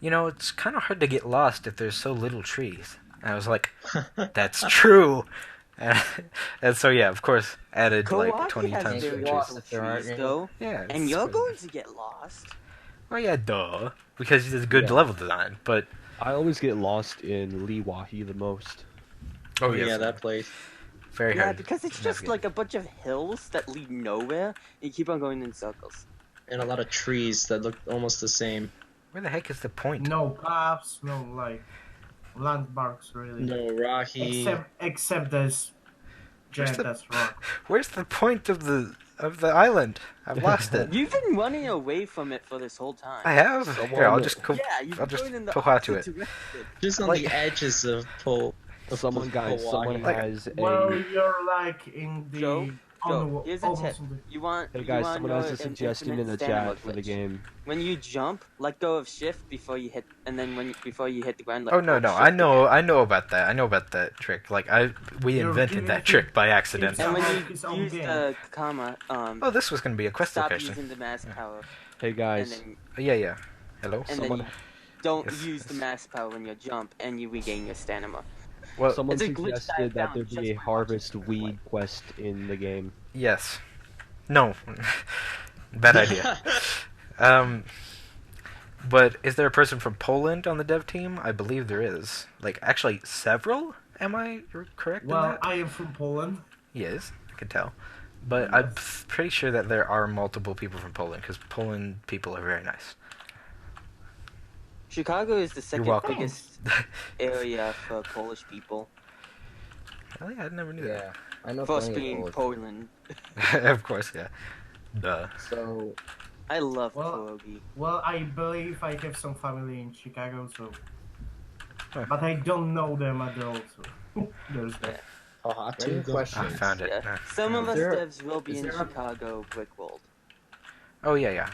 it's kind of hard to get lost if there's so little trees. And I was like, that's true. And so yeah, of course, added like Kawaki 20 has tons very of lost trees. little if there aren't trees, any. though, Yeah, and you're going to get lost. Oh yeah, duh. Because it's good Yeah. level design, but I always get lost in Lee Wahi the most. oh yeah, yes, that place. very Yeah, hard. because it's to just navigate. like a bunch of hills that lead nowhere, and you keep on going in circles. And a lot of trees that look almost the same. Where the heck is the point? No paths, no like landmarks really. No Rahi. Except this giant the- ass rock. Where's the point of the island? I've lost it. You've been running away from it for this whole time. I have. Here, I'll just go. Yeah, you've I'll been just going in the pull out to opposite it. direction. Just on Like- the edges of Pol. Someone Hawaii. has Well, a. you're like in the Joe, on here's the, a almost tip. on the You want? Hey you guys, want someone to has know a an suggestion in infinite the stamina chat for the glitch. game. When you jump, let go of shift before you hit, and then before you hit the ground. Let Oh no, go no, of I shift know, again. I know about that. I know about that trick. Like we You're invented giving that it- trick by accident. it's- And when It's you own use game. the Kakama, Oh, this was gonna be a quest stop location. using the mass power, Hey and guys, then Oh, yeah. Hello. and someone- then you don't Yes, use the yes. mass power when you jump, and you regain your stamina. Well, someone It's a glitch suggested dive that down there just be a by watching harvest it weed quest in the game. yes. No. Bad idea. But is there a person from Poland on the dev team? I believe there is. Like, actually, several? Am I correct in Well, that? I am from Poland. Yes, I can tell. But I'm pretty sure that there are multiple people from Poland, because Poland people are very nice. Chicago is the second welcome. biggest area for Polish people. Really? I never knew Yeah, I know First plenty being of Polish. Poland. that. Of course, yeah. Duh. So I love Well- pierogi. Well, I believe I have some family in Chicago, so. Huh. But I don't know them at all, so there's that. Any I questions? found it. Yeah. Ah, Some of yeah. us there- devs will be is in there a- Chicago Brickworld. Oh, yeah. Yeah,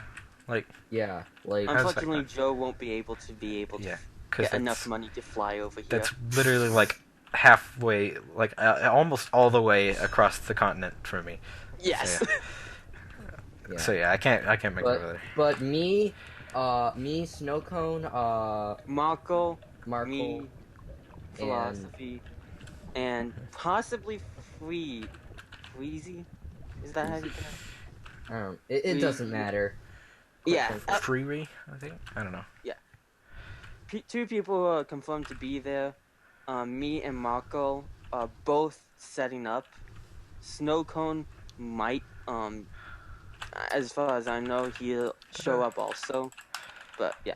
like I was like Unfortunately, that. Joe won't be able to Yeah. Because get enough money to fly over here. that's literally like halfway, like almost all the way across the continent for me. Yes. yeah. So yeah, I can't make it over there. But me, Snowcone, Marco, Markle, me, philosophy, and possibly Freezy. Is that how you pronounce it? I don't. It doesn't matter. Quite Yeah. frankly. Freery, I think. I don't know. Two people who are confirmed to be there. Me and Marco are both setting up. Snowcone might, as far as I know, he'll show up also. But yeah.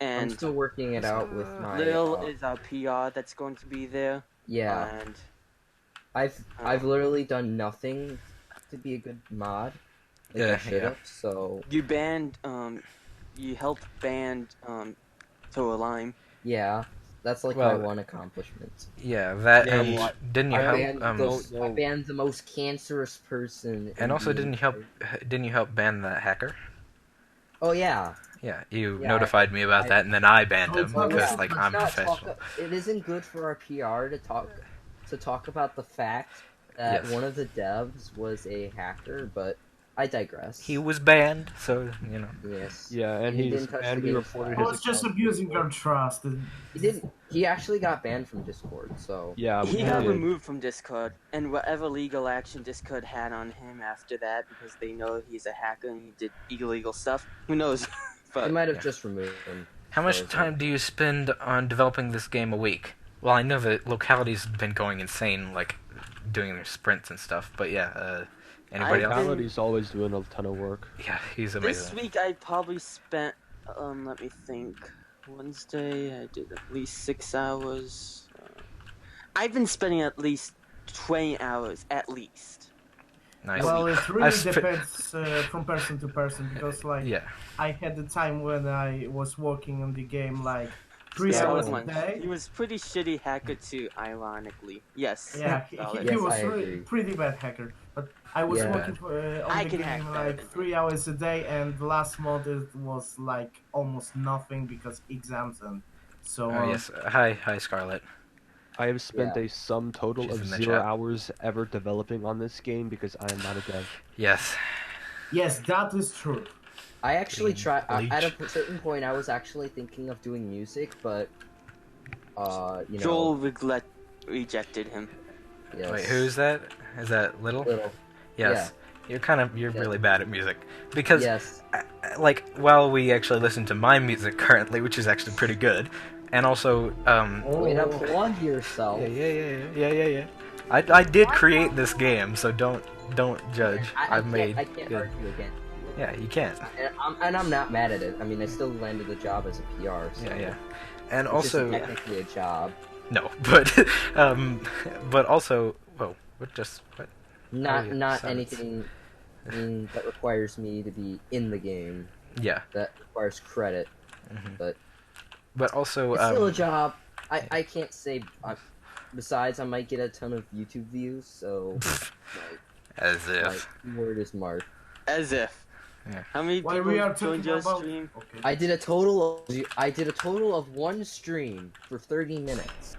I'm And still working it out with my. Lil is our PR that's going to be there. Yeah, And I've literally done nothing to be a good mod. Like Yeah, I should yeah. have. So you banned, you helped ban, Toa Lime. yeah, that's like Well, my one accomplishment. Yeah, that Yeah, and what- didn't you I help? banned, no. I banned the most cancerous person. And in also, the didn't you help ban that hacker? Oh yeah. Yeah, you Yeah, notified me about that, and then I banned him Oh, because yeah. like Let's I'm not professional. it isn't good for our PR to talk about the fact that Yes. one of the devs was a hacker, but I digress. He was banned, so you know. Yes. Yeah, and He he's didn't touch and the we game reported file. I his was just account. abusing your trust. He didn't. He actually got banned from Discord. So Yeah, we He got did. removed from Discord, and whatever legal action Discord had on him after that, because they know he's a hacker and he did illegal stuff. Who knows? they But might have yeah. just removed him. How much So, time do you spend on developing this game a week? Well, I know that locality's been going insane, like doing their sprints and stuff. But yeah, anybody I've else? been- Comedy's always doing a ton of work. Yeah, he's this amazing. week I probably spent, let me think. Wednesday I did at least 6 hours. I've been spending at least 20 hours at least. Nice. Well, it I really sp- depends from person to person because, like, Yeah. I had the time when I was working on the game like See, 3 Scarlet hours a One, day. he was pretty shitty hacker too, ironically. Yes, Yeah, Scarlet. he Yes, was I agree. pretty bad hacker. But I was Yeah. working on I the can hack game better like than 3 hours a day, and last month it was like almost nothing because exams and so Oh on. yes. Hi, Scarlet. I have spent Yeah. a sum total She's of in the 0 chat. hours ever developing on this game because I am not a dev. Yes. Yes, that is true. I actually Being tried at a bleach. certain point. I was actually thinking of doing music, but you know, Joel rejected him. yes. Wait, who's that? Is that Little? Little? Yes. You're Yeah. really bad at music because Yes. like while we actually listen to my music currently, which is actually pretty good, and also Wait, applaud yourself. yeah. I did create this game, so don't judge. I made can't good. argue against you. Yeah, you can't. And I'm not mad at it. I mean, I still landed a job as a PR. So Yeah. And which also isn't technically a job. no, but also what? Not Oh, yeah, not silence. anything that requires me to be in the game. Yeah. That requires credit. Mhm. But But also it's still a job. I can't say. Besides, I might get a ton of YouTube views. So like, as if word is mark. As if. Yeah. How many While people we are joined talking your about, stream? okay. I did a total of one stream for 30 minutes.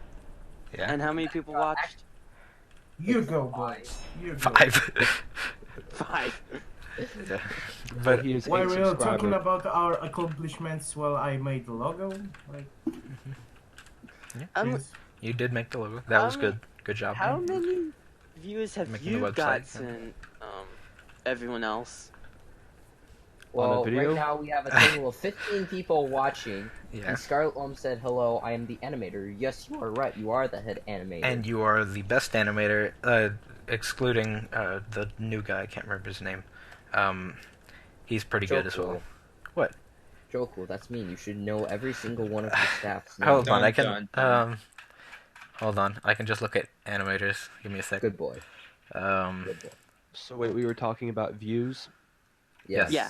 yeah. And how many people watched? You go, boys. You go. 5. 5. Yeah. But he is While a we are talking subscriber. about our accomplishments, well, I made the logo. Like, yes. you did make the logo. That was good. Good job. How many views have Making the you website, got yeah. since everyone else? Well, video? right now we have a total of 15 people watching. Yeah. And Scarlet Worm said, "Hello, I am the animator." Yes, you are right. You are the head animator. And you are the best animator, excluding the new guy. I can't remember his name. He's pretty good as well. What? Jocool, that's me. You should know every single one of the staff's names. Hold on, I Dun, can. dun. Hold on, I can just look at animators. Give me a sec. Good boy. Good boy. So wait, we were talking about views, Yes. Yeah.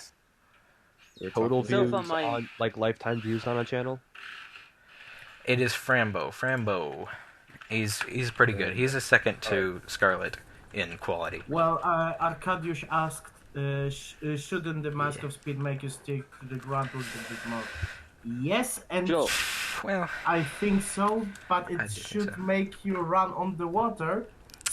We're total talking- So views far my- on like lifetime views on a channel. It is Frambo. He's pretty good. He's a second to Scarlet in quality. Well, Arkadiusz asked, shouldn't the Mask of Speed make you stick to the ground a little bit more? Yes, and Joel. Well, I think so, but I it do think should so. make you run on the water.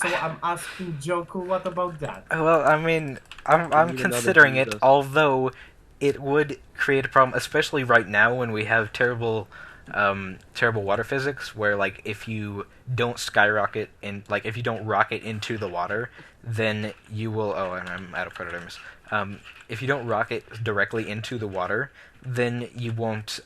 So I'm asking Joku, what about that? well, I mean, I'm need another considering it, Jesus. although it would create a problem, especially right now when we have terrible water physics, where like if you don't skyrocket in, like if you don't rocket into the water, then you will. Oh, and I'm out of prototypes. If you don't rocket directly into the water, then you won't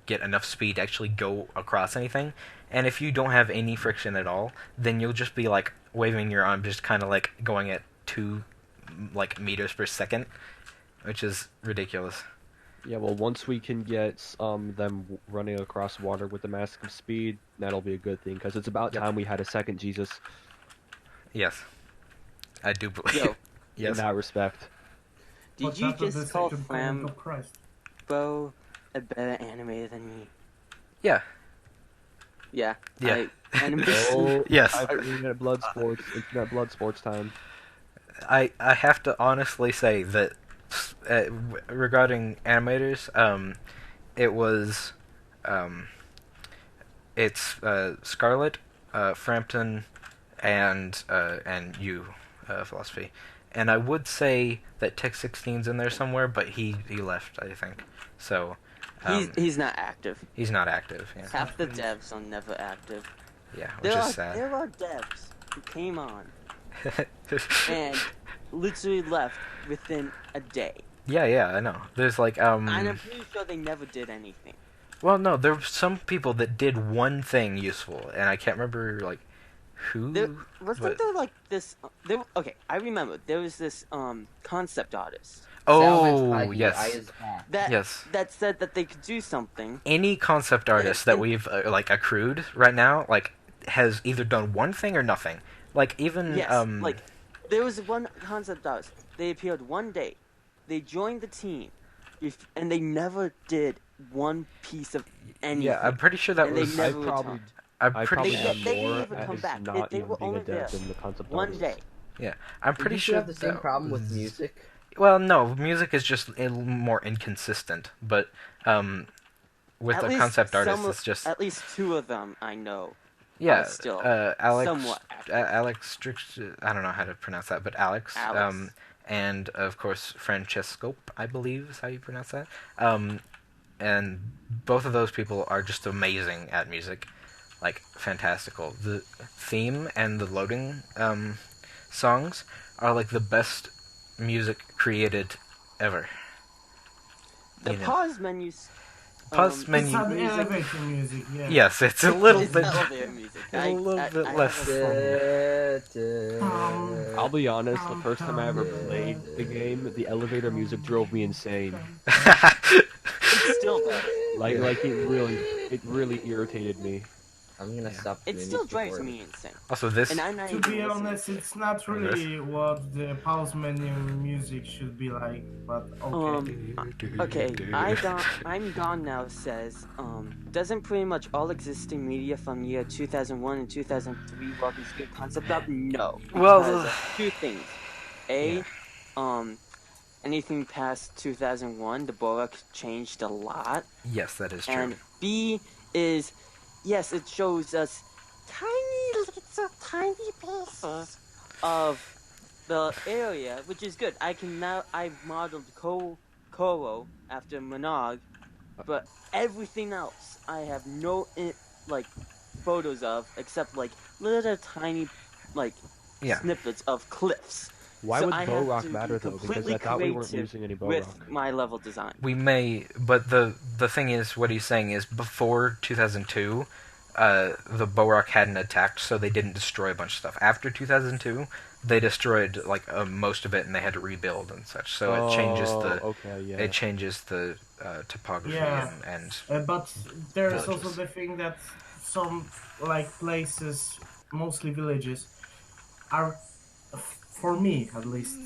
get enough speed to actually go across anything. And if you don't have any friction at all, then you'll just be like waving your arm, just kind of like going at 2 like meters per second, which is ridiculous. Yeah, well, once we can get them running across water with the Mask of Speed, that'll be a good thing, because it's about time we had a second Jesus Yes, I do believe. Yo, in Yes. that respect. did What's you after the just call second coming of Christ? Frambo a better animator than me? Yeah. Yeah. Yeah. Animation. Oh, Yes. internet blood sports time. I have to honestly say that regarding animators, it was it's Scarlet, Frampton, and you, Philosophy, and I would say that Tech 16's in there somewhere, but he left, I think. So He's not active. he's not active. Yeah, Half the devs are never active. yeah, which is sad. There are devs who came on and literally left within a day. Yeah, I know. There's like And I'm pretty sure they never did anything. Well, no, there were some people that did one thing useful, and I can't remember like who. Wasn't but- there like this? Okay, I remember there was this concept artist Oh, yes, that said that they could do something. Any concept artist that we've like accrued right now, like, has either done one thing or nothing. Like even Yes, like There was one concept art. They appeared one day. They joined the team, and they never did one piece of anything. Yeah, I'm pretty sure that and was. they never probably- returned. I'm I pretty probably sure. have They didn't more even come as back. not They even were being only a dev there than the concept one artist. day. Yeah, I'm Did pretty you sure have the same that problem with was- music? Well, no, music is just a little more inconsistent, but with At the least concept artist, some- it's just At least two of them I know. yeah. still Alex, somewhat active. Alex I don't know how to pronounce that, but Alex. Alex. And of course Francesco, I believe is how you pronounce that. And both of those people are just amazing at music, like fantastical. The theme and the loading songs are like the best music created ever. The You know. pause menus. Pause It's menu. not music. elevator music, yeah. Yes, it's a little It's bit. elevator music. a little I bit have less a- I'll be honest, the first time I ever played the game, the elevator music drove me insane. It still does. Like it really irritated me. I'm gonna Yeah. stop. It doing still this drives recording. me insane. Also, this. And I'm not To even be listening honest, to it. it's not really what the pause menu music should be like, but okay. Okay, I'm gone now says, doesn't pretty much all existing media from year 2001 and 2003 work as good concept art? No. Well, Because of two things. A, yeah. Anything past 2001, the Borak changed a lot. Yes, that is true. And B is, yes, it shows us tiny pieces of the area, which is good. I've modeled Koro after Monog, but everything else I have no photos of except like little tiny Yeah. snippets of cliffs. Why So would I Bow have Rock to matter be though? Because completely I thought we weren't creative using any Bow with Rock. my level design. We may, but the thing is, what he's saying is before 2002, the Borak hadn't attacked, so they didn't destroy a bunch of stuff. After 2002, they destroyed most of it, and they had to rebuild and such. So it changes the it changes the topography Yeah. and But there's villages. also the thing that some places, mostly villages, are, for me at least,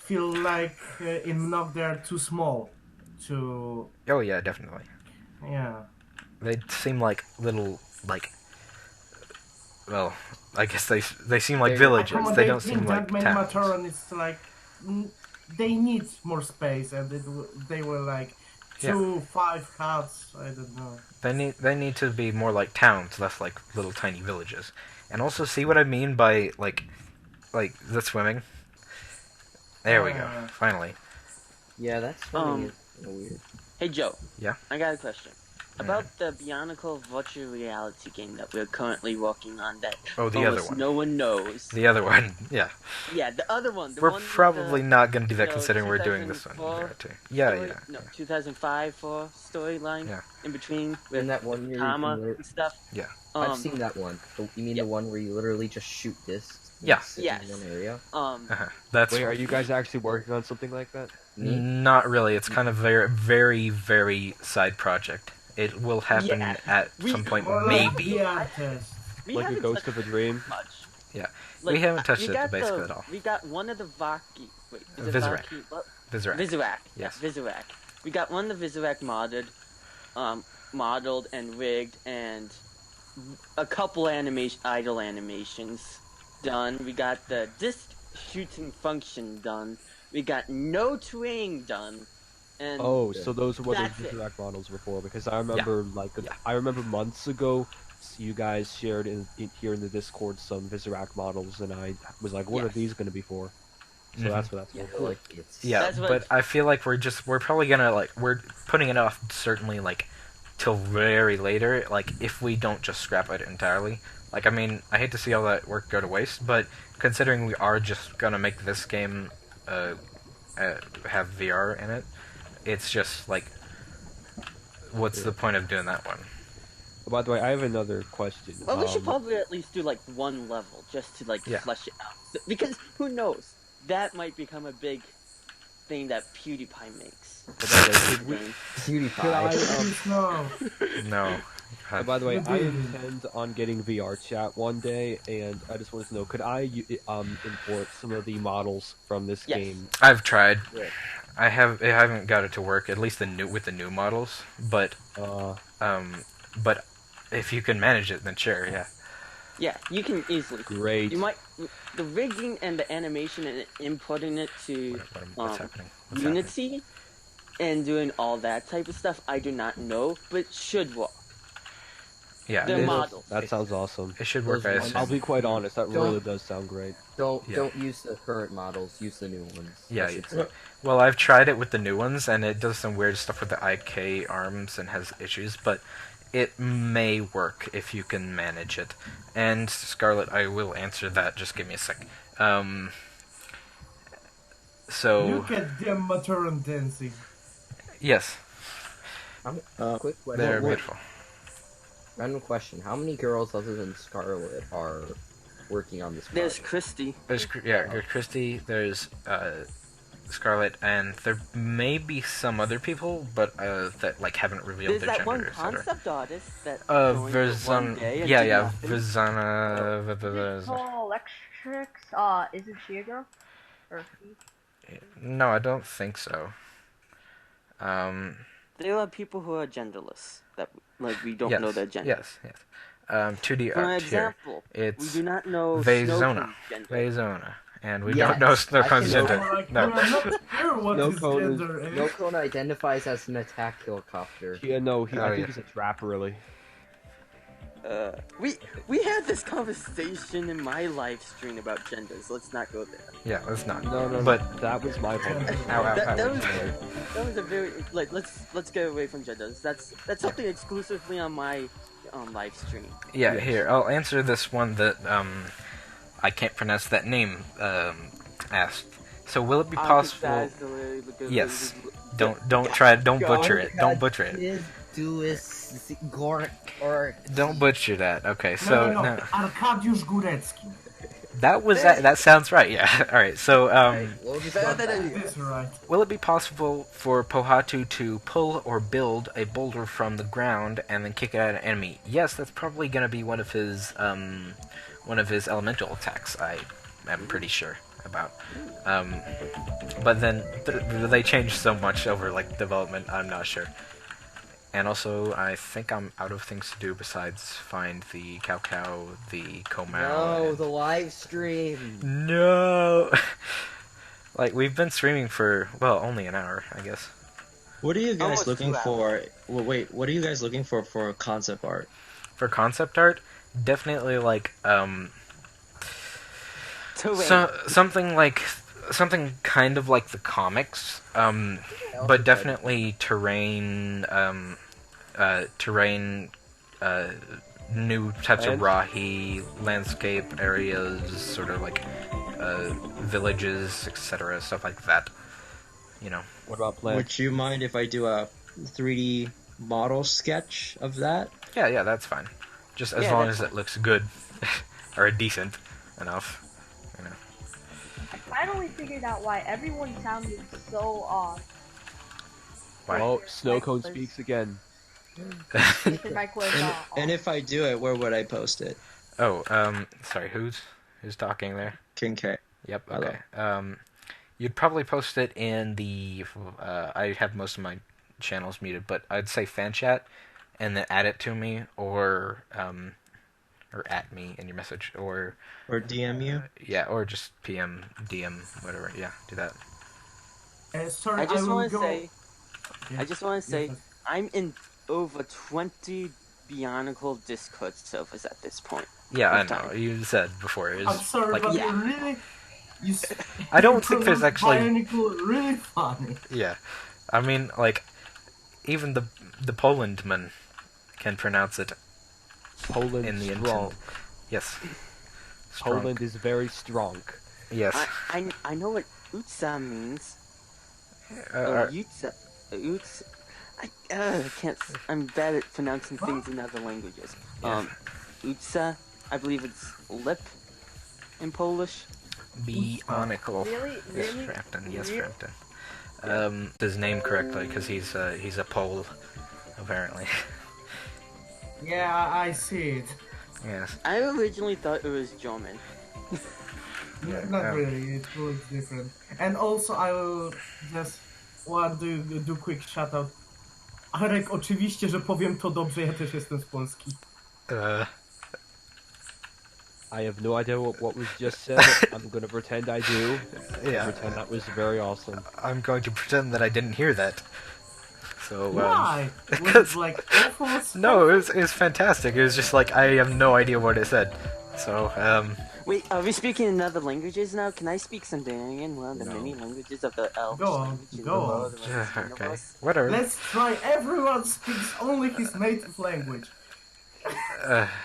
feel like in Nog they're too small to. oh yeah, definitely. Yeah. They seem like little well, I guess they seem like villages. They don't seem like that many towns. Matoran, it's like they need more space, and they were like 5 huts. I don't know. They need to be more like towns, less like little tiny villages. And also, see what I mean by like the swimming. There we go. Finally. Yeah, that's funny. Weird. Hey Joe. Yeah? I got a question. About the Bionicle virtual reality game that we're currently working on that Oh, the other almost one. no one knows. The other one, yeah. Yeah, the other one. The We're one with probably the, not going to do that you know, considering we're doing this one. 2004 Too. Yeah, story- yeah. No, 2005 for storyline. Yeah. In between In with that one year, Tama and stuff. Yeah. I've seen that one. You mean yeah. the one where you literally just shoot discs? and Yeah. sit Yes. In one area. That's Wait, are you guys actually working on something like that? Me? not really. It's kind of very, very, very side project. It will happen Yeah. at some point, Or like maybe. the artist. We Like a haven't Ghost touched of a Dream? much. Yeah. Like, We haven't touched we it got basically the- at all. We got one of the Vaki. Wait, is it Vizirac. Vaki? What? Vizirac. Vizirac. Yes. Vizirac. We got one of the Vizirac modeled and rigged, and a couple idle animations done. We got the disc shooting function done. We got no terrain done. And Oh, so those are what That's those it. Vizirac models were for, because I remember I remember months ago you guys shared here in the Discord some Vizirac models, and I was like, what are Yes. these going to be for? So Mhm. that's what that's Yeah, for. like it's. Yeah, That's what- but I feel like we're probably gonna we're putting it off certainly till very later. If we don't just scrap it entirely. I mean, I hate to see all that work go to waste, but considering we are just gonna make this game have VR in it, it's just what's the point of doing that one? By the way, I have another question. Well, we should probably at least do one level just to Yeah. flesh it out. Because who knows? That might become a big thing that PewDiePie makes. By the way, could we- PewDiePie. could I, Please no. No, By the way, You I did. intend on getting VR chat one day, and I just wanted to know, could I import some of the models from this Yes. game? I've tried. Yeah. I haven't got it to work, at least with the new models, but but if you can manage it, then sure, yeah. Yeah, you can easily. Great. You might the rigging and the animation and inputting it to What's happening? What's Unity and doing all that type of stuff. I do not know, but it should work. Yeah, The it- models. That sounds awesome. it should work. Those I ones- assume. I'll be quite honest, that Don't- really does sound great. Don't Yeah. don't use the current models. Use the new ones. Yeah, I should say. Well, I've tried it with the new ones, and it does some weird stuff with the IK arms and has issues, but it may work if you can manage it. And Scarlet, I will answer that. Just give me a sec. So Look at them Maturin dancing. yes, Quick question. they're beautiful. Random question: how many girls other than Scarlet are working on this There's project? Christy. There's Christy. There's Scarlet, and there may be some other people, but that like haven't revealed There's their that gender, one etc. concept artist that joined for one day and did nothing. Verzana. Tall Electrics, isn't she a girl? Or he? No, I don't think so. There are people who are genderless that like we don't yes, know their gender. Yes, yes. 2D For art here. example, It's we do not know Vezona. Snowcone's gender. Vezona. And we Yes, don't know Snowcone's I can- gender. Like, No. we are not sure what No his code is- gender is. No Cone identifies as an attack helicopter. Yeah, no, I Oh, think yeah. he's a trapper, really. We had this conversation in my live stream about genders. Let's not go there. Yeah, let's not. No, But that was my fault. That was a very like let's get away from genders. That's something exclusively on my live stream. yeah, here, I'll answer this one that I can't pronounce that name asked. So will it be possible? Yes. Don't butcher it. Don't butcher it. Don't butcher that. Okay, so no. no. Arkadiusz Górecki. That sounds right. Yeah. All right. So We'll just stop that. That's right. will it be possible for Pohatu to pull or build a boulder from the ground and then kick it at an enemy? Yes, that's probably going to be one of his elemental attacks. I am pretty sure about. But then they changed so much over like development. I'm not sure. And also, I think I'm out of things to do besides find the cow, the Komau. No, and- the live stream. No. Like we've been streaming for only an hour, I guess. What are you guys Almost looking 2 for? Well, wait, what are you guys looking for concept art? For concept art, definitely like Terrain. something kind of like the comics, but definitely terrain, new types of rahi, landscape areas, sort of like villages, etc., stuff like that. You know. What about plants? Would you mind if I do a 3D model sketch of that? Yeah, that's fine. Just as Yeah, long that's as it looks good or decent enough. You know. I finally figured out why everyone sounded so Why? Oh, Snowcone speaks again. Mr. Mike was And if I do it, where would I post it? Sorry, who's talking there? King K. Yep. Hello. Okay. You'd probably post it in the. I have most of my channels muted, but I'd say fan chat, and then add it to me, or at me in your message, or DM you? or just PM, DM, whatever. Yeah, do that. Sorry, I just will want to go... say, Yeah. I just want to say, Yes. I'm in over 20 Bionicle Discord servers at this point. Yeah, I With know. time. You said before. It I'm was sorry, like, but yeah. you really... I don't think there's actually. Bionicle really funny. Yeah, I mean, like, even the Polandman can pronounce it Poland in the strong. intent. Yes. Strong. Poland is very strong. Yes. I know what Utsa means. Uh, Utsa. I can't. I'm bad at pronouncing things in other languages. Yeah. Utsa. I believe it's lip in Polish. Bionicle. Really? Yes, Really? Frampton. Yes, Really? Frampton. His name correctly because he's a Pole, apparently. Yeah, I see it. Yes. I originally thought it was German. Yeah, Not really, it looks different. And also I will just want to do quick shoutout. Arek, oczywiście, że powiem to dobrze, ja też jestem z Polski. I have no idea what was just said. I'm gonna pretend I do. Yeah. Pretend that was very awesome. I'm going to pretend that I didn't hear that. So, Why? Was because it like awful? no, it was fantastic. It was just like I have no idea what it said. So, Wait, are we speaking in other languages now? Can I speak Sundarian, one of the many languages of the elves? Go on, language in go the on. world of yeah, the okay, universe? whatever. Let's try. Everyone speaks only his native language.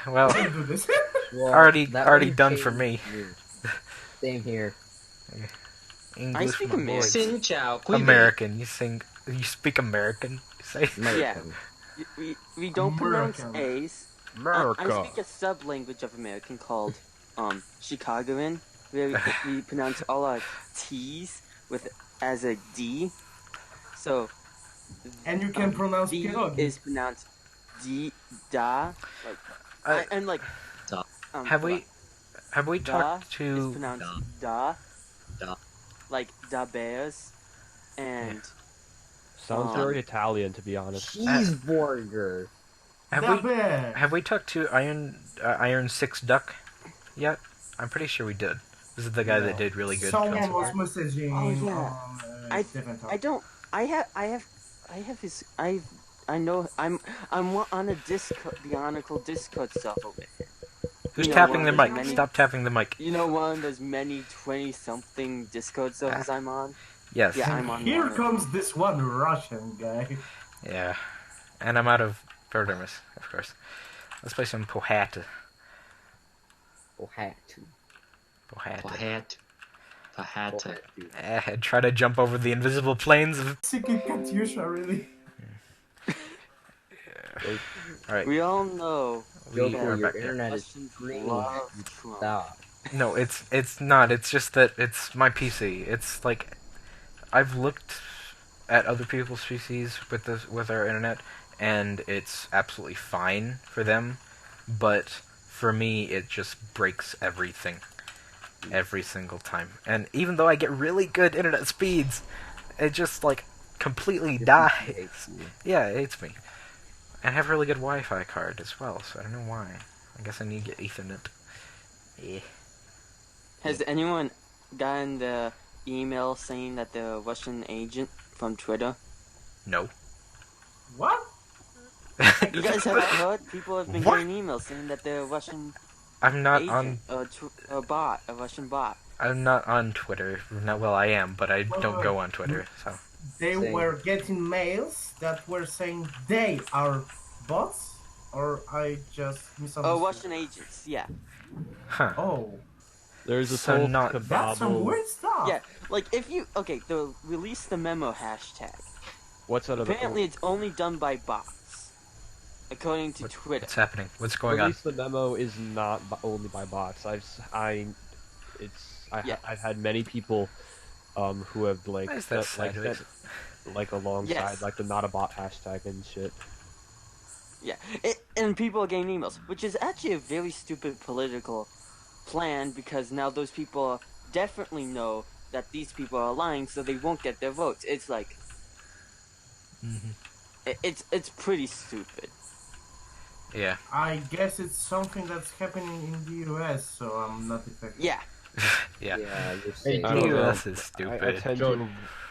Well, Don't do this. Well, already that already wouldn't done change for me. Same here. English, speak my boy. American. Xin chào quý vị. American. You speak American. You say. American. We don't pronounce American. A's. America. I speak a sub-language of American called Chicagoan, where we pronounce all our T's as a D. So And you can pronounce D pierogi. is pronounced D, da, like and like. Da. Have we Da talked is to? pronounced Da. da, Da. like da bears, and Sounds very Italian, to be honest. Cheeseburger. Have we talked to Iron Six Duck yet? I'm pretty sure we did. This is the guy that did really good. Someone concert was art. messaging Oh, yeah. on I different I don't. I have his. I know. I'm on a Bionicle Discord server with him. Who's You know, tapping the one of mic? those many- Stop tapping the mic. You know, one of those many 20-something Discord servers I'm on. Yes. Yeah, And I'm on. here one. comes this one Russian guy. Yeah. And I'm out of Verdermis, of course. Let's play some Pohata. Ohatu. Pohata. Pahata. Try to jump over the invisible plains of. Seeking Katyusha, really. Alright. We all know We Jocool, are your back there. internet is Russians green. love Trump. Stop. No, it's not. It's just that it's my PC. It's like I've looked at other people's PCs with our internet, and it's absolutely fine for them, but for me it just breaks everything every single time. And even though I get really good internet speeds, it just like completely dies. Yeah, it hates me. I have a really good Wi-Fi card as well, so I don't know why. I guess I need to get Ethernet. Yeah. Has anyone gotten the email saying that the Russian agent from Twitter? No. What? You guys haven't heard? People have been What? getting emails saying that the Russian I'm not agent, on. a Russian bot. I'm not on Twitter. Well, I am, but I don't go on Twitter. So They Same. were getting mails that were saying they are bots? Or I just misunderstood? Oh, Russian agents, yeah. huh. Oh, There's a So whole not- that's some kabobble. weird stuff. Yeah, like if you, okay, the release the memo hashtag. What's that about? Apparently it's only done by bots. According to Twitter. What's happening? What's going on? Release the memo is not only by bots. I've had many people who have like Why is that like sideways? sent, like alongside Yes. like the not a bot hashtag and shit. Yeah, and people are getting emails, which is actually a very stupid political plan because now those people definitely know that these people are lying, so they won't get their votes. It's like, it's pretty stupid. Yeah. I guess it's something that's happening in the US, so I'm not affected. Yeah, Yeah. Yeah, you're Hey, saying I don't know. US is stupid.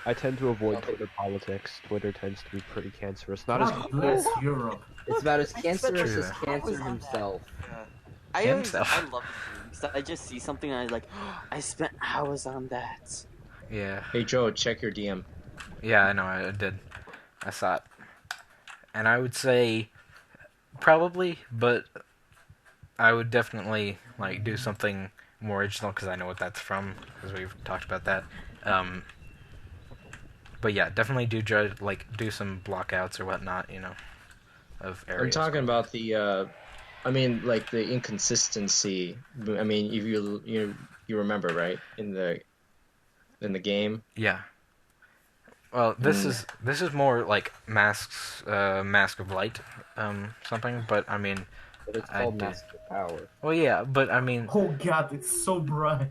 I tend to avoid Twitter politics. Twitter tends to be pretty cancerous. Not as God bless Europe. it's about as cancerous True. as cancer himself. I Himself. love it because I just see something and I like, I spent hours on that. Yeah. Hey Joe, check your DM. Yeah, I know. I did. I saw it. And I would say probably, but I would definitely like do something more original because I know what that's from because we've talked about that. But yeah, definitely do some blockouts or whatnot, you know, of areas. I'm talking about the, I mean, like the inconsistency. I mean, if you remember, right, in the game. Yeah. Well, this is more like masks, Mask of Light, something. But I mean, But it's I called did. Mask of Power. Well, yeah, but I mean, Oh god, it's so bright.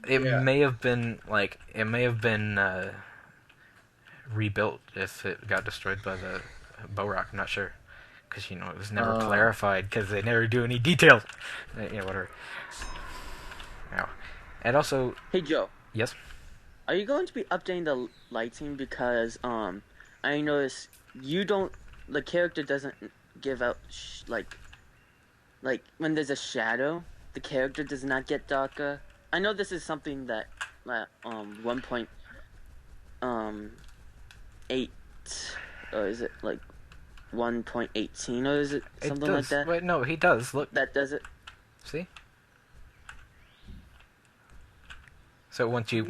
it Yeah. may have been rebuilt if it got destroyed by the Borak. I'm not sure, because it was never clarified because they never do any details. Whatever. Now, and also, Hey Joe, yes. are you going to be updating the lighting because I noticed the character doesn't give out like when there's a shadow, the character does not get darker. I know this is something that 1.8 or is it like 1.18 or is it something like that? Wait, no, he does. Look, That does it. see. So once you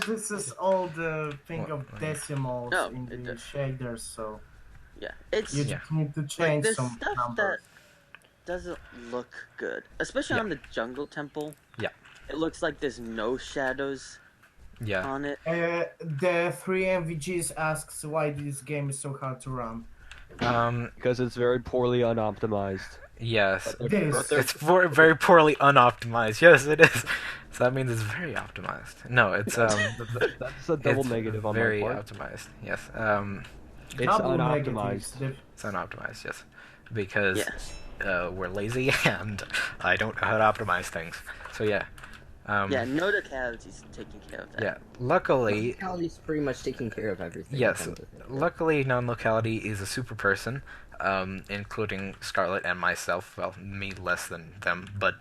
This is all the thing What- of decimals No, in it the does. shaders, so Yeah, it's you just need to change there's some stuff numbers. doesn't look good, especially Yeah. on the jungle temple. Yeah. It looks like there's no shadows yeah. on it. The 3 MVGs asks why this game is so hard to run. Because it's very poorly unoptimized. Yes. This. It's very poorly unoptimized. Yes, it is. So that means it's very optimized. No, it's That's a double it's negative on very my part. optimized. Yes. It's Double unoptimized. negatives. It's unoptimized. Yes, because Yeah. we're lazy and I don't know how to optimize things. So yeah. Yeah, no locality's taking care of that. Yeah. Luckily, Locality's pretty much taking care of everything. yes. come to think of it. Luckily, non-locality is a super person, including Scarlet and myself. Well, me less than them, but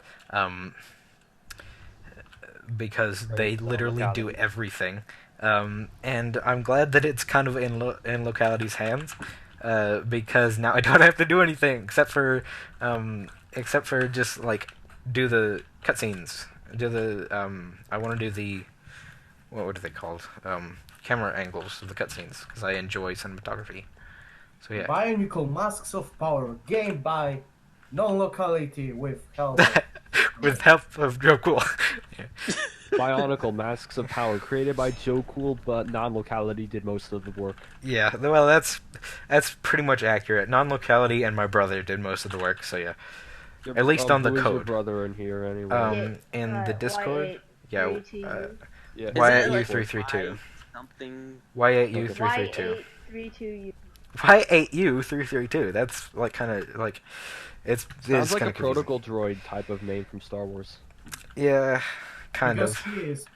because they literally do non-locality. everything. And I'm glad that it's kind of in locality's hands, because now I don't have to do anything except for just like do the cutscenes. Do the I want to do the what are they called? Camera angles of the cutscenes because I enjoy cinematography. So yeah. Bionicle Masks of Power, game by non-locality with help. With help of Jocool. Yeah. Bionicle Masks of Power, created by Jocool, but non-locality did most of the work. Yeah, well, that's pretty much accurate. Non-locality and my brother did most of the work, so yeah. At least on the who is your code. brother in here anyway? In the Discord, yeah, Yeah. Y8U332. Something. Y8U332. Y8332. Y8U332. That's like kind of like it's Sounds like kinda a protocol droid type of name from Star Wars. confusing. Yeah, kind Because of. he is.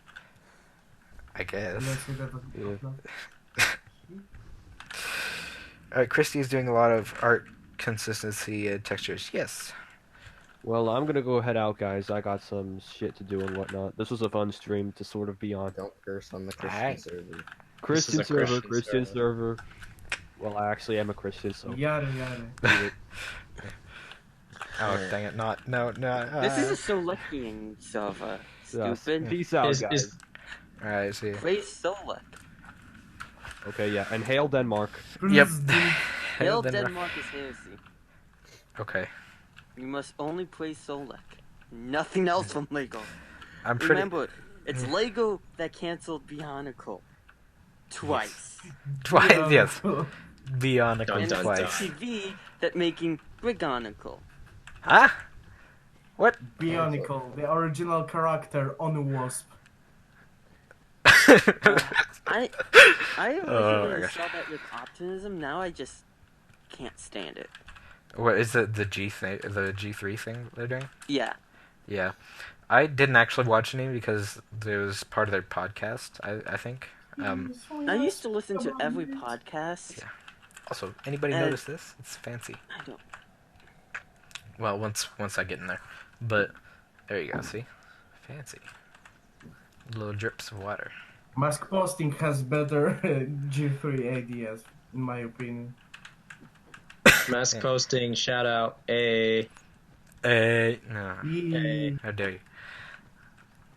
I guess. Let's see that. Yeah. Christy is doing a lot of art consistency and textures. Yes. Well, I'm gonna go head out, guys. I got some shit to do and whatnot. This was a fun stream to sort of be on. Don't curse on the Christian Alright. server. Christian a server, Christian Christian server. Well, I actually am a Christian, so. Yada yada. Oh, dang it! Not no. This is a Solekian server. Yeah. Stupid. Peace out, Is- guys. is- All right. See. Play Solek. Okay, yeah, and hail Denmark. Yep. Hail Then- Denmark is heresy. Okay. You must only play Solek. Nothing else from Lego. I'm pretty. Remember, it's Lego that canceled Bionicle. Twice. Twice. Yes. Bionicle. Bionicle And twice. it's TV that making Brigonicle. Huh? What? Bionicle, the original character on Wasp. I Oh, my originally gosh. saw that with optimism. Now I just can't stand it. What is it? The G thing? The G3 thing they're doing? Yeah. Yeah. I didn't actually watch any because it was part of their podcast. I think. I used to listen to every podcast. Yeah. Also, anybody And- notice this? It's fancy. I don't. Well, once I get in there, but there you go. See, fancy. Little drips of water. Mask posting has better G3 ADS, in my opinion. Mask Yeah. posting, shout out, A. No. Yee. How dare you?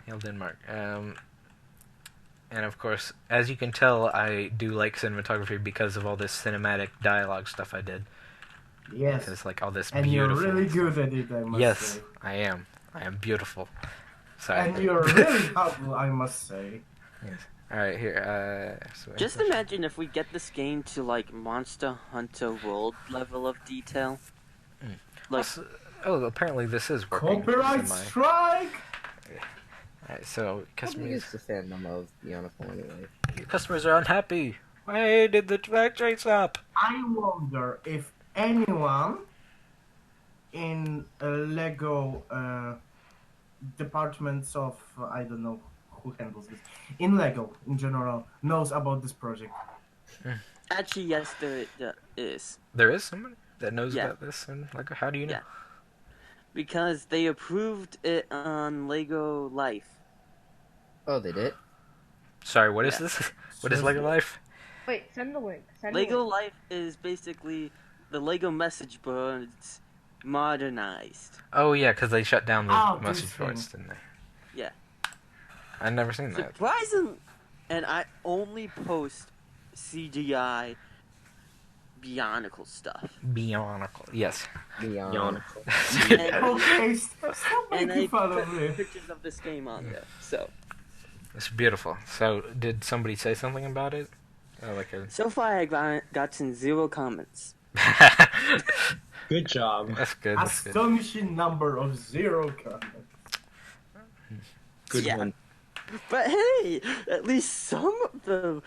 Hail Denmark. And of course, as you can tell, I do like cinematography because of all this cinematic dialogue stuff I did. Yes. Because like all this And beautiful. you're really good at it, I must Yes, say. I am. I am beautiful. Sorry. And you're really helpful, I must say. Yes. All right, here. So Just imagine if we get this game to like Monster Hunter World level of detail. Like, oh, apparently this is working. Copyright strike! Alright, so How big customers is the fandom of Bionicle anyway? customers are unhappy. Why did the factory stop? I wonder if anyone in Lego departments of I don't know who handles this in Lego in general knows about this project. actually, yes, there is. There is someone that knows Yeah. about this, and like, how do you know? Yeah. Because they approved it on Lego Life. Oh, they did? Sorry, what is Yeah. this? What is Lego Life? Wait, send the link. Send the Lego link. Life is basically the Lego message boards modernized. Oh yeah, because they shut down the Oh, message this boards, thing. didn't they? Yeah. I've never seen that. Surprisingly, and I only post CGI Bionicle stuff. Bionicle, yes. Beyond. Okay, stop And making I fun put of me. pictures of this game on there. So It's beautiful. So, did somebody say something about it? so far I gotten 0 comments. Good job. That's good. That's good. Astonishing number of 0 comments. Good Yeah. one. But hey, at least some of the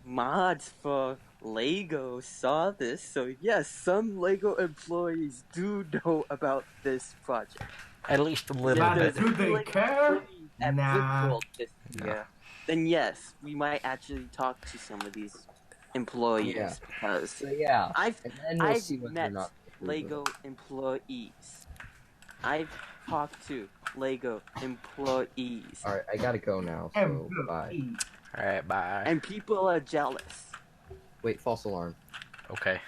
mods for Lego saw this. So yes, some Lego employees do know about this project. At least a little Yeah, bit. do they Lego care? employees at Nah. Brickworld this No. year. Then yes, we might actually talk to some of these employees Yeah. because So yeah, I've and then we'll I've see whether or met not they approve of Lego it. employees. I've talked to Lego employees, Alright, I gotta go now, so bye. M-E. Alright, bye. and people are jealous. Wait, false alarm. Okay.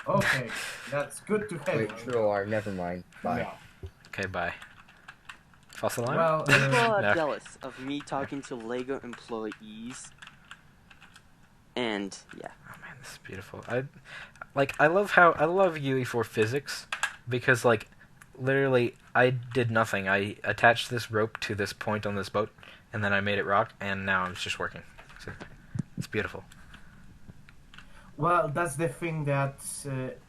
Okay, that's good to have. Wait, true alarm, never mind. Bye. Yeah. Okay, bye. False alarm? Well, People are No. jealous of me talking to Lego employees, and yeah. Oh man, this is beautiful. I love UE4 physics because like literally I did nothing. I attached this rope to this point on this boat and then I made it rock and now it's just working. So, it's beautiful. well, that's the thing that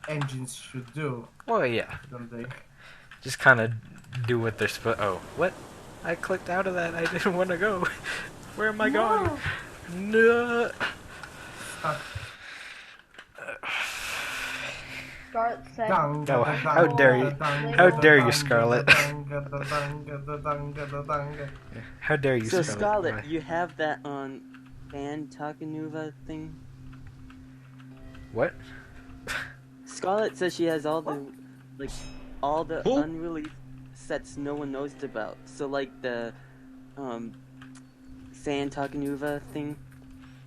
engines should do, Well, yeah, don't they? just kind of do what they're supposed. Oh, what? I clicked out of that. I didn't want to go. Where am I going? No. Stuck. Scarlet said. Oh, how dare you. How dare you, Scarlet. How dare you, So Scarlet? Scarlet, you have that on Fan Takanuva thing? What? Scarlet says she has all the Who? unreleased sets no one knows about. So like the Fan Takanuva thing.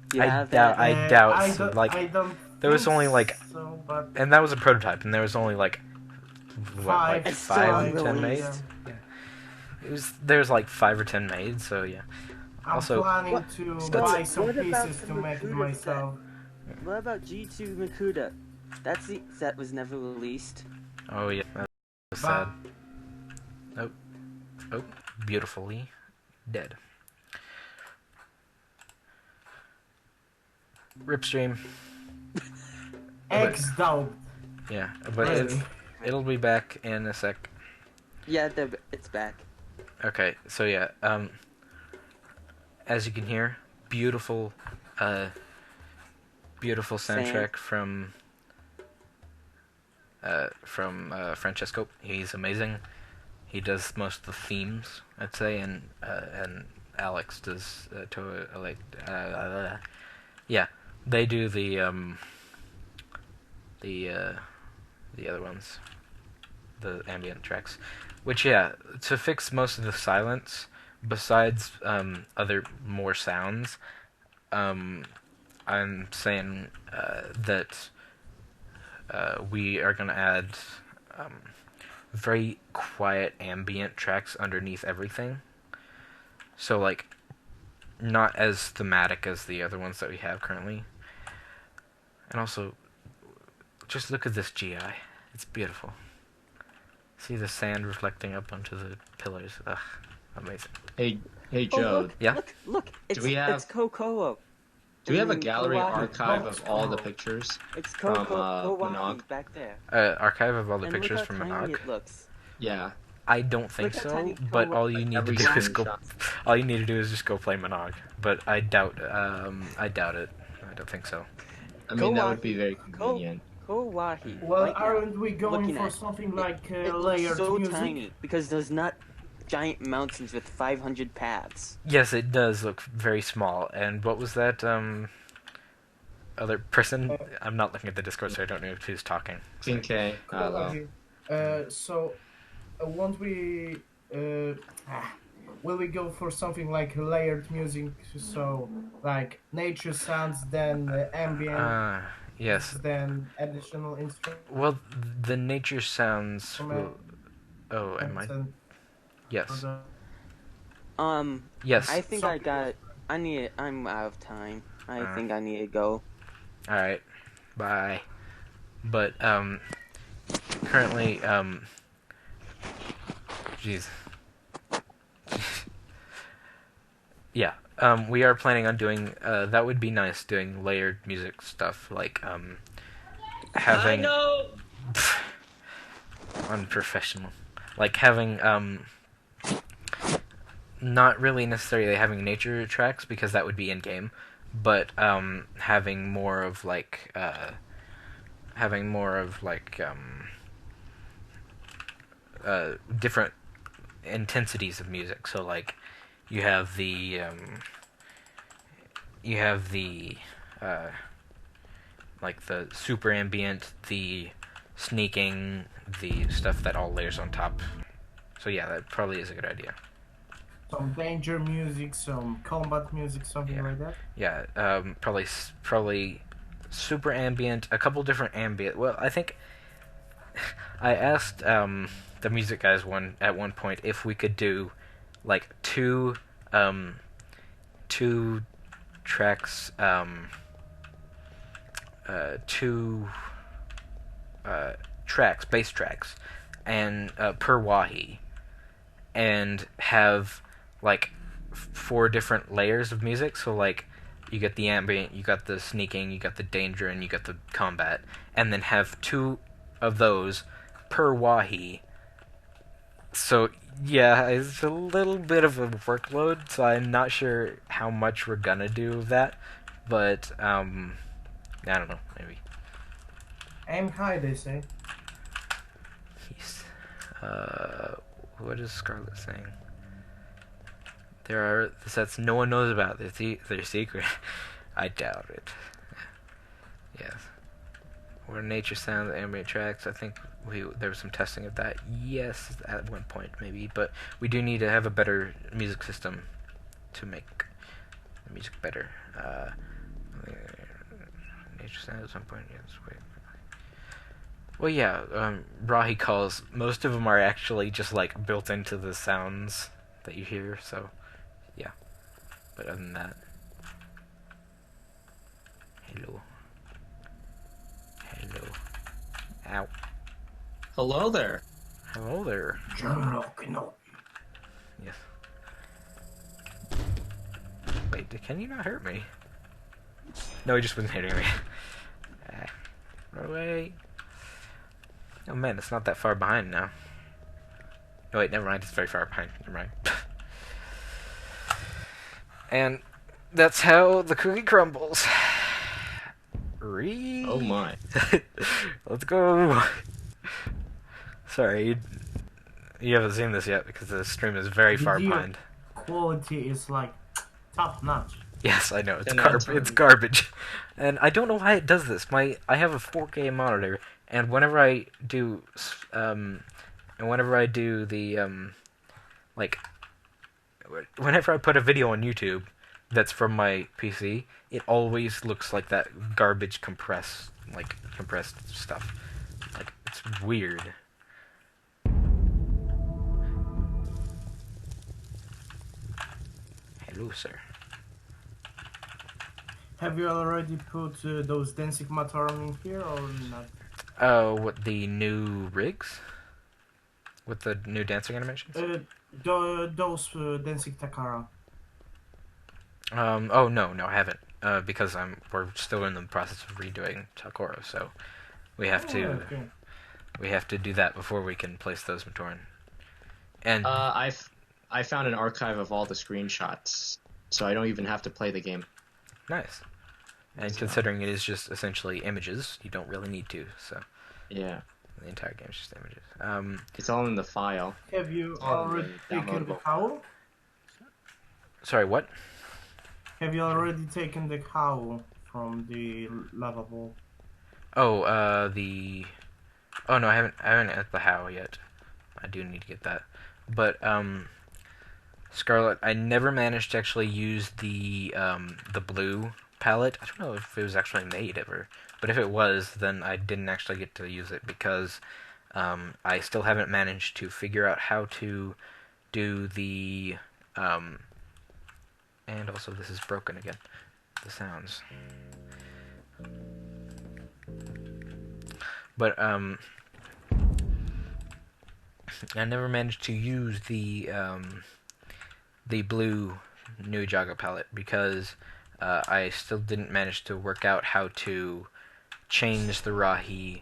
Do you have that? I doubt I so, don't, like, I don't there was think only, like- so, but And that was a prototype, and there was only like what, like Five. It's still 5 10 unreleased. made. There's like 5 or 10 made, so yeah. I'm Also- planning What- to Scarlet, buy some what about pieces the to make it Makuta myself. What about G2 Makuta? That set was never released. Oh yeah, that was sad. Nope. Oh, beautifully dead. Ripstream. X-Doubt. Yeah, but Really? it'll be back in a sec. Yeah, it's back. Okay, so yeah, as you can hear, beautiful soundtrack from Francesco. He's amazing. He does most of the themes, I'd say, and Alex does yeah, they do the other ones, the ambient tracks, which yeah, to fix most of the silence, besides other more sounds, I'm saying that we are gonna add very quiet ambient tracks underneath everything. So like, not as thematic as the other ones that we have currently. And also, just look at this GI. It's beautiful. See the sand reflecting up onto the pillars. Ugh, amazing. Hey, Hey Oh, Joe, look, Yeah? look, it's we have- it's Cocoa. do we have a in gallery Hawaii. archive of all the pictures It's from Hawaii Monog? back there. Archive of all the And look pictures how from tiny Monog? it looks. Yeah, I don't think Look how so, tiny but Hawaii- all you need to every do is go. screenshot. All you need to do is just go play Monog. But I doubt. I doubt it. I don't think so. I mean that would be very convenient. Kauai. Well, right now, aren't we going looking for at something it, like it looks layered so music? tiny because there's not giant mountains with 500 paths. Yes, it does look very small. And what was that? Other person? I'm not looking at the Discord, so I don't know who's talking. So- PK, hello. So, won't we? Will we go for something like layered music? So, like nature sounds, then ambient, Yes. then additional instruments. Well, the nature sounds will. Oh, am I? and- Yes. Yes. Yes. I think I got. I'm out of time. I think I need to go. All right. Bye. But currently jeez. Yeah. We are planning on doing that would be nice, doing layered music stuff like having unprofessional. Like having not really necessarily having nature tracks because that would be in game, but having more of like different intensities of music. So like you have the like the super ambient, the sneaking, the stuff that all layers on top. So yeah, that probably is a good idea. Some danger music, some combat music, something like that. Yeah, probably super ambient, a couple different ambient. Well, I think I asked the music guys at one point if we could do like two tracks, bass tracks, and per wahi, and have like 4 different layers of music. So like you get the ambient, you got the sneaking, you got the danger, and you got the combat, and then have 2 of those per wahi. So yeah, it's a little bit of a workload, so I'm not sure how much we're gonna do of that, but I don't know, maybe. Aim high, they say. He's, what is Scarlet saying? There are sets no one knows about. They're secret. I doubt it. Yes. Or nature sounds, ambient tracks. I think there was some testing of that. Yes, at one point maybe, but we do need to have a better music system to make the music better. Nature sounds at some point. Yes. Wait. Well, yeah. Rahi calls. Most of them are actually just like built into the sounds that you hear. So, yeah. But other than that, hello. Hello. Ow. Hello there. Hello there. Yes. Wait, can you not hurt me? No, he just wasn't hitting me. Run away. Oh man, it's not that far behind now. Oh wait, never mind, it's very far behind. Never mind. And that's how the cookie crumbles. Oh my. Let's go. Sorry, you haven't seen this yet because the stream is very far Video behind. Quality is like top notch. Yes, I know, it's 10 out of 10. it's garbage. And I don't know why it does this. I have a 4K monitor, and whenever I do whenever I put a video on YouTube that's from my PC, it always looks like that garbage compressed stuff. Like, it's weird. Hello, sir. Have you already put those dancing Mataram in here or not? Oh, what, the new rigs? With the new dancing animations? those Dancing Takara. Oh no, I haven't. Because we're still in the process of redoing Takoro, so we have to Okay. do that before we can place those Matoran. And I found an archive of all the screenshots, so I don't even have to play the game. nice. And So, considering it is just essentially images, you don't really need to. So yeah, the entire game is just images. it's all in the file. Have you It's all in already the taken the downloadable. howl? Sorry, what? Have you already taken the howl from the lava ball? Oh, Oh no, I haven't at the how yet. I do need to get that. But Scarlet, I never managed to actually use the blue palette. I don't know if it was actually made ever, but if it was, then I didn't actually get to use it because I still haven't managed to figure out how to do the and also this is broken again. The sounds. But I never managed to use the blue Nujaga palette because I still didn't manage to work out how to change the Rahi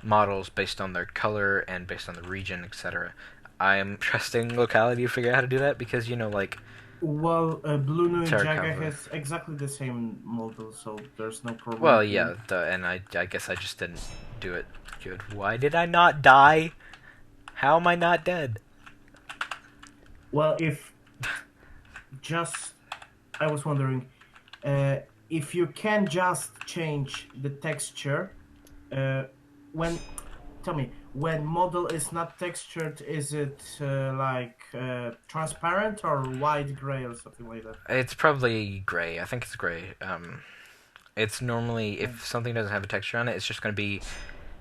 models based on their color and based on the region, etc. I'm trusting locality to figure out how to do that because, like... Well, Blue Nujaga Terracotta. has exactly the same model, so there's no problem. Well, yeah, and I guess I just didn't do it good. Why did I not die? How am I not dead? Well, I was wondering, if you can just change the texture, tell me, when model is not textured, is it transparent or white gray or something like that? It's probably gray. I think it's gray. It's normally, if something doesn't have a texture on it, it's just going to be...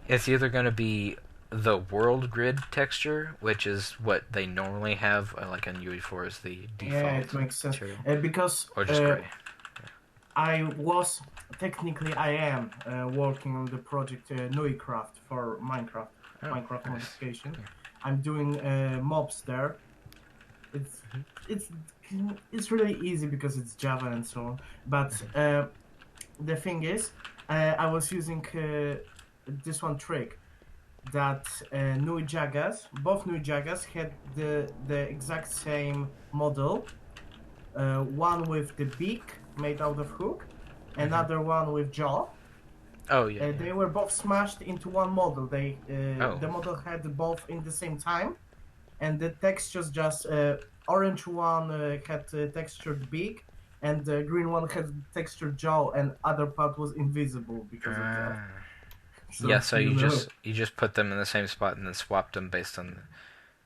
It's either going to be the world grid texture, which is what they normally have, like on UE4 is the default. Yeah, it makes sense. Material. Because Or just gray. I am working on the project NuiCraft for Minecraft. Oh, Minecraft nice. modification. Yeah. I'm doing mobs there. It's really easy because it's Java and so on. But the thing is, I was using this one trick that both Nuijagas had the exact same model. One with the beak made out of hook, another one with jaw. Oh yeah. They were both smashed into one model. The Oh. model had both in the same time, and the textures just orange one had textured beak, and the green one had textured jaw, and other part was invisible because of that. So you just put them in the same spot and then swapped them based on.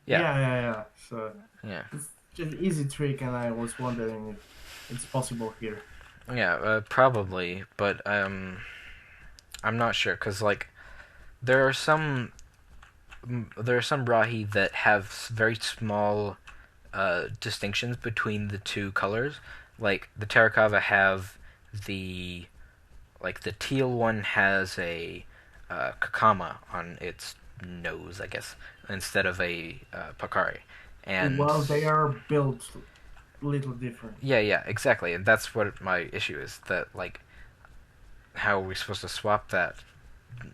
Yeah. So yeah. it's just an easy trick, and I was wondering if it's possible here. Yeah, probably, but I'm not sure because there are some Rahi that have very small distinctions between the two colors. Like the Terracotta have the teal one has a Kakama on its nose, I guess, instead of a Pakari. And well, they are built a little different. Yeah, exactly, and that's what my issue is. That how are we supposed to swap that?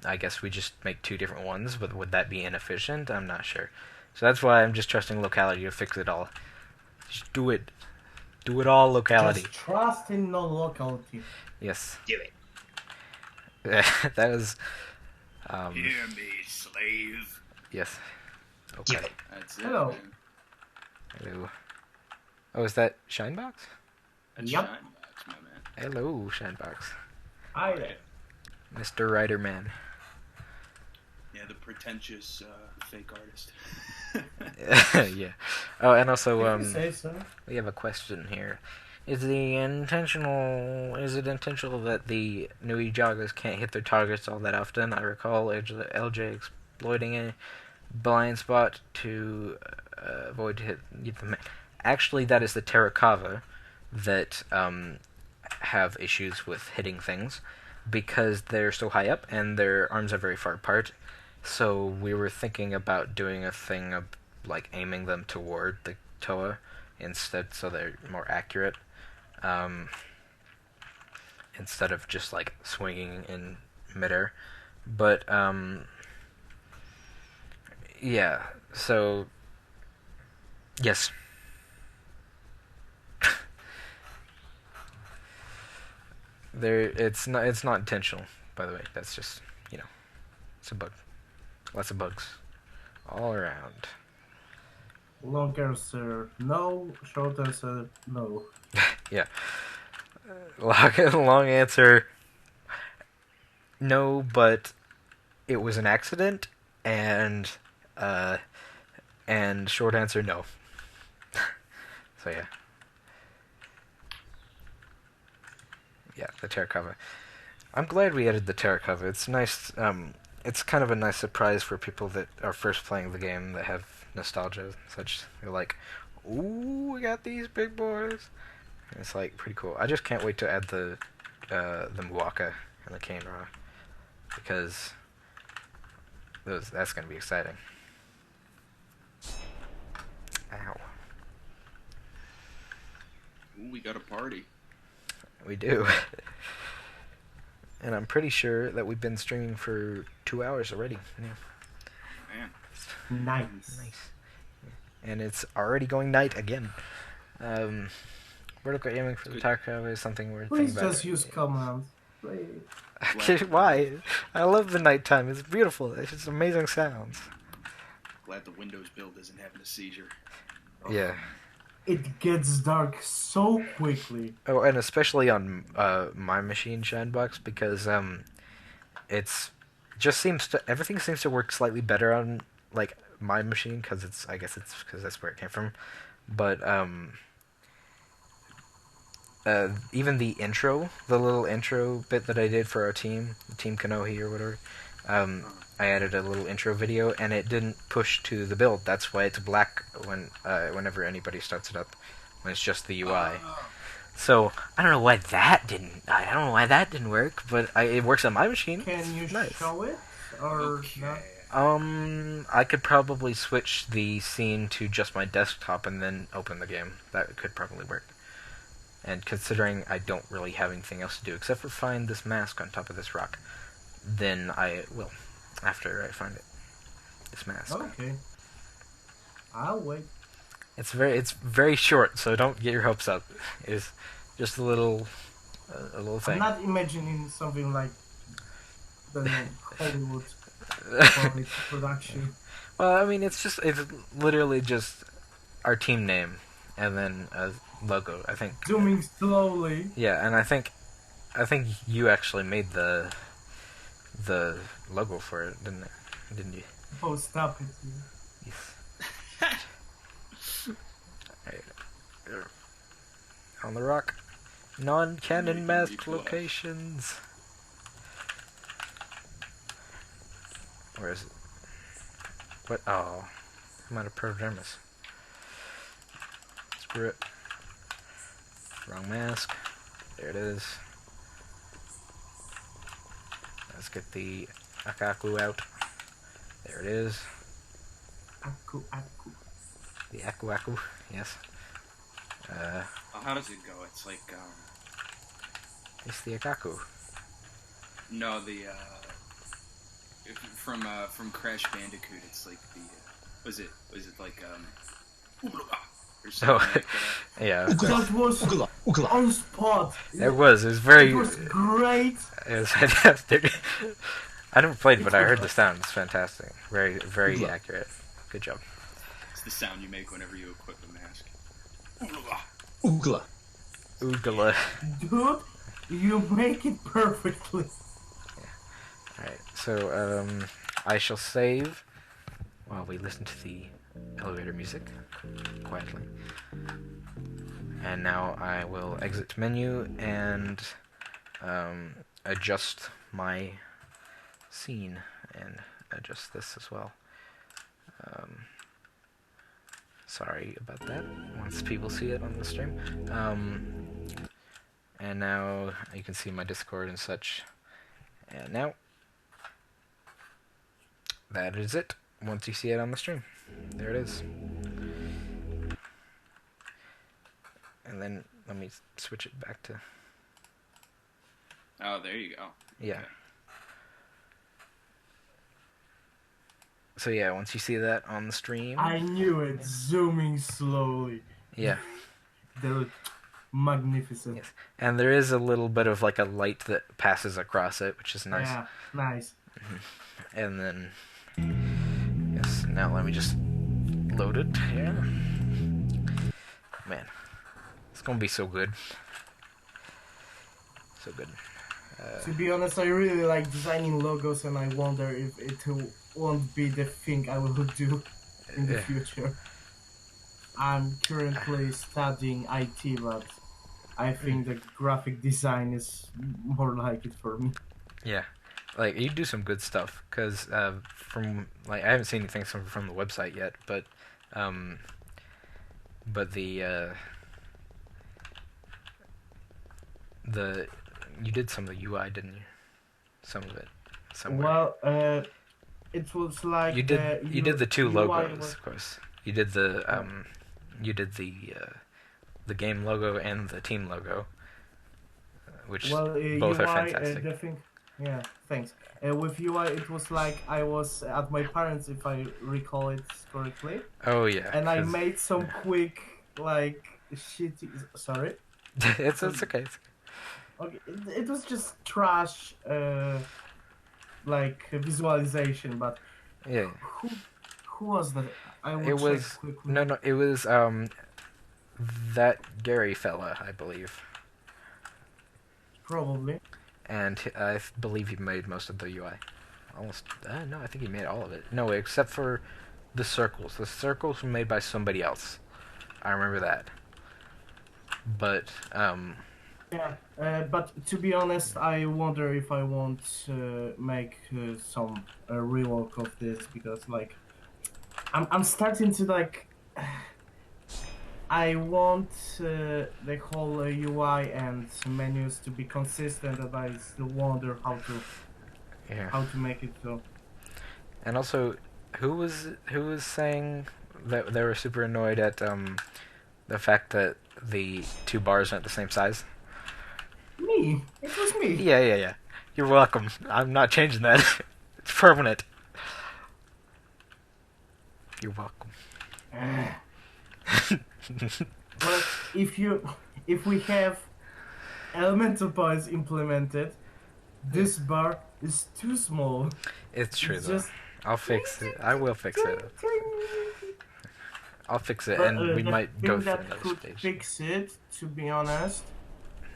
I guess we just make two different ones, but would that be inefficient? I'm not sure. So that's why I'm just trusting locality to fix it all. Just do it. Do it all, locality. Just trust in non-locality. Yes. Do it. That is... Hear me, slave. Yes. Okay. That's it. Hello. Man. Hello. Oh, is that Shinebox? That's Yep. Shinebox, my man. Hello, Shinebox. Hi Alright. Mr. Writer Man. Yeah, the pretentious fake artist. Yeah. Oh, and also, If you say so. we have a question here. Is it intentional that the Nui joggers can't hit their targets all that often? I recall LJ exploiting a blind spot to avoid hit them. Actually, that is the Terracotta that have issues with hitting things because they're so high up and their arms are very far apart. So we were thinking about doing a thing of aiming them toward the Toa instead, so they're more accurate. Instead of just like swinging in midair. But yeah. So yes. It's not intentional, by the way. That's just, it's a bug. Lots of bugs all around. Long answer, no. Short answer, no. Yeah. Long answer, no, but it was an accident, and short answer, no. So yeah. Yeah, the Terracotta. I'm glad we added the Terracotta. It's nice. It's kind of a nice surprise for people that are first playing the game that have nostalgia and such. They're like, "Ooh, we got these big boys." And it's like pretty cool. I just can't wait to add the Muwaka and the Canra, because that's gonna be exciting. Ow. Ooh, we got a party. We do. And I'm pretty sure that we've been streaming for 2 hours already. Yeah. Man. Nice. And it's already going night again. Vertical aiming for the Tarkov is something we're thinking Please about. just use commands. Please. Why? I love the nighttime. It's beautiful. It's just amazing sounds. Glad the Windows build isn't having a seizure. Yeah. It gets dark so quickly. Oh, and especially on my machine, Shinebox, because everything seems to work slightly better on like my machine, because I guess it's because that's where it came from. But even the little intro bit that I did for our team, Team Kanohi or whatever, I added a little intro video, and it didn't push to the build. That's why it's black whenever anybody starts it up, when it's just the UI. So I don't know why that didn't work, but it works on my machine. Can you nice. show it or not? I could probably switch the scene to just my desktop and then open the game. That could probably work. And considering I don't really have anything else to do except for find this mask on top of this rock, then I will, after I find it. This mask. Okay. I'll wait. It's very short, so don't get your hopes up. It's just a little thing. I'm not imagining something like the Hollywood production. Well, I mean, it's literally just our team name and then a logo. I think. Zooming slowly. Yeah, and I think you actually made the logo for it, didn't you? Oh, stop it! Yes. Right. On the rock. Non-canon masked locations. Where is it? What? Oh, I'm out of programmers. Screw it. Wrong mask. There it is. Let's get the Akaku out. There it is. Aku. The Aku, yes. How does it go? It's like, It's the Akaku. no, from Crash Bandicoot, it's like the, was it like, or something like that? Yeah. That was on spot. It was very... It was great. It was fantastic. I never played, but I heard the sound. It's fantastic. Very, very accurate. Good job. It's the sound you make whenever you equip the mask. Oogla. Oogla. Dude, you make it perfectly. Alright, so, I shall save while we listen to the elevator music quietly. And now I will exit menu and adjust my scene and adjust this as well. Sorry about that, once people see it on the stream. And now you can see my Discord and such. And now, that is it. Once you see it on the stream, there it is. and then let me switch it back to. Oh, there you go. Yeah. Okay. So yeah, once you see that on the stream. I knew it. Zooming slowly. Yeah. They're magnificent. Yes. And there is a little bit of like a light that passes across it, which is nice. Yeah, nice. And then, yes. Now let me just load it here. Man, it's gonna be so good. So good. To be honest, I really like designing logos, and I wonder if it won't be the thing I will do in the future. I'm currently studying IT, but I think the graphic design is more like it for me. Yeah, like you do some good stuff, cause from like I haven't seen anything from the website yet, but the you did some of the UI, didn't you? Some of it, somewhere. Well, it was like you did the two UI logos, was... of course. You did the the game logo and the team logo, which both UI, are fantastic. the thing, yeah, thanks. With UI, it was like I was at my parents', if I recall it correctly. Oh yeah. And I made some quick, like, shitty. Sorry. it's okay. Okay, it was just trash, like visualization, but yeah. Who was that? I will it check was quickly. no, it was that Gary fella, I believe. Probably. And I believe he made most of the UI. Almost. No, I think he made all of it. No, except for the circles. The circles were made by somebody else. I remember that. But yeah, but to be honest, I wonder if I won't make some rework of this, because like I'm starting to like I want the whole UI and menus to be consistent, and I still wonder how to make it so. And also, who was saying that they were super annoyed at the fact that the two bars aren't the same size? Me. It was me. Yeah. You're welcome. I'm not changing that. It's permanent. You're welcome. But if we have elemental bars implemented, this bar is too small. It's true though. I'll fix it. I will fix it. I'll fix it, and we might go through another could stage. Fix it, to be honest,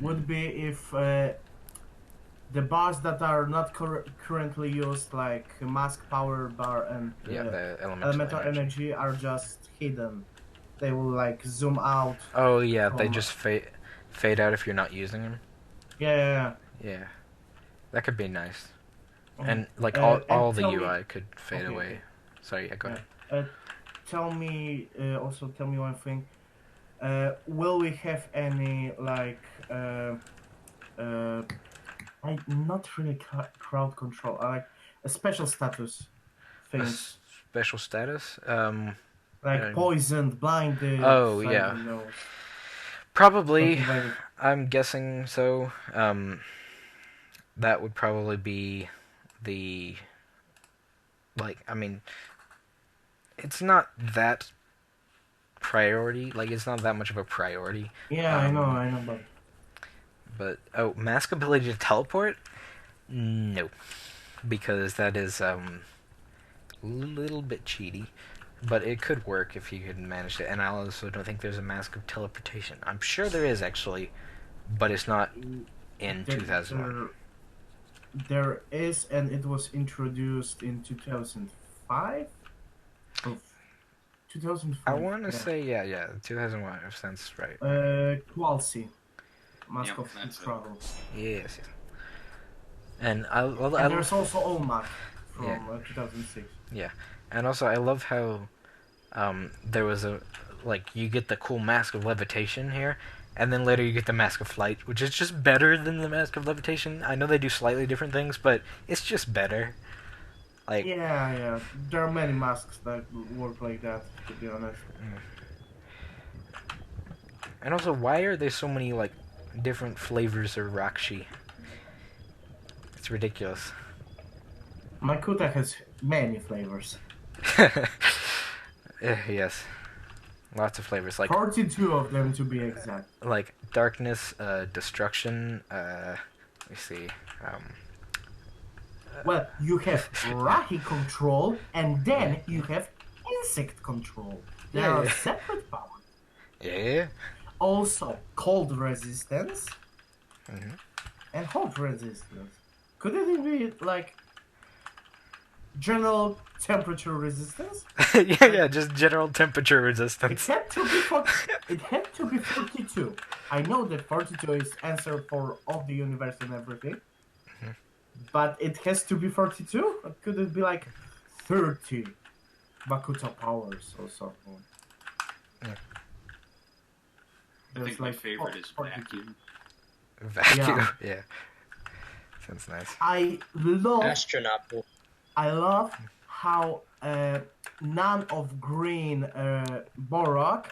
would be if the bars that are not currently used, like mask power bar and the elemental energy, are just hidden. They will like zoom out. Oh yeah, they just fade out if you're not using them. Yeah. That could be nice. And like all the UI could fade away. Okay. Sorry, go ahead. Tell me one thing. Will we have any like not really crowd control, like a special status things? Special status? Like poisoned, blinded. Oh yeah. Probably. I'm guessing so. That would probably be the. Like, I mean, it's not that priority. Like, it's not that much of a priority. Yeah, I know, but mask ability to teleport? No, because that is a little bit cheaty. But it could work if you could manage it. And I also don't think there's a mask of teleportation. I'm sure there is actually, but it's not in 2001. There is, and it was introduced in 2005? 2005. I want to say, yeah, 2001, if that's right. Qualcy. Mask of Travel. Yes. And there's also OMAC from 2006. Yeah. And also, I love how there was you get the cool Mask of Levitation here, and then later you get the Mask of Flight, which is just better than the Mask of Levitation. I know they do slightly different things, but it's just better. Like yeah, there are many masks that work like that, to be honest. And also, why are there so many like different flavors of Rakshi? It's ridiculous. Makuta has many flavors. Yes, lots of flavors like 42 of them to be exact. like darkness, destruction. Let me see. Well, you have Rahi control, and then you have insect control. They Yeah, are yeah. separate powers. Yeah. Also, cold resistance Mhm. and hot resistance. Could it be like general temperature resistance? Yeah, just general temperature It resistance. had to be it had to be 42. I know that 42 is answer for all the universe and everything, but it has to be 42. Or could it be like 30 Bakuta powers or something? I think my favorite is vacuum. Vacuum. Yeah. Yeah. Sounds nice. I love Astronaut. how none of green Borok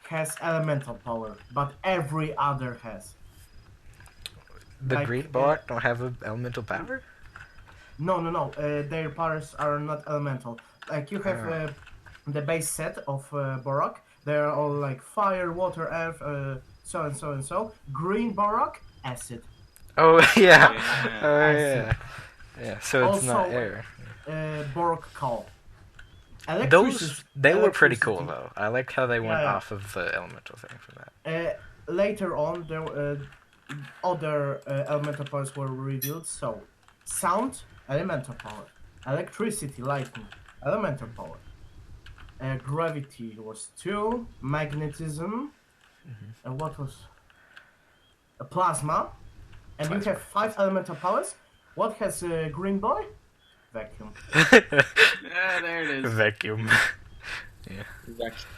has elemental power, but every other has. The Like, green bot don't have an elemental power? No. Their powers are not elemental. Like you have the base set of Borok. They're all like fire, water, earth, so and so and so. Green Borok, acid. Oh yeah. Yeah. Oh Acid. yeah. Yeah. So it's not Also, air. Borok call. Those they were pretty cool Electricity. though. I like how they went Yeah. off of the elemental thing from that. Later on, there other elemental powers were revealed. So, sound, elemental power; electricity, lightning, elemental power; gravity was 2; magnetism, and what was plasma. And you Plasma. have 5 elemental powers. What has Green Boy? Vacuum. Yeah, there it is. Vacuum. Vacuum.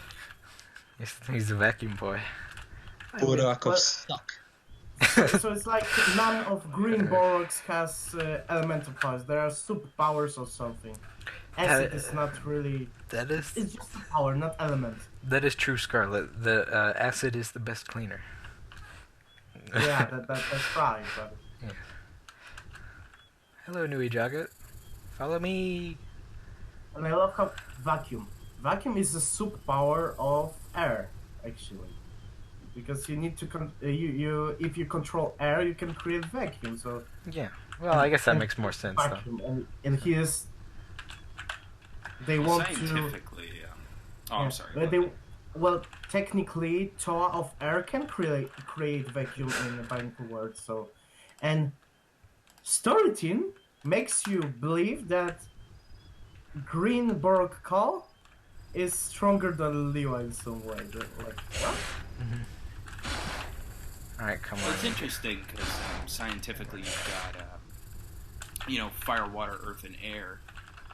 He's a vacuum boy. Buraco Well- suck. So it's like none of Green Boroks has elemental powers. There are superpowers or something. Acid is not really. That is It's just a power, not element. that is true, Scarlet. The acid is the best cleaner. Yeah, that's right. But Hello, Nui Jagat. Follow me. and I love how vacuum. Vacuum is the superpower of air, actually, because you need to if you control air, you can create vacuum. So Yeah. Well, I guess that makes more sense though. vacuum, and he is. They Well, want to. scientifically, oh, I'm Yeah, sorry. but well, technically, Toa of Air can create vacuum in the Bionicle world. So, and Storyteam makes you believe that Green Borok Call is stronger than Lewa in some way. Like what? All right, come Well, it's on. interesting because scientifically you've got, fire, water, earth, and air.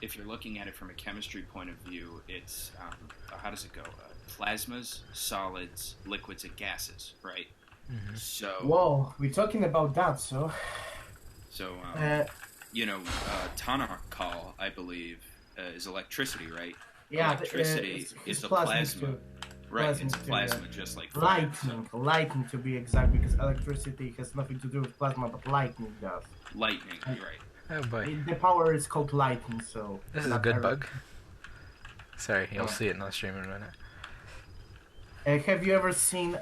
If you're looking at it from a chemistry point of view, it's, how does it go? Plasmas, solids, liquids, and gases, right? So, Whoa, we're talking about that. So, Tana call, I believe, is electricity, right? yeah, Electricity it's is the plasma plasma. too. Right, Plasma it's too, plasma, yeah. just like fire. Lightning to be exact, because electricity has nothing to do with plasma, but lightning does. Lightning, you're right. Oh boy. The power is called lightning, so. This is a not good air. bug. Sorry, you'll Oh. see it in the stream in a minute. Have you ever seen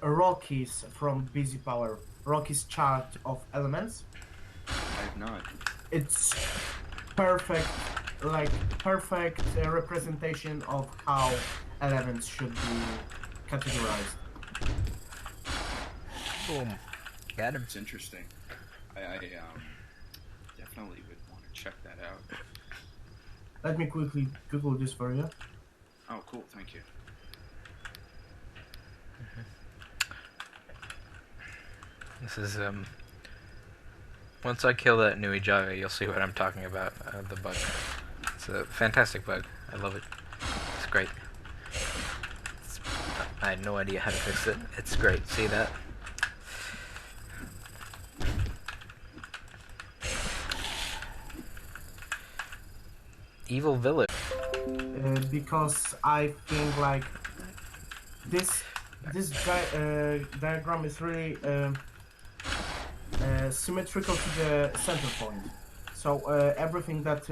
Rocky's from Busy Power? Rocky's chart of elements? I have not. It's perfect, representation of how elements should be categorized. Boom. Got him. It's interesting. I definitely would want to check that out. Let me quickly Google this for you. Oh, cool. Thank you. This is once I kill that Nui Jaga, you'll see what I'm talking about. The bug. It's a fantastic bug. I love it. It's great. I had no idea how to fix it. It's great. See that? Evil village. Because I think like this this diagram is really symmetrical to the center point. So everything that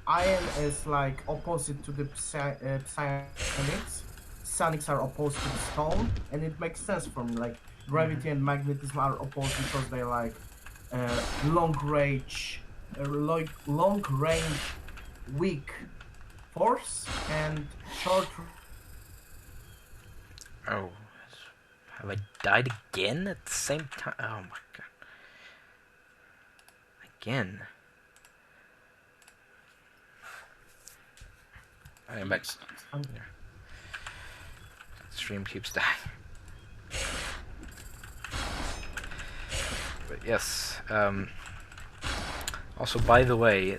iron is like opposite to the psionics. Psionics are opposed to the stone, and it makes sense for me. Like gravity and magnetism are opposed because they're like long range, weak force, and short. Oh, have I died again at the same time? Oh my god. Again. I am back. Yeah. Stream keeps dying. But yes, also, by the way,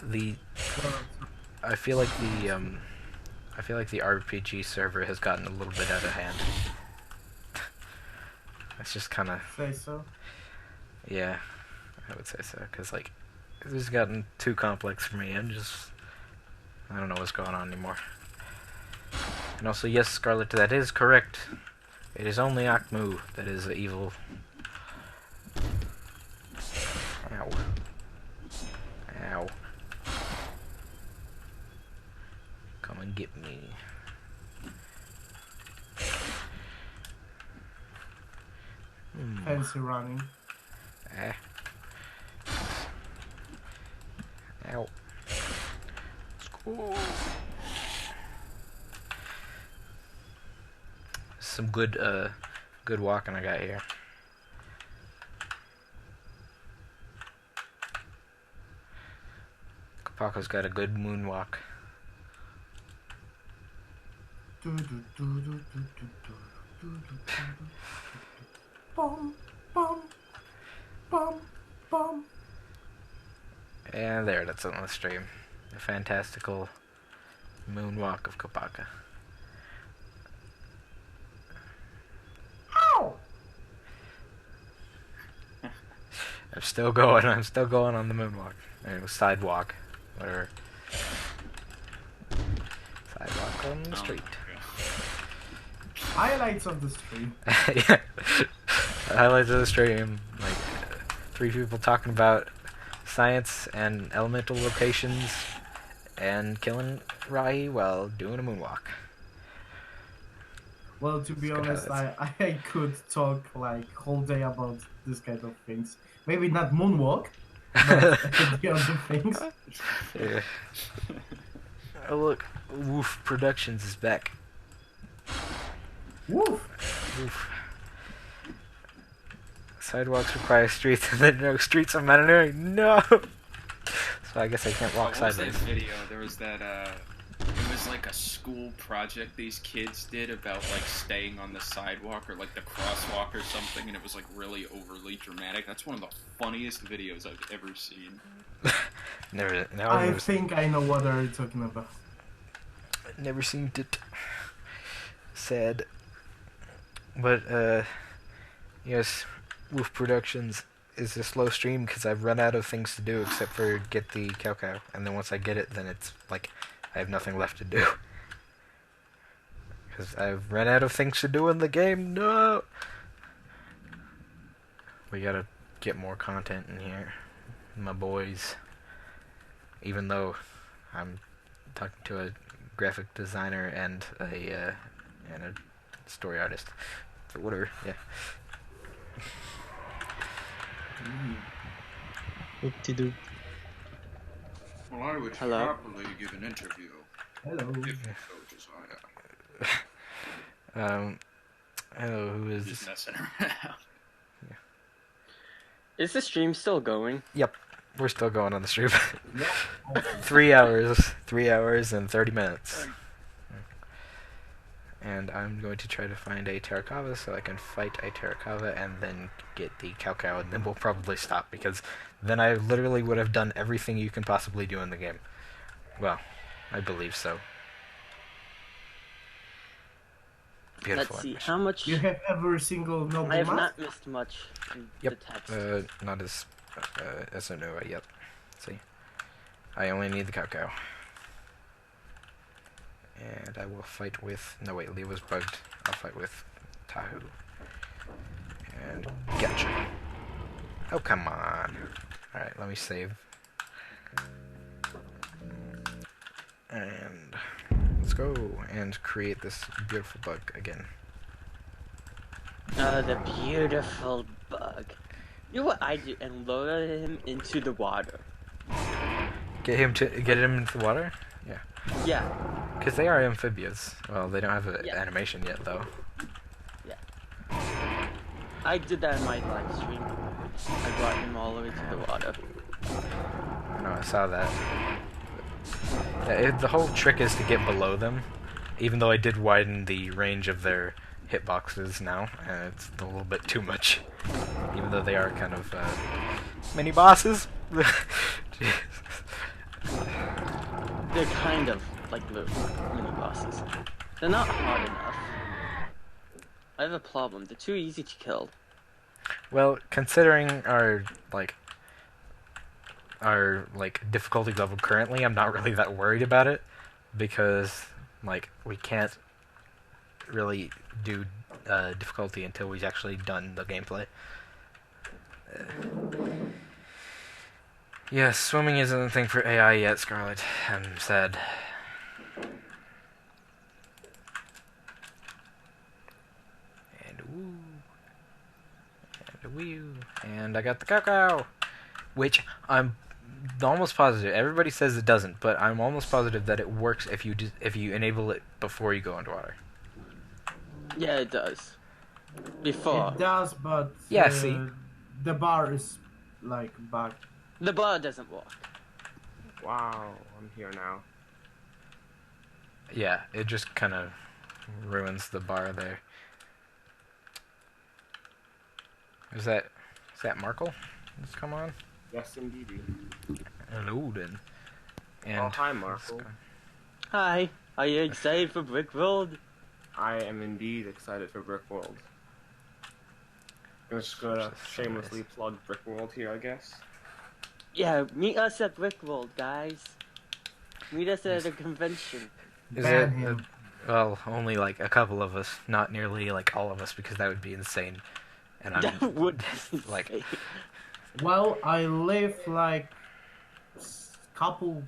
I feel like the RPG server has gotten a little bit out of hand. It's just kind of... Say so. Yeah, I would say so, because, like, this has gotten too complex for me. I don't know what's going on anymore. And also, yes, Scarlet, that is correct. It is only Akmu that is evil. Ow. Ow. Come and get me. Fancy running. Ah. Ow. School. Some good walking I got here. Kapaka's got a good moonwalk. Bum, bum, bum, bum. And there, that's on the stream. The fantastical moonwalk of Kapaka. Ow! I'm still going on the moonwalk. It was sidewalk. Whatever. Sidewalk on the street. Highlights of the stream. Yeah. Highlights of the stream. Like, 3 people talking about science and elemental locations and killing Rai while doing a moonwalk. Well, to be honest, I could talk like whole day about this kind of things. Maybe not moonwalk, but the other things. Yeah. Oh look, Woof Productions is back. Woof! Woof. Sidewalks require streets, and then no streets of mountaineering. No. So I guess I can't walk What was sideways. that video? There was that. It was like a school project these kids did about like staying on the sidewalk or like the crosswalk or something, and it was like really overly dramatic. That's one of the funniest videos I've ever seen. I think I know what are you talking about. Never seen it. Sad. But yes, Wolf Productions is a slow stream because I've run out of things to do except for get the cow, and then once I get it, then it's like I have nothing left to do. Because I've run out of things to do in the game. No! We gotta get more content in here, my boys. Even though I'm talking to a graphic designer and a story artist. But whatever, yeah. Oop-de-doop. Well, I would Hello? happily give an interview. Hello. If you so desire. Hello, who is Just this? messing around. Is the stream still going? Yep, we're still going on the stream. Yeah. 3 hours and 30 minutes. And I'm going to try to find a Terrakava so I can fight a Terrakava and then get the cow, and then we'll probably stop, because then I literally would have done everything you can possibly do in the game. Well, I believe so. Beautiful. Let's see, animation. how much... You have every single noble I have mask? not missed much in Yep, the text. not as a Nova yet. See? I only need the cow. And I will fight with... No, wait, Leo was bugged. I'll fight with Tahoe. And gotcha. Oh, come on. Alright, let me save. And let's go and create this beautiful bug again. The beautiful bug. You know what I do? And lower him into the water. Get him into the water? Yeah. Yeah. Because they are amphibious. Well, they don't have an Yeah. animation yet, though. Yeah. I did that in my live stream. I brought him all the way to the water. I know, I saw that. Yeah, the whole trick is to get below them, even though I did widen the range of their hitboxes now, and it's a little bit too much. Even though they are kind of mini bosses. They're kind of like little mini bosses. They're not hard enough. I have a problem. They're too easy to kill. Well, considering our difficulty level currently, I'm not really that worried about it, because we can't really do difficulty until we've actually done the gameplay. Yeah, swimming isn't a thing for AI yet, Scarlet. I'm sad. And woo. And a wee. And I got the cacao! Which I'm almost positive. Everybody says it doesn't, but I'm almost positive that it works if you enable it before you go underwater. Yeah, it does. Before. It does, but Yeah, see? the bar is like back. The bar doesn't work. Wow, I'm here now. Yeah, it just kind of ruins the bar there. Is that Markle? Let's come on. Yes, indeed. Hello then. And Oh, hi, Marco. Hi. Are you excited for Brick World? I am indeed excited for Brick World. I'm just gonna shamelessly plug Brick World here, I guess. Yeah, meet us at Brick World, guys. Meet us at a convention. Is Ban it? him. Well, only like a couple of us, not nearly like all of us, because that would be insane. And I'm That would be like, insane. Well, I live like couple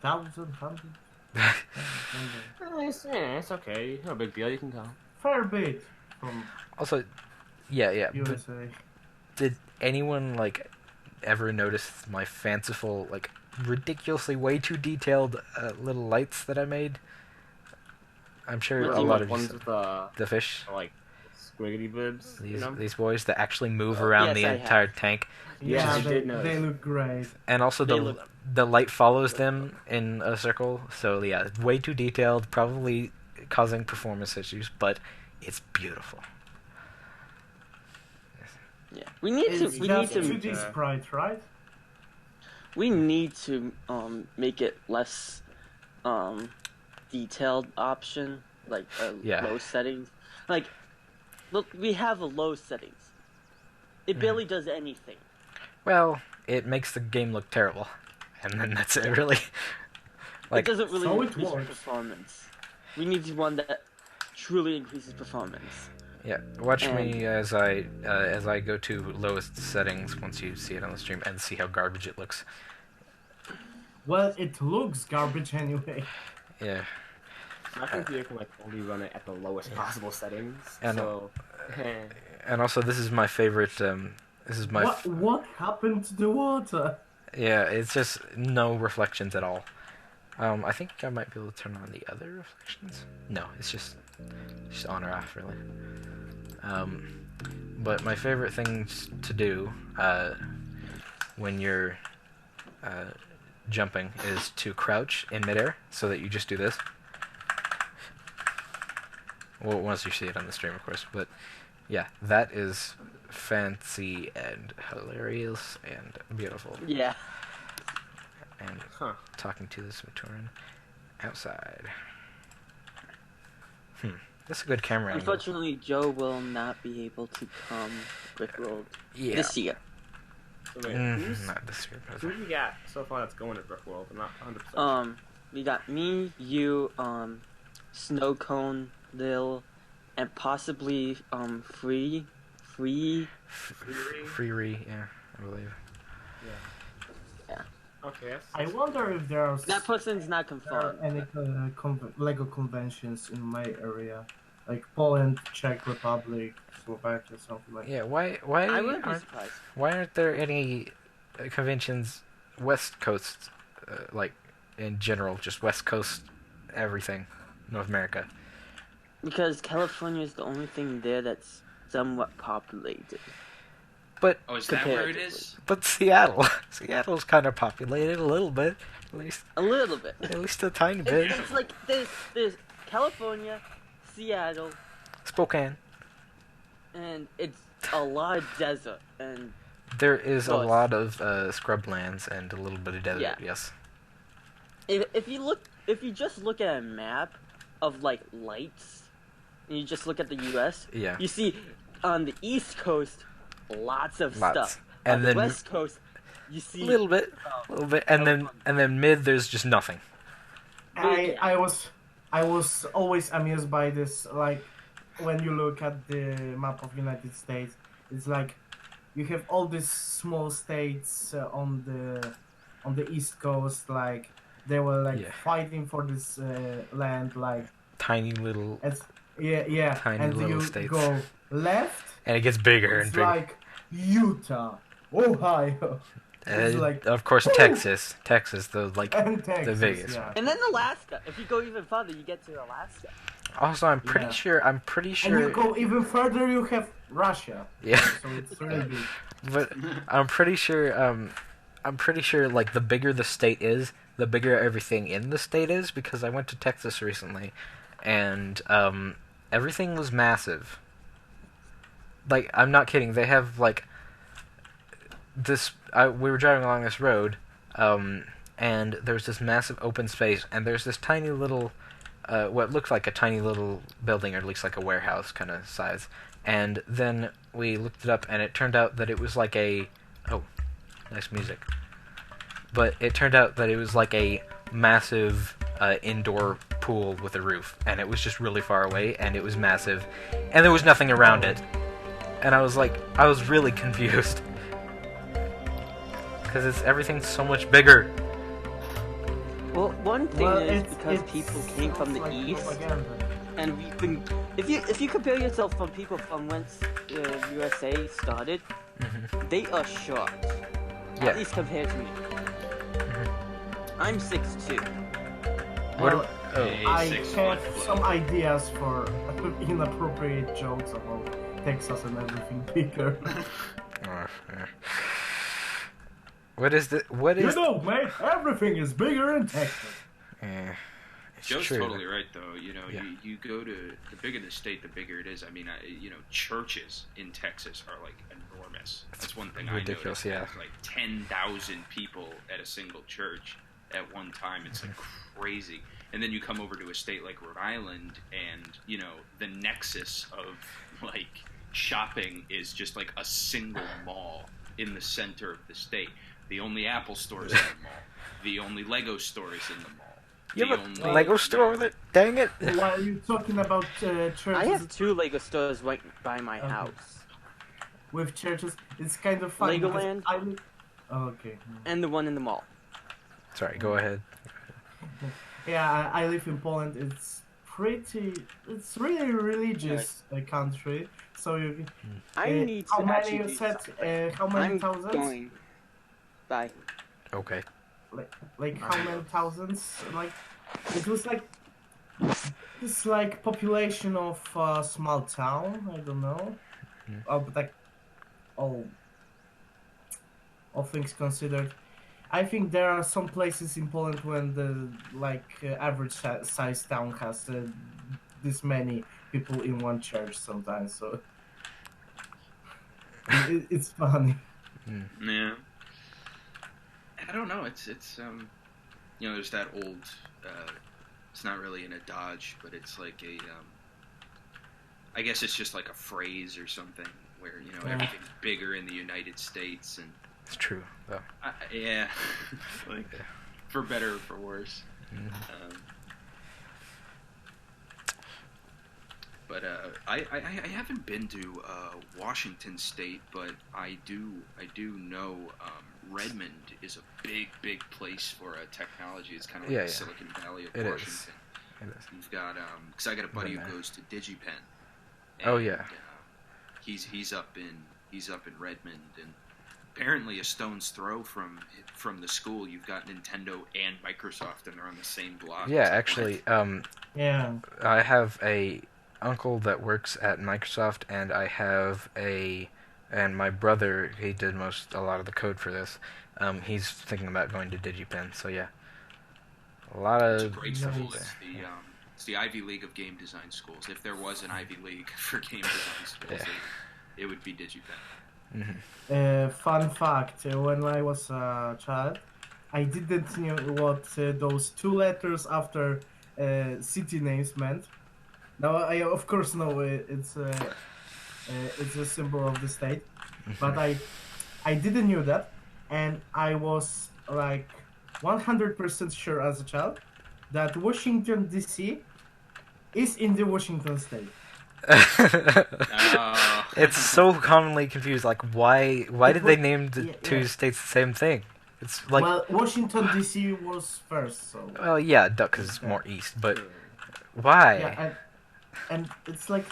thousand, hundred. It's okay. No big deal. You can come. Fair bit from also, yeah. But USA. did anyone ever notice my fanciful, ridiculously way too detailed little lights that I made? I'm sure What a do you lot mean? of Ones with the fish. like squiggly bibs. These boys that actually move around Yes, the I entire tank, Yeah, you they, did notice. they look great. and also They the look- the light follows them in a circle. So yeah, way too detailed, probably causing performance issues, but it's beautiful. Yeah, we need to. It's We need just to. 2D sprite, right? We need to make it less detailed option, like Yeah. low settings. Like, look, we have a low settings. It barely does anything. Well, it makes the game look terrible, and then that's it. Really, It doesn't really so it increase works. performance. We need one that truly increases performance. yeah. Watch me as I go to lowest settings once you see it on the stream and see how garbage it looks. Well, it looks garbage anyway. Yeah. My computer can only run it at the lowest possible settings. And- So. And also, this is my favorite. This is my. What happened to the water? Yeah, it's just no reflections at all. I think I might be able to turn on the other reflections. No, it's just on or off, really. But my favorite things to do when you're jumping is to crouch in midair, so that you just do this. Well, once you see it on the stream, of course. But yeah, that is fancy and hilarious and beautiful. Yeah. And Huh. talking to this Maturin outside. That's a good camera angle. Unfortunately, Joe will not be able to come with World Yeah. this year. So wait, Not this year, but who do we got so far that's going to Brick World? I'm not 100%. We got me, you, Snow Cone, Lil, and possibly free. Free, yeah, I believe. Okay. I wonder if there are That person's not confirmed. any Lego conventions in my area, like Poland, Czech Republic, Slovakia, something like. Yeah, why I wouldn't be aren't surprised. why aren't there any conventions West Coast, like in general, just West Coast everything, North America? Because California is the only thing there that's somewhat populated. But Oh, is that where it is? but Seattle's kind of populated a little bit, at least A little bit. at least a tiny bit. It's like there's California, Seattle, Spokane. and it's a lot of desert. And There is a Close. lot of scrublands and a little bit of desert. Yeah. Yes. if you just look at a map of like lights, and you just look at the U.S., Yeah. you see on the East Coast lots of Lots. stuff. And On then the West Coast, you see a little bit, and then mid there's just nothing. I was always amused by this. Like when you look at the map of United States, it's like you have all these small states on the East Coast. Like they were like Yeah. fighting for this land. Like Tiny little, it's yeah. Tiny And little you states. go left. and it gets bigger It's and bigger. like Utah, Ohio, it's like Of course, Texas, the and Texas, the biggest. yeah. And then Alaska. If you go even further, you get to Alaska. Also, I'm pretty Yeah. sure. And you go even further, you have Russia. Yeah. So it's really big. But I'm pretty sure. Like the bigger the state is, the bigger everything in the state is. Because I went to Texas recently, and everything was massive. Like, I'm not kidding. They have like this. We were driving along this road, and there's this massive open space, and there's this tiny little, what looked like a tiny little building, or at least like a warehouse kind of size. And then we looked it up, and it turned out that it was like a, oh, nice music. But it turned out that it was like a massive indoor pool with a roof, and it was just really far away, and it was massive, and there was nothing around it. And I was really confused. Because everything's so much bigger. Well, one thing Well, is it's- because it's- people came from the it's like east, propaganda. and we've been. If you compare yourself from people from whence USA started, they are short. Yeah. At least compared to me. I'm 6'2". What? Well, Oh. I 6 have foot some ideas for inappropriate jokes about Texas and everything bigger. What is the? What is? You know, mate, everything is bigger in Texas. It's Joe's true. totally right, though. You know, Yeah. you go to the bigger the state, the bigger it is. I mean, churches in Texas are like enormous. That's one thing ridiculous, I yeah. noticed. There's like 10,000 people at a single church at one time. It's like crazy. And then you come over to a state like Rhode Island, and the nexus of like shopping is just like a single mall in the center of the state. The only Apple store is in the mall. The only Lego store is in the mall. You have The a only- Lego store with it? Dang it! While you're talking about churches I have 2 Lego stores right by my house, with churches, it's kind of funny. because Legoland. I live... Okay. and the one in the mall. Sorry, go ahead. Yeah, I live in Poland. It's really religious country. So you, I need to how many actually you do said? something. How many I'm thousands? going. Bye. Okay. Like how many thousands? Like it was like it's like population of a small town. I don't know. But like all things considered, I think there are some places in Poland when the average size town has this many people in one church sometimes. So it's funny. Yeah. I don't know. It's there's that old. It's not really in a Dodge, but it's like a. I guess it's just like a phrase or something where everything's bigger in the United States, and It's true, though. yeah, like for better or for worse. But I haven't been to Washington State, but I do know Redmond is a big place for technology. It's kind of like the Silicon Valley of Washington. It is. You've got because I got a buddy who goes to DigiPen. Oh yeah. He's up in Redmond, and apparently a stone's throw from the school, you've got Nintendo and Microsoft, and they're on the same block. Yeah, actually, Yeah. I have a uncle that works at Microsoft, and and my brother, he did a lot of the code for this. He's thinking about going to DigiPen, so yeah. A lot of... It's a great school. It's the Ivy League of game design schools. If there was an Ivy League for game design schools, it would be DigiPen. Mm-hmm. Fun fact, when I was a child, I didn't know what those 2 letters after city names meant. Now I of course know it's a symbol of the state, but I didn't know that, and I was like 100% sure as a child that Washington D.C. is in the Washington state. It's so commonly confused. Like, why did they name the two states the same thing? It's like, well, Washington D.C. was first, so. Well, yeah, because it's more east, but why? Yeah, and it's like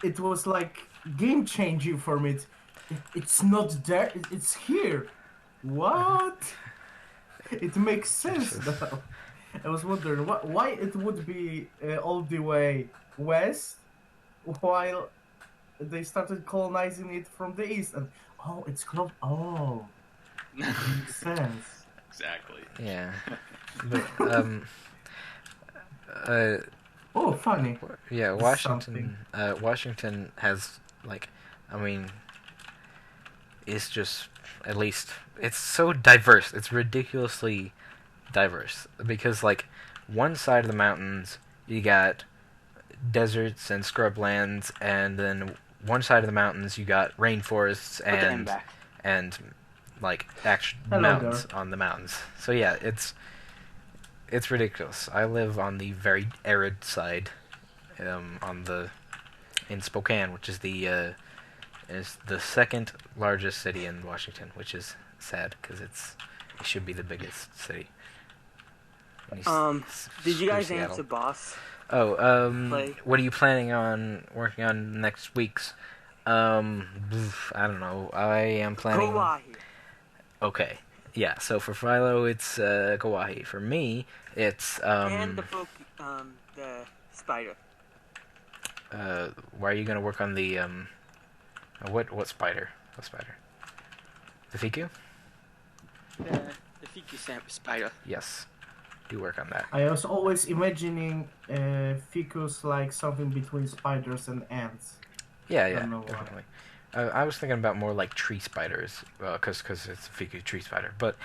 it was like game changing for me. It's not there. It's here. What? It makes sense now. I was wondering why it would be all the way west, while they started colonizing it from the east. And it's close. Oh, makes sense. Exactly. Yeah. But, oh, funny. Yeah, Washington. Washington has it's just, at least, it's so diverse. It's ridiculously diverse, because one side of the mountains you got deserts and scrublands, and then one side of the mountains you got rainforests and actual mountains on the mountains. So yeah, it's ridiculous. I live on the very arid side, in Spokane, which is the second largest city in Washington, which is sad because it should be the biggest city. Did you guys answer boss? What are you planning on working on next week's? I don't know. I am planning... Kawaii. Okay. Yeah, so for Philo, it's Kawaii. For me, it's... And the spider. Why are you gonna work on the, what spider? What spider? The Fiku? The Fiku spider. Yes. Do work on that. I was always imagining ficus like something between spiders and ants. Yeah, definitely. I was thinking about more like tree spiders, because it's a Fiku tree spider, but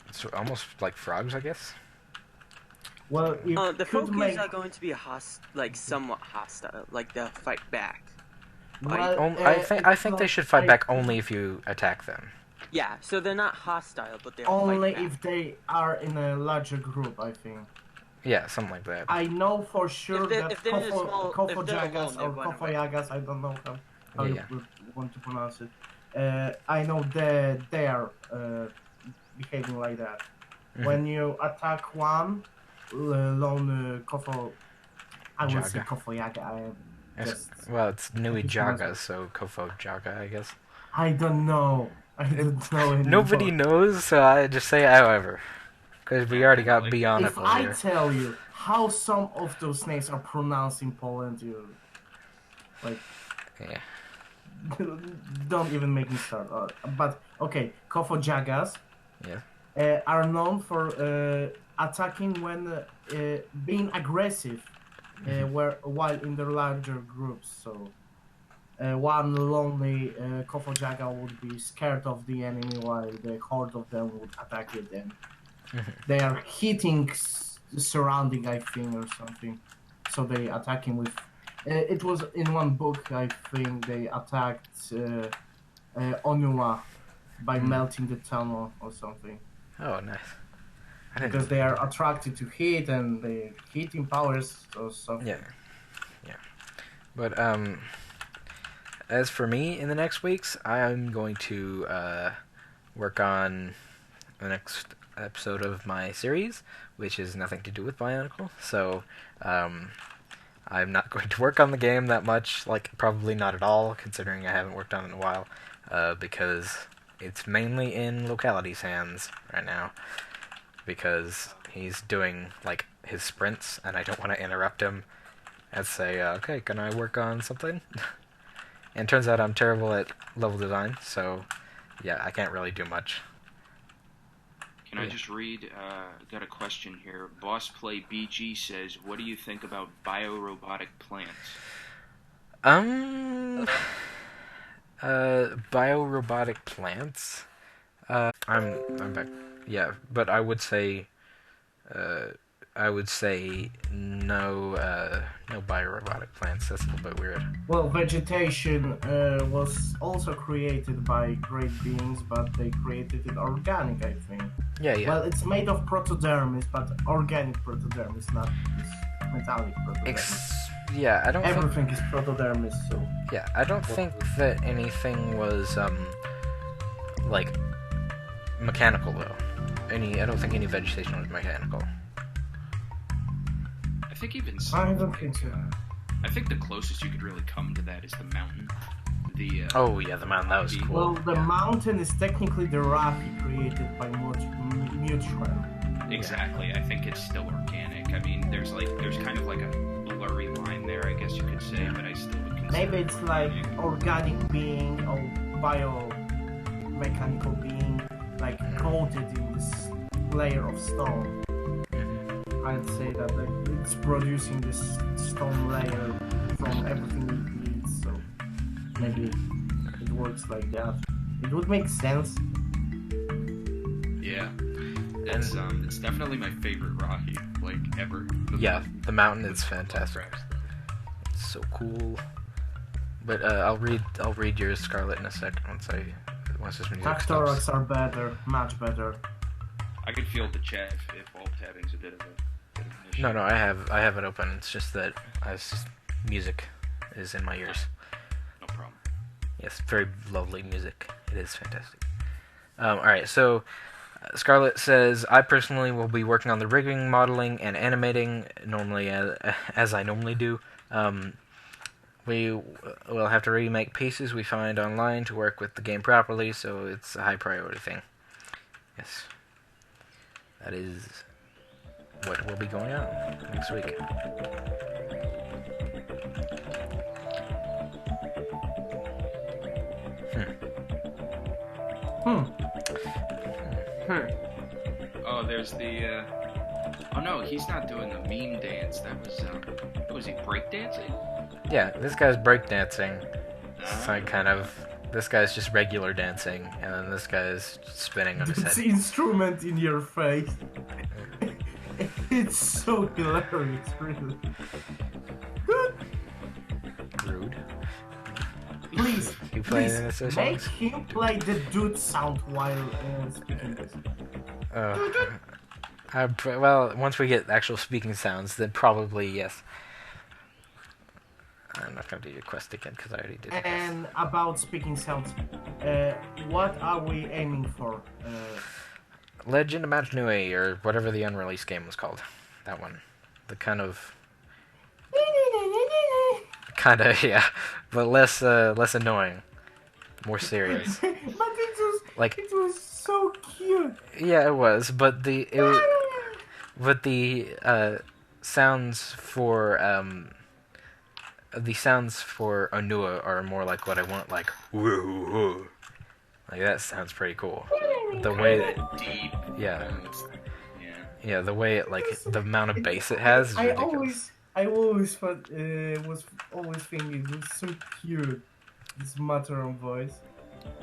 it's almost like frogs, I guess. Well, the Fikus are going to be somewhat hostile, like they'll fight back. Well, I think they should fight back only if you attack them. Yeah, so they're not hostile, but they're only fight back. if they are in a larger group, I think. Yeah, something like that. I know for sure that Kofojagas or Kofoyagas, I don't know how you want to pronounce it. I know they are behaving like that. Mm-hmm. When you attack one lone Kofo, I would say Kofoyaga. Well, it's Nui Jaga, so Kofojaga, I guess. I don't know. Nobody knows, so I just say however. Because we already got Bionicle If I tell you how some of those names are pronounced in Poland, you yeah. Don't even make me start. But okay, Kofojagas are known for attacking when being aggressive, while in the larger groups. So one lonely Kofojaga would be scared of the enemy, while the horde of them would attack it. And they are hitting the surrounding, I think, or something. So they attacking with. It was in one book, I think, they attacked Onua by melting the tunnel or something. Oh, nice. because they are attracted to heat and the heating powers or something. Yeah. But as for me, in the next weeks, I'm going to work on the next episode of my series, which is nothing to do with Bionicle. So I'm not going to work on the game that much, like probably not at all, considering I haven't worked on it in a while, because it's mainly in Locality's hands right now, because he's doing like his sprints, and I don't want to interrupt him and say, okay, can I work on something? And it turns out I'm terrible at level design, so yeah, I can't really do much. Can I just read? Got a question here. Boss Play BG says, "What do you think about biorobotic plants?" Biorobotic plants. I'm back. Yeah, but I would say no biorobotic plants. That's a little bit weird. Well, vegetation was also created by great beings, but they created it organic, I think. Yeah. Well, it's made of protodermis, but organic protodermis, not this metallic protodermis. Yeah, I don't Everything is protodermis, so... Yeah, I don't think that anything was, like, mechanical, though. I don't think any vegetation was mechanical. I think even I don't think so. I think the closest you could really come to that is the mountain. Oh yeah, the mountain, that was cool. Well, the mountain is technically the rock created by Mutran. Exactly, I think it's still organic. I mean, there's kind of like a blurry line there, I guess you could say, but I still would consider Maybe it's like organic being or biomechanical being, like coated in this layer of stone. I'd say that it's producing this stone layer from everything it needs, so maybe it works like that. It would make sense. Yeah. It's definitely my favorite Rocky, like, ever. The mountain is fantastic. It's so cool. But I'll read yours, Scarlet, in a second once this music stops. Tactorox are better, much better. I could feel the chat if alt tabbing's a bit of an issue. No, I have it open. It's just that music is in my ears. No problem. Yes, very lovely music. It is fantastic. Alright, so Scarlett says, I personally will be working on the rigging, modeling, and animating normally as I normally do. We will have to remake pieces we find online to work with the game properly, so it's a high priority thing. Yes. That is what will be going on next week. Oh, there's the, oh no, he's not doing the meme dance. That was he breakdancing? Yeah, this guy's breakdancing. It's like this guy's just regular dancing, and then this guy's spinning on his head. It's instrument in your face. It's so hilarious, really. Rude. Please, make him play the dude sound while speaking this. Well, once we get actual speaking sounds, then probably yes. I'm not going to do your quest again because I already did it. And about speaking sounds, what are we aiming for? Legend of Mount Nui, or whatever the unreleased game was called. That one. The kind of, yeah, but less annoying. More serious. But it was so cute. Yeah, it was, but the sounds for Onua are more like what I want, like woo woo. Like that sounds pretty cool. The way that deep. Yeah, the way it, like, the amount of bass it has is ridiculous. I always was always thinking it was so cute. This Matterhorn voice.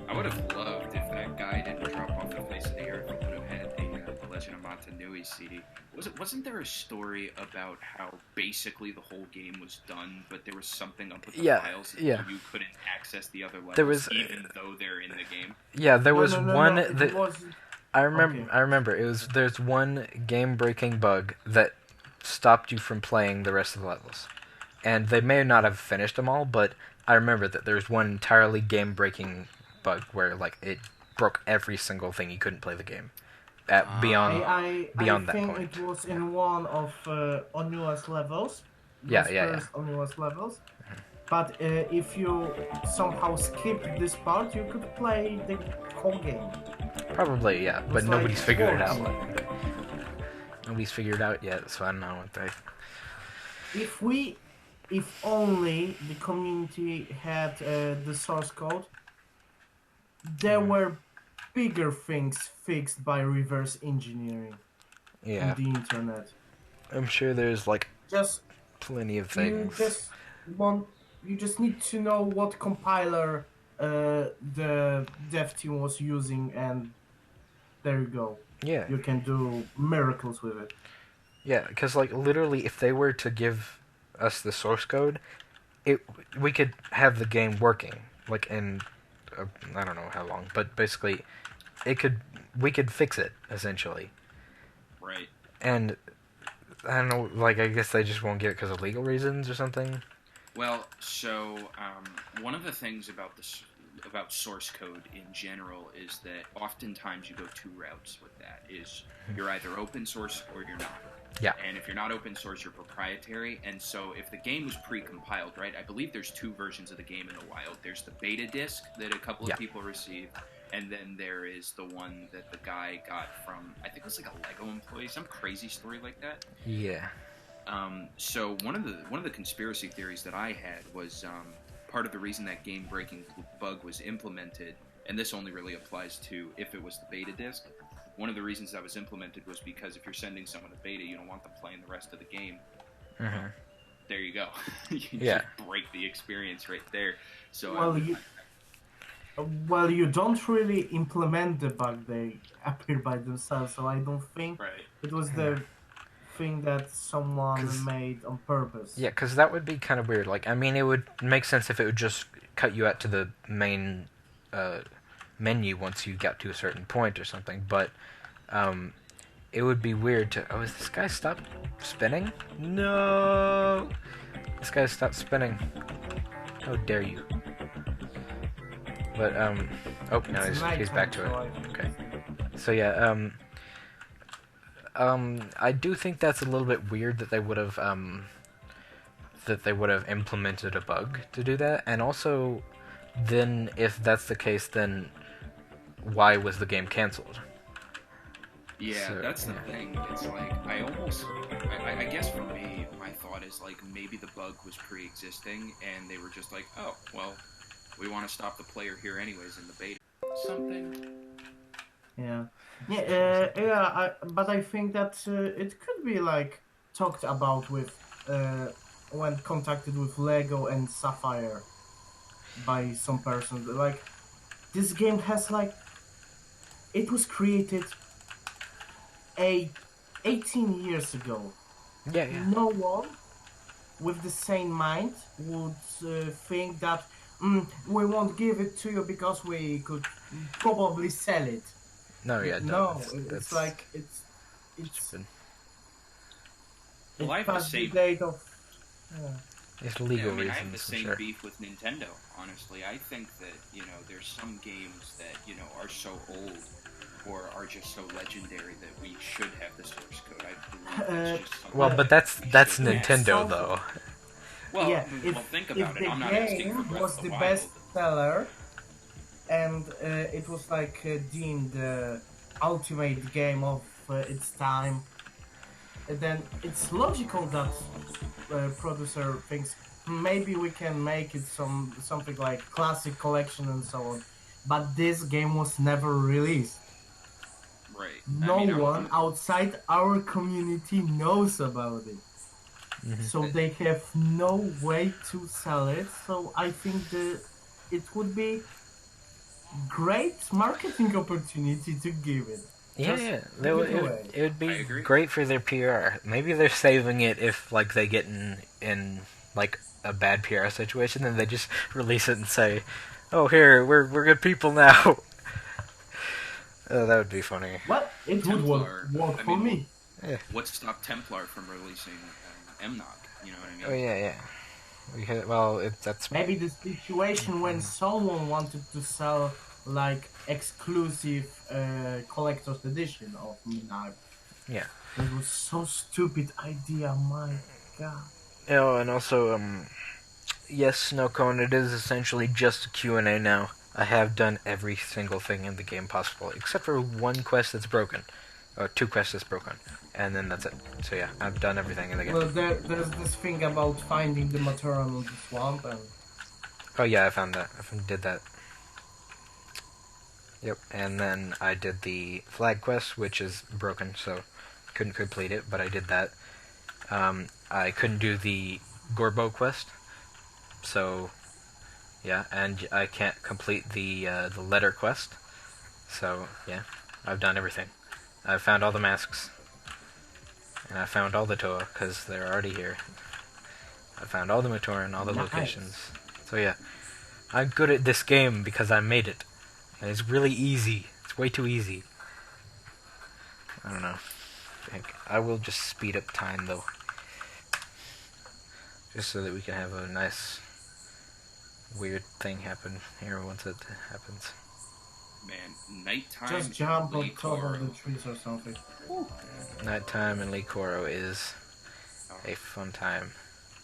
I would have loved if that guy didn't drop off the face of the earth. I would have had the Legend of Mata Nui CD. Wasn't there a story about how basically the whole game was done, but there was something up with the files and you couldn't access the other levels even though they're in the game? Yeah, there was one that I remember. Okay. I remember. There's one game-breaking bug that stopped you from playing the rest of the levels, and they may not have finished them all, but I remember that there's one entirely game-breaking bug where like it broke every single thing. You couldn't play the game at beyond I beyond that think point. it was Yeah. in one of Onua's levels, Yeah, those yeah, first Onua's levels. But if you somehow skip this part, you could play the whole game. Probably, yeah, but It's nobody's like figured it out. sports. Nobody's figured it out yet, so I don't know what they. If only the community had the source code, there were bigger things fixed by reverse engineering Yeah, on the internet. I'm sure there's like Just plenty of you things. you just need to know what compiler the dev team was using, and there you go. Yeah, You can do miracles with it. yeah, because like literally, if they were to give us the source code, we could have the game working like in I don't know how long, but basically, we could fix it essentially. Right. And I don't know, like I guess they just won't give it because of legal reasons or something. Well, so one of the things about about source code in general is that oftentimes you go two routes with that. Is you're either open source or you're not. Yeah. And if you're not open source, you're proprietary. And so if the game was pre-compiled, right? I believe there's two versions of the game in the wild. There's the beta disc that a couple of people received, and then there is the one that the guy got from, I think it was like a Lego employee, some crazy story like that. Yeah. So one of the conspiracy theories that I had was part of the reason that game-breaking bug was implemented, and this only really applies to if it was the beta disc. One of the reasons that was implemented was because if you're sending someone a beta, you don't want them playing the rest of the game. Mm-hmm. There you go. You just break the experience right there. So well, you don't really implement the bug; they appear by themselves. So I don't think it was the thing that someone made on purpose. Yeah, because that would be kind of weird. Like, I mean, it would make sense if it would just cut you out to the main menu once you got to a certain point or something, but it would be weird to... Oh, is this guy stopped spinning? No! This guy stopped spinning. How dare you. But, oh, no, he's back to it. Okay. So, yeah, I do think that's a little bit weird that they would have implemented a bug to do that, and also, then, if that's the case, then why was the game cancelled? Yeah, so, that's the thing. It's like, I guess for me, my thought is like maybe the bug was pre-existing and they were just like, oh, well, we want to stop the player here anyways in the beta. Something. But I think that it could be like talked about with when contacted with Lego and Sapphire by some person. Like, this game has like, it was created 18 years ago. Yeah. No one with the sane mind would think that we won't give it to you because we could probably sell it. It's like it's well, I have the same date of it's legal I reasons. have the same sure. beef with Nintendo. Honestly, I think that there's some games that are so old or are just so legendary that we should have the source code. I believe it's just well, but that's Nintendo though. Well, think about it. I'm not asking for Breath was of the the Wild. best seller, and it was like deemed the ultimate game of its time. And then it's logical that producer thinks maybe we can make it something like classic collection and so on. But this game was never released. Right. No one outside our community knows about it. Mm-hmm. So they have no way to sell it. So I think it would be great marketing opportunity to give it. It would be great for their PR. Maybe they're saving it if like they get in like a bad PR situation, then they just release it and say, "Oh, here we're good people now." That would be funny. Well, it would Templar, work I for mean, me. what stopped Templar from releasing MNOC? You know what I mean? Oh yeah. Well, that's Maybe the situation when someone wanted to sell like exclusive collector's edition of Midnight. yeah. It was so stupid idea, my god. Oh, and also yes, Snow Cone. It is essentially just a Q&A now. I have done every single thing in the game possible, except for one quest that's broken, or 2 quests that's broken, and then that's it. So yeah, I've done everything in the game. Well, there's this thing about finding the material in the swamp, and Oh yeah, I found that. Did that. Yep, and then I did the flag quest, which is broken, so couldn't complete it, but I did that. I couldn't do the Gorbo quest, so yeah, and I can't complete the letter quest, so yeah, I've done everything. I've found all the masks, and I found all the Toa, because they're already here. I found all the Matoran, all the locations, so yeah. I'm good at this game because I made it. And it's really easy. It's way too easy. I don't know. I will just speed up time, though. Just so that we can have a nice, weird thing happen here once it happens. Man, nighttime. just jump on Lee top Koro. of the trees or something. Nighttime in Lee Koro is a fun time.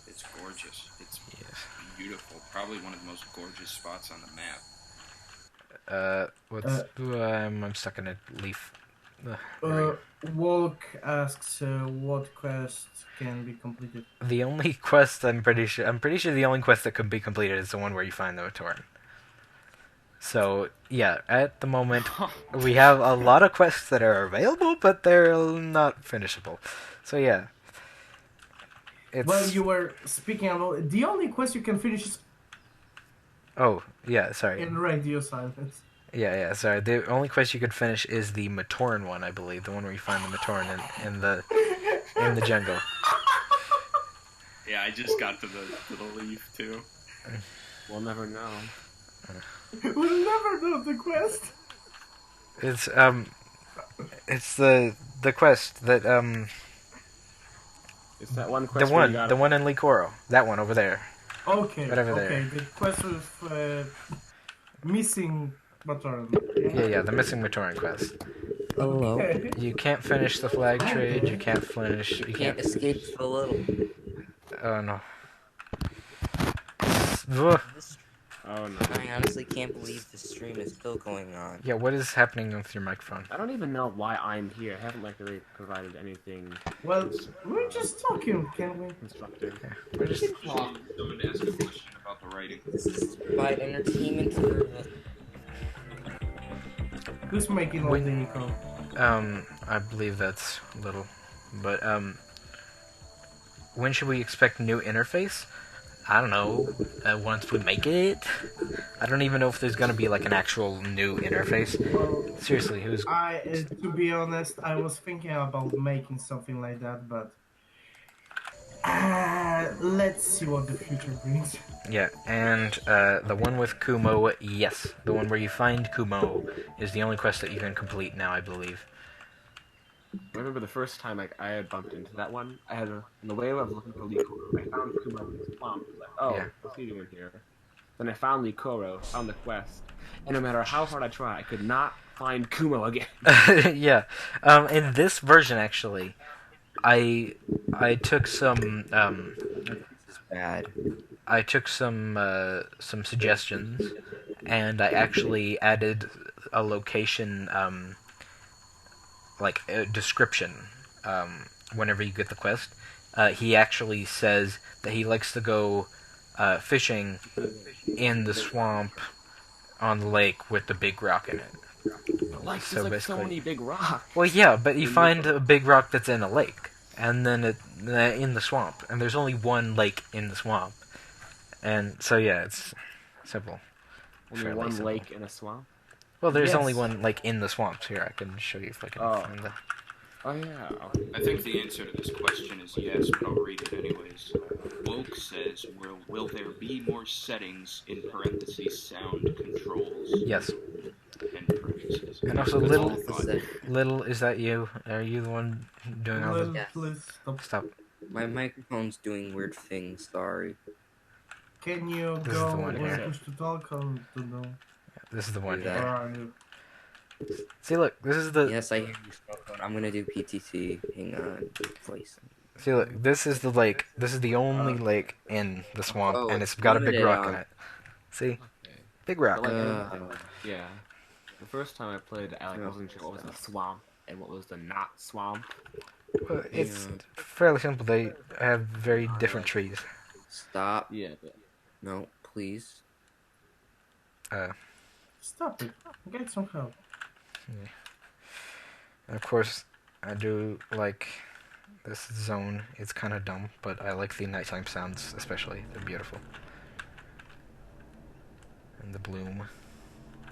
It's gorgeous. It's Yes. beautiful. Probably one of the most gorgeous spots on the map. I'm stuck in a leaf. Right. Walk asks what quest can be completed. The only quest I'm pretty sure the only quest that could be completed is the one where you find the Matoran. So yeah, at the moment we have a lot of quests that are available, but they're not finishable. So yeah, it's. Well, you were speaking about the only quest you can finish is Oh yeah, sorry. in radio silence. Yeah, sorry. The only quest you could finish is the Matoran one, I believe, the one where you find the Matoran in the jungle. Yeah, I just got to the leaf too. We'll never know. We'll never know the quest. It's the quest that It's that one quest. the one in Lee Koro, that one over there. Okay, Whatever okay. there. The quest with missing Matoran. Yeah, the missing Matoran quest. Hello. Okay. You can't finish the flag trade. You can't finish. You Can't escape the little. Oh no. Oh no. I honestly can't believe the stream is still going on. Yeah, what is happening with your microphone? I don't even know why I'm here. I haven't like really provided anything Well, we're just talking, can we? constructive. We're just. Someone asked a question about the writing. This is to provide entertainment for the. Who's making all the eco? I believe that's little, but when should we expect new interface? I don't know. Once we make it, I don't even know if there's gonna be like an actual new interface. Seriously, who's? To be honest, I was thinking about making something like that, but let's see what the future brings. Yeah, and the one with Kumo, yes, the one where you find Kumo is the only quest that you can complete now, I believe. I remember the first time I had bumped into that one. I had in the way I was looking for Likoro. I found Kumo in the swamp. I was like, oh, Yeah. what's he doing here? Then I found Likoro, found the quest, and no matter how hard I tried, I could not find Kumo again. Yeah, in this version actually, I took some Bad. I took some suggestions, and I actually added a location like a description whenever you get the quest. He actually says that he likes to go fishing in the swamp on the lake with the big rock in it. Like, So there's like so basically- many big rocks. Well, yeah, but you find a big rock that's in a lake, and then in the swamp, and there's only one lake in the swamp, and so yeah, it's simple. Only Fairly one simple. lake in a swamp. Well, there's Yes. only one lake in the swamps. Here, I can show you if I can Oh. find the. Oh yeah. I think the answer to this question is yes, but I'll read it anyways. Woke says, will there be more settings, in parentheses, sound controls? Yes. and produces. And also, That's all Little, I thought. Little, is that you? Are you the one doing all Little, the... Yes. please stop. Stop. My microphone's doing weird things. Sorry. Can you This is the go one here. push to talk or to know? This is the one Do here. that. Where are you? See, look, this is the... Yes, I hear you, Snowcone. I'm gonna do PTT. Hang on. Place. See, look, this is the lake. This is the only lake in the swamp, Oh, and it's it's got a big limited rock on- in it. See? Okay. Big But rock. like, Uh. yeah. The first time I played, I wasn't sure what was the swamp and what was the not swamp. Well, it's Yeah. fairly simple. They have very different like- trees. Stop. Yeah. No, please. Stop it. Get some help. And of course, I do like this zone. It's kind of dumb, but I like the nighttime sounds especially. They're beautiful. And the bloom.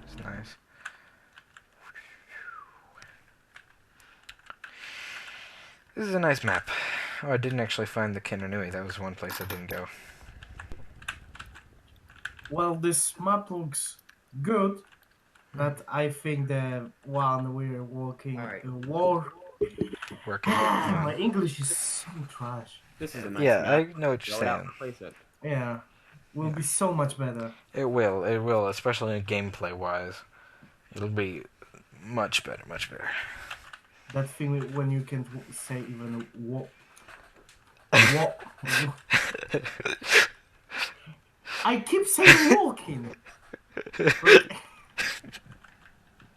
It's nice. This is a nice map. Oh, I didn't actually find the Kinanui. That was one place I didn't go. Well, this map looks good, but I think the one we're walking Alright. war. Working. My English is so trash. This is a nice Yeah, I map. know what you're Throw it out saying. and place it. Yeah, will be so much better. It will, especially in gameplay wise. It'll be much better, much better. That thing when you can't say even what. What? I keep saying walking.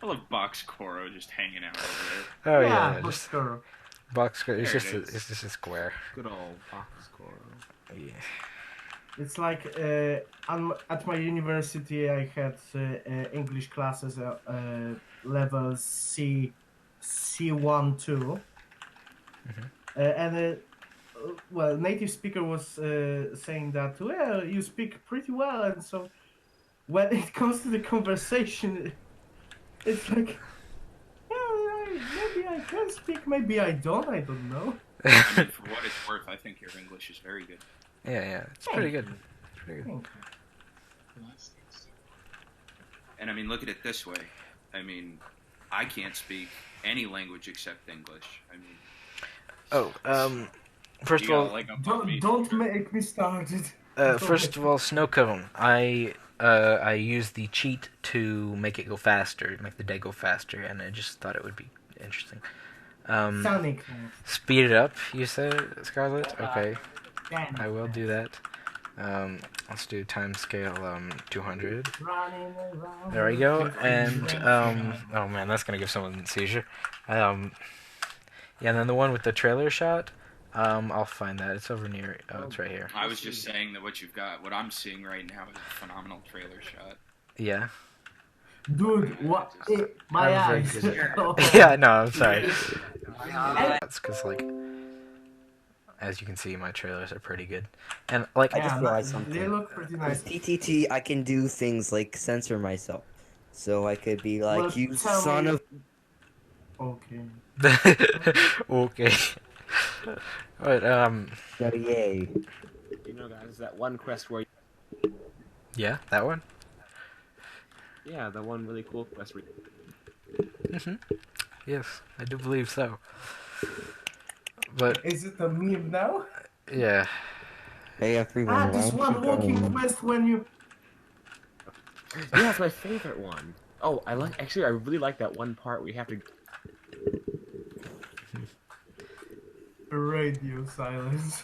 I love Box Coro just hanging out over Oh yeah, yeah, just Oscar. box square. It's There just it is. it's just a square. Good old box score. Yeah. It's like at my university I had English classes level C1 2, and well, native speaker was saying that well you speak pretty well, and so when it comes to the conversation, it's like maybe I can speak, maybe I don't know. there. I mean, for what it's worth, I think your English is very good. Yeah, it's pretty good. It's pretty good. And I mean, look at it this way. I mean, I can't speak any language except English. I mean, Oh, first you of all, got a leg up on me. Don't make me started. first of all, snow cone. I used the cheat to make it go faster, make the day go faster, and I just thought it would be interesting. Sonic. Speed it up, you said, Scarlet? Okay, Damn it. I will do that. Let's do time scale 200. Running around. There we go. And oh man, that's gonna give someone a seizure. Yeah, and then the one with the trailer shot. I'll find that. It's over near. Oh, it's right here. I was just saying that what you've got, what I'm seeing right now is a phenomenal trailer shot. Yeah. Dude, what? My I'm very eyes. good. Yeah, no, I'm sorry. That's because, like, as you can see, my trailers are pretty good. And, like, I just Yeah, realized they something. look pretty nice. With TTT, I can do things like censor myself. So I could be like, Well, you tell son me- of... Okay. okay. Alright, So yay. You know, guys, that one quest where. yeah, that one? Yeah, the one really cool quest where. Yes, I do believe so. But, Is it a meme now? yeah. Hey everyone, This why don't one you walking go- quest when you. Yeah, it's my favorite one. Oh, I really like that one part where you have to. Radio silence.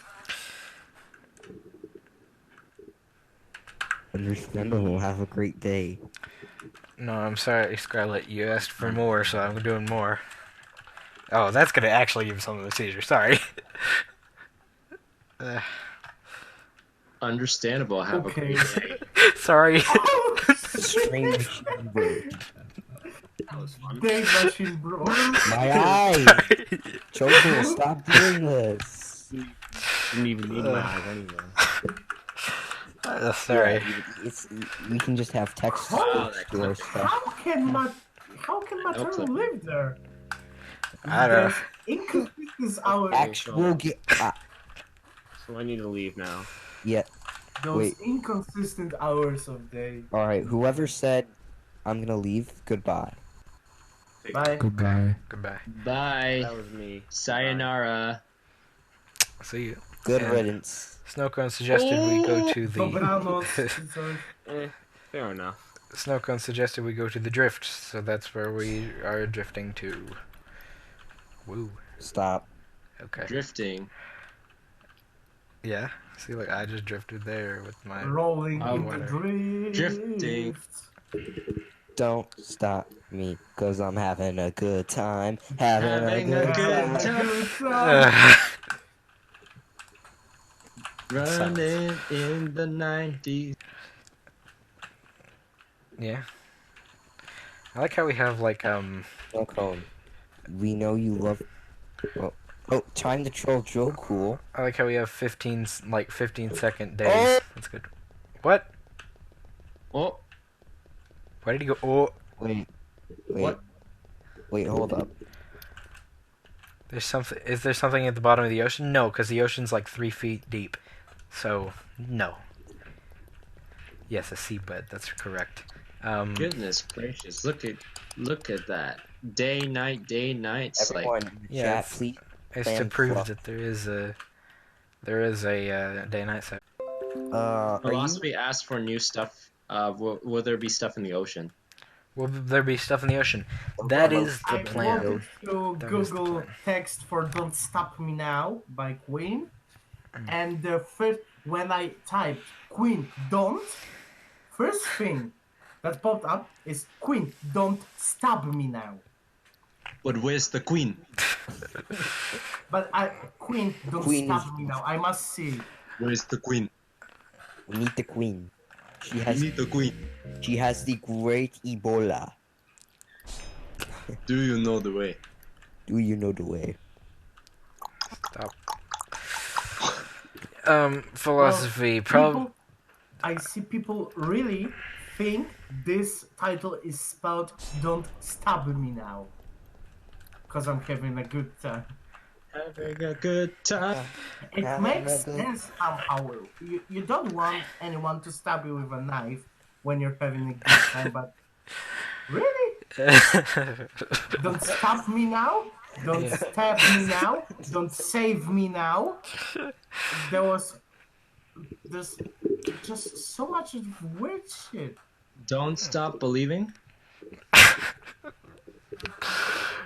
Understandable, have a great day. No, I'm sorry, Scarlet. You asked for more, so I'm doing more. Oh, that's gonna actually give someone a seizure. Sorry. Understandable. Have a Okay. great day. Sorry. Strange bird. That was fun. Day machine, bro. My eye! Jocool, stop doing this. Didn't even need my eyes anyway. Sorry. Yeah, it's, we can just have text Oh, to our stuff. How can Maternal live there? I don't know. There's inconsistent hours. Actual get. So I need to leave now. Yeah. Those wait. inconsistent hours of day. Alright, whoever said I'm gonna leave. Goodbye. Bye. Goodbye. Goodbye. Bye. That was me. Sayonara. See you. Good And riddance. Snowcone suggested we go to the. Dobranoc. Sorry. Fair enough. Snowcone suggested we go to the drift, so that's where we are drifting to. Woo. Stop. Okay. Drifting. Yeah. See, like I just drifted there with my. Rolling Oh, in the whatever. drift. Drifting. Don't stop me, cause I'm having a good time. Having a good Having a time. good time. Running in the 90s. Yeah. I like how we have like Snowcone, we know you love. Oh, time to troll Jocool. I like how we have 15-second days. Oh! That's good. What? Oh, Why did he go? Oh, what? Wait, hold up. there's something. Is there something at the bottom of the ocean? No, because the ocean's like 3 feet deep. So no. Yes, a seabed. That's correct. Goodness gracious! Look at that. Day night. It's Everyone, like Yeah, chat, please. it's to Fan prove club. that there is a day-night set. Are you? philosophy asks for new stuff. Will there be stuff in the ocean? Will there be stuff in the ocean? That is the I plan. wanted to That is the Google plan. text for "Don't Stop Me Now" by Queen, and the first when I typed "Queen Don't," first thing that popped up is "Queen Don't Stab Me Now." But where's the queen? But Queen Don't Queen Stab is- Me Now. I must see. Where's the queen? We need the queen. She We has. need the queen. She has the great Ebola. Do you know the way? Do you know the way? Stop. Philosophy. People, I see people really think this title is spelled "Don't Stab Me Now," because I'm having a good time. Having a good time. It Having makes a good- sense somehow. You don't want anyone to stab you with a knife when you're having a good time, but really? Don't stab me now? Don't Yeah. stab me now? Don't save me now? There's just so much weird shit. Don't stop believing.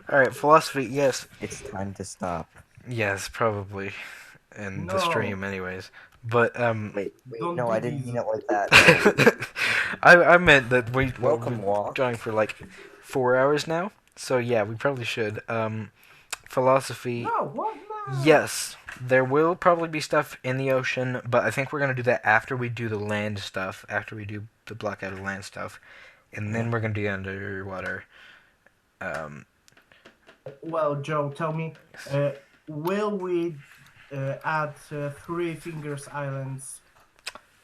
Alright, philosophy, yes. It's time to stop. Yes, probably. In the No. stream, anyways. But, Wait, Don't no, do I didn't these. mean it like that. No. I meant that we've Welcome, been Walk. going for like 4 hours now. So yeah, we probably should. Philosophy, No, what? No. yes. There will probably be stuff in the ocean, but I think we're gonna do that after we do the land stuff, after we do the blackout of land stuff. And then we're gonna do underwater. Well, Joe, tell me, will we add Three Fingers Islands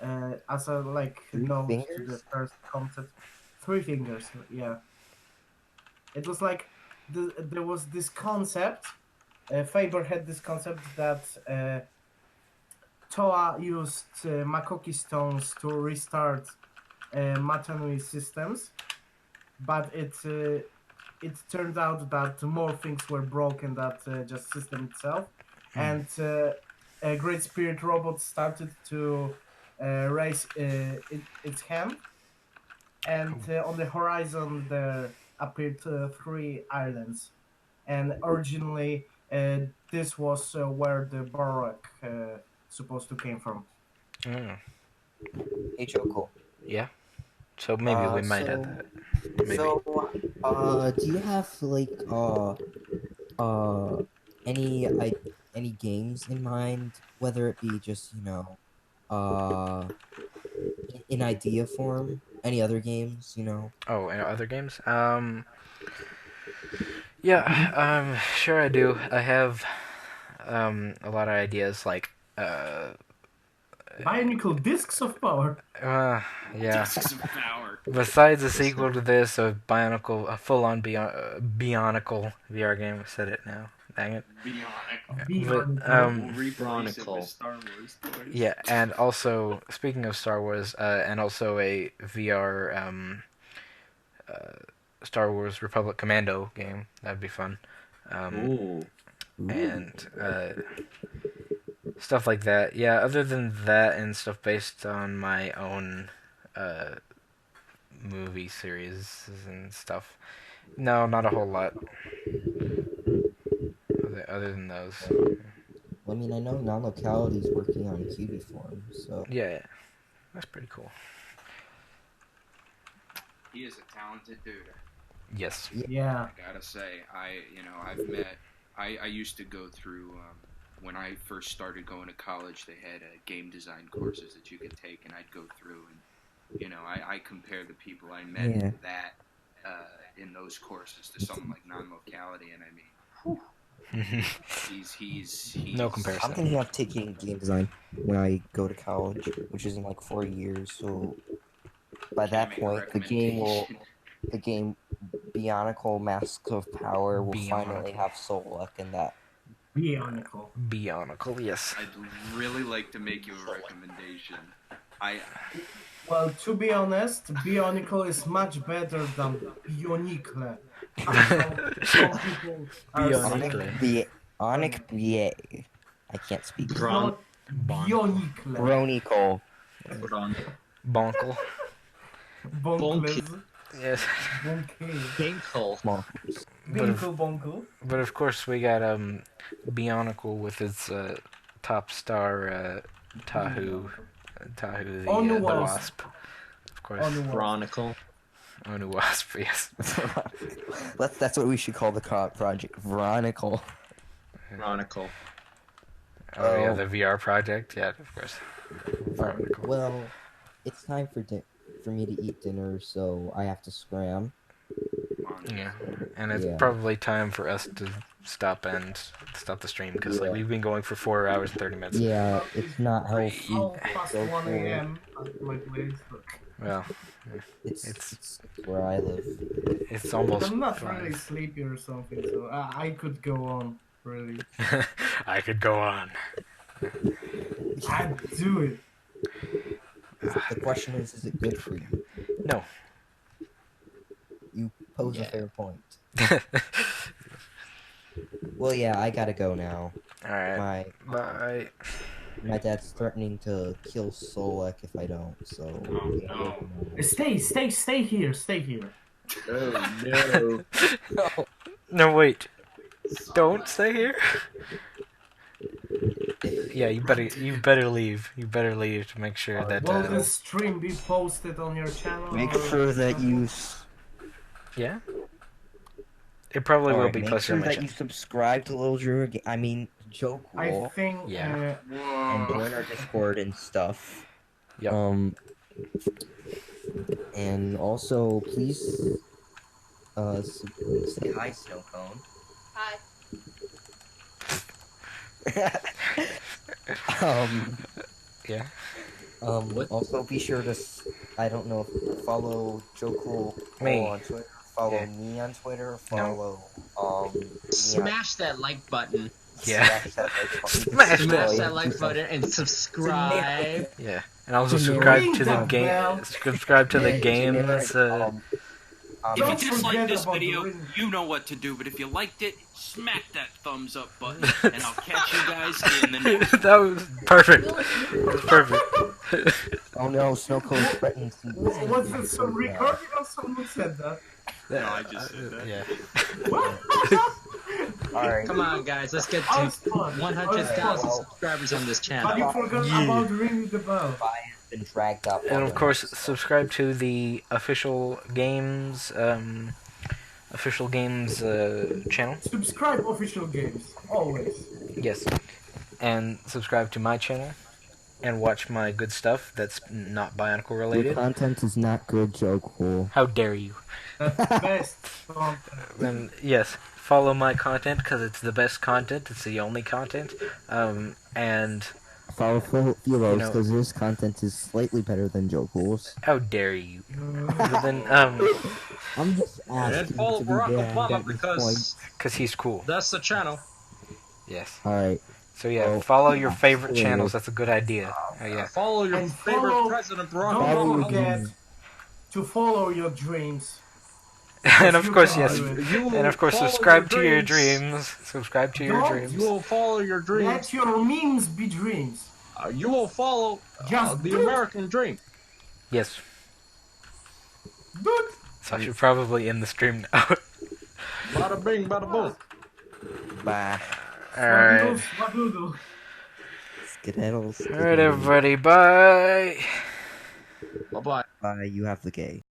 as a note to the Fingers? first concept? Three Fingers, yeah. It was like there was this concept. Faber had this concept that Toa used Makoki stones to restart Matanui systems, but it turned out that more things were broken than just system itself, and a Great Spirit robot started to raise its hand, and on the horizon there appeared three islands, and originally this was where the Barak supposed to came from. Mm, Hey, Jocool. yeah. So maybe we might add so- that. Maybe. So, do you have any games in mind? Whether it be just in idea form. Any other games? Oh, and other games? Yeah, sure I do. I have, a lot of ideas, like, Bionicle Discs of Power. yeah. Discs of power. Besides a sequel to this, a full-on Bionicle VR game. I said it now. Dang it. Bionicle. But, We'll replace it Bionicle. with Star Wars toys. yeah, and also, speaking of Star Wars, and also a VR, Star Wars Republic Commando game. That'd be fun. Ooh. And stuff like that. Yeah, other than that and stuff based on my own movie series and stuff. No, not a whole lot. Other than those. Well, I mean, I know Non-Locality is working on Cubiform, so... Yeah, that's pretty cool. He is a talented dude. Yes. Yeah. I gotta say, I used to go through, when I first started going to college, they had game design courses that you could take, and I'd go through, and, I compare the people I met in that, in those courses to someone like Non-Locality, and I mean, he's no comparison. I'm thinking of taking game design when I go to college, which is in like 4 years, so by that point, the game Bionicle Masks of Power will finally have Solak in that. Bionicle, yes. I'd really like to make you a recommendation. Well, to be honest, Bionicle is much better than Bionicle. Some people are Bionicle. I can't speak. Bionicle. Bronicle. Bonkle. Bonkles. Yes. Binkle. Binkle. But of course we got Bionicle with its top star Tahu the Wasp. Of course. Bronicle. Onu Wasp, yes. That's what we should call the project. Bronicle. Bronicle. Oh yeah, the VR project. Yeah, of course. Well, it's time for me to eat dinner, so I have to scram. Yeah, and it's probably time for us to stop the stream because like we've been going for 4 hours and 30 minutes. Yeah, it's not healthy. Past 1 a.m. at my place. Well, it's where I live. It's almost. I'm not really sleepy or something, so I could go on. Really. I could go on. I'd do it. The question is it good for you? No. You pose a fair point. Well, yeah, I gotta go now. Alright. Bye. My dad's threatening to kill Solak if I don't, so... Stay here. Oh, no. No, wait. Don't stay here? Yeah, you better leave. You better leave to make sure that... Will the stream be posted on your channel? Make sure that you... Yeah? It probably will be posted on my channel. Make sure that channel. you subscribe to Little Drew, Jocool. I think... and join our Discord and stuff. Yep. And also, please... say hi, Snowcone. Hi. Yeah. Also, be sure to, follow Jocool on Twitter, follow me on Twitter, follow, Smash that like button. Yeah. Smash that like button and subscribe. Yeah. And also subscribe to the game. Subscribe to the games. If you dislike this video, you know what to do. But if you liked it, smack that thumbs up button, and I'll catch you guys in the next. That was perfect. That was perfect. Oh no, Snowcone threatened. Was it some recording or someone said that? No, I just said that. Yeah. Alright. Come on, guys, let's get to 100,000 subscribers on this channel. But you forgot about ringing the bell. Been dragged up. And of course, subscribe to the official games channel. Subscribe official games always. Yes, and subscribe to my channel, and watch my good stuff that's not Bionicle Your related. content is not good, Jocool. How dare you? That's the best content. Then yes, follow my content because it's the best content. It's the only content. And Follow Philos because his content is slightly better than Jocool's. how dare you? But then I'm just asking. And follow Barack Obama because he's cool. that's the channel. Yes. Alright. So yeah, follow your favorite channels. That's a good idea. Yeah. Follow your And favorite follow- president, Barack Don't Obama. forget to follow your dreams. And of You course, can yes. do it. You will And of course, follow subscribe to your dreams. dreams. Subscribe to your Don't dreams. You will follow your dreams. Let your memes be dreams. You will follow Just the do it. American dream. Yes. Dude. So I should probably end the stream now. Bada bing, bada boom. Bye. Alright. Swadoodle. Skedaddle, Alright, skedaddle. everybody. Bye. Bye bye. Bye, you have the gay.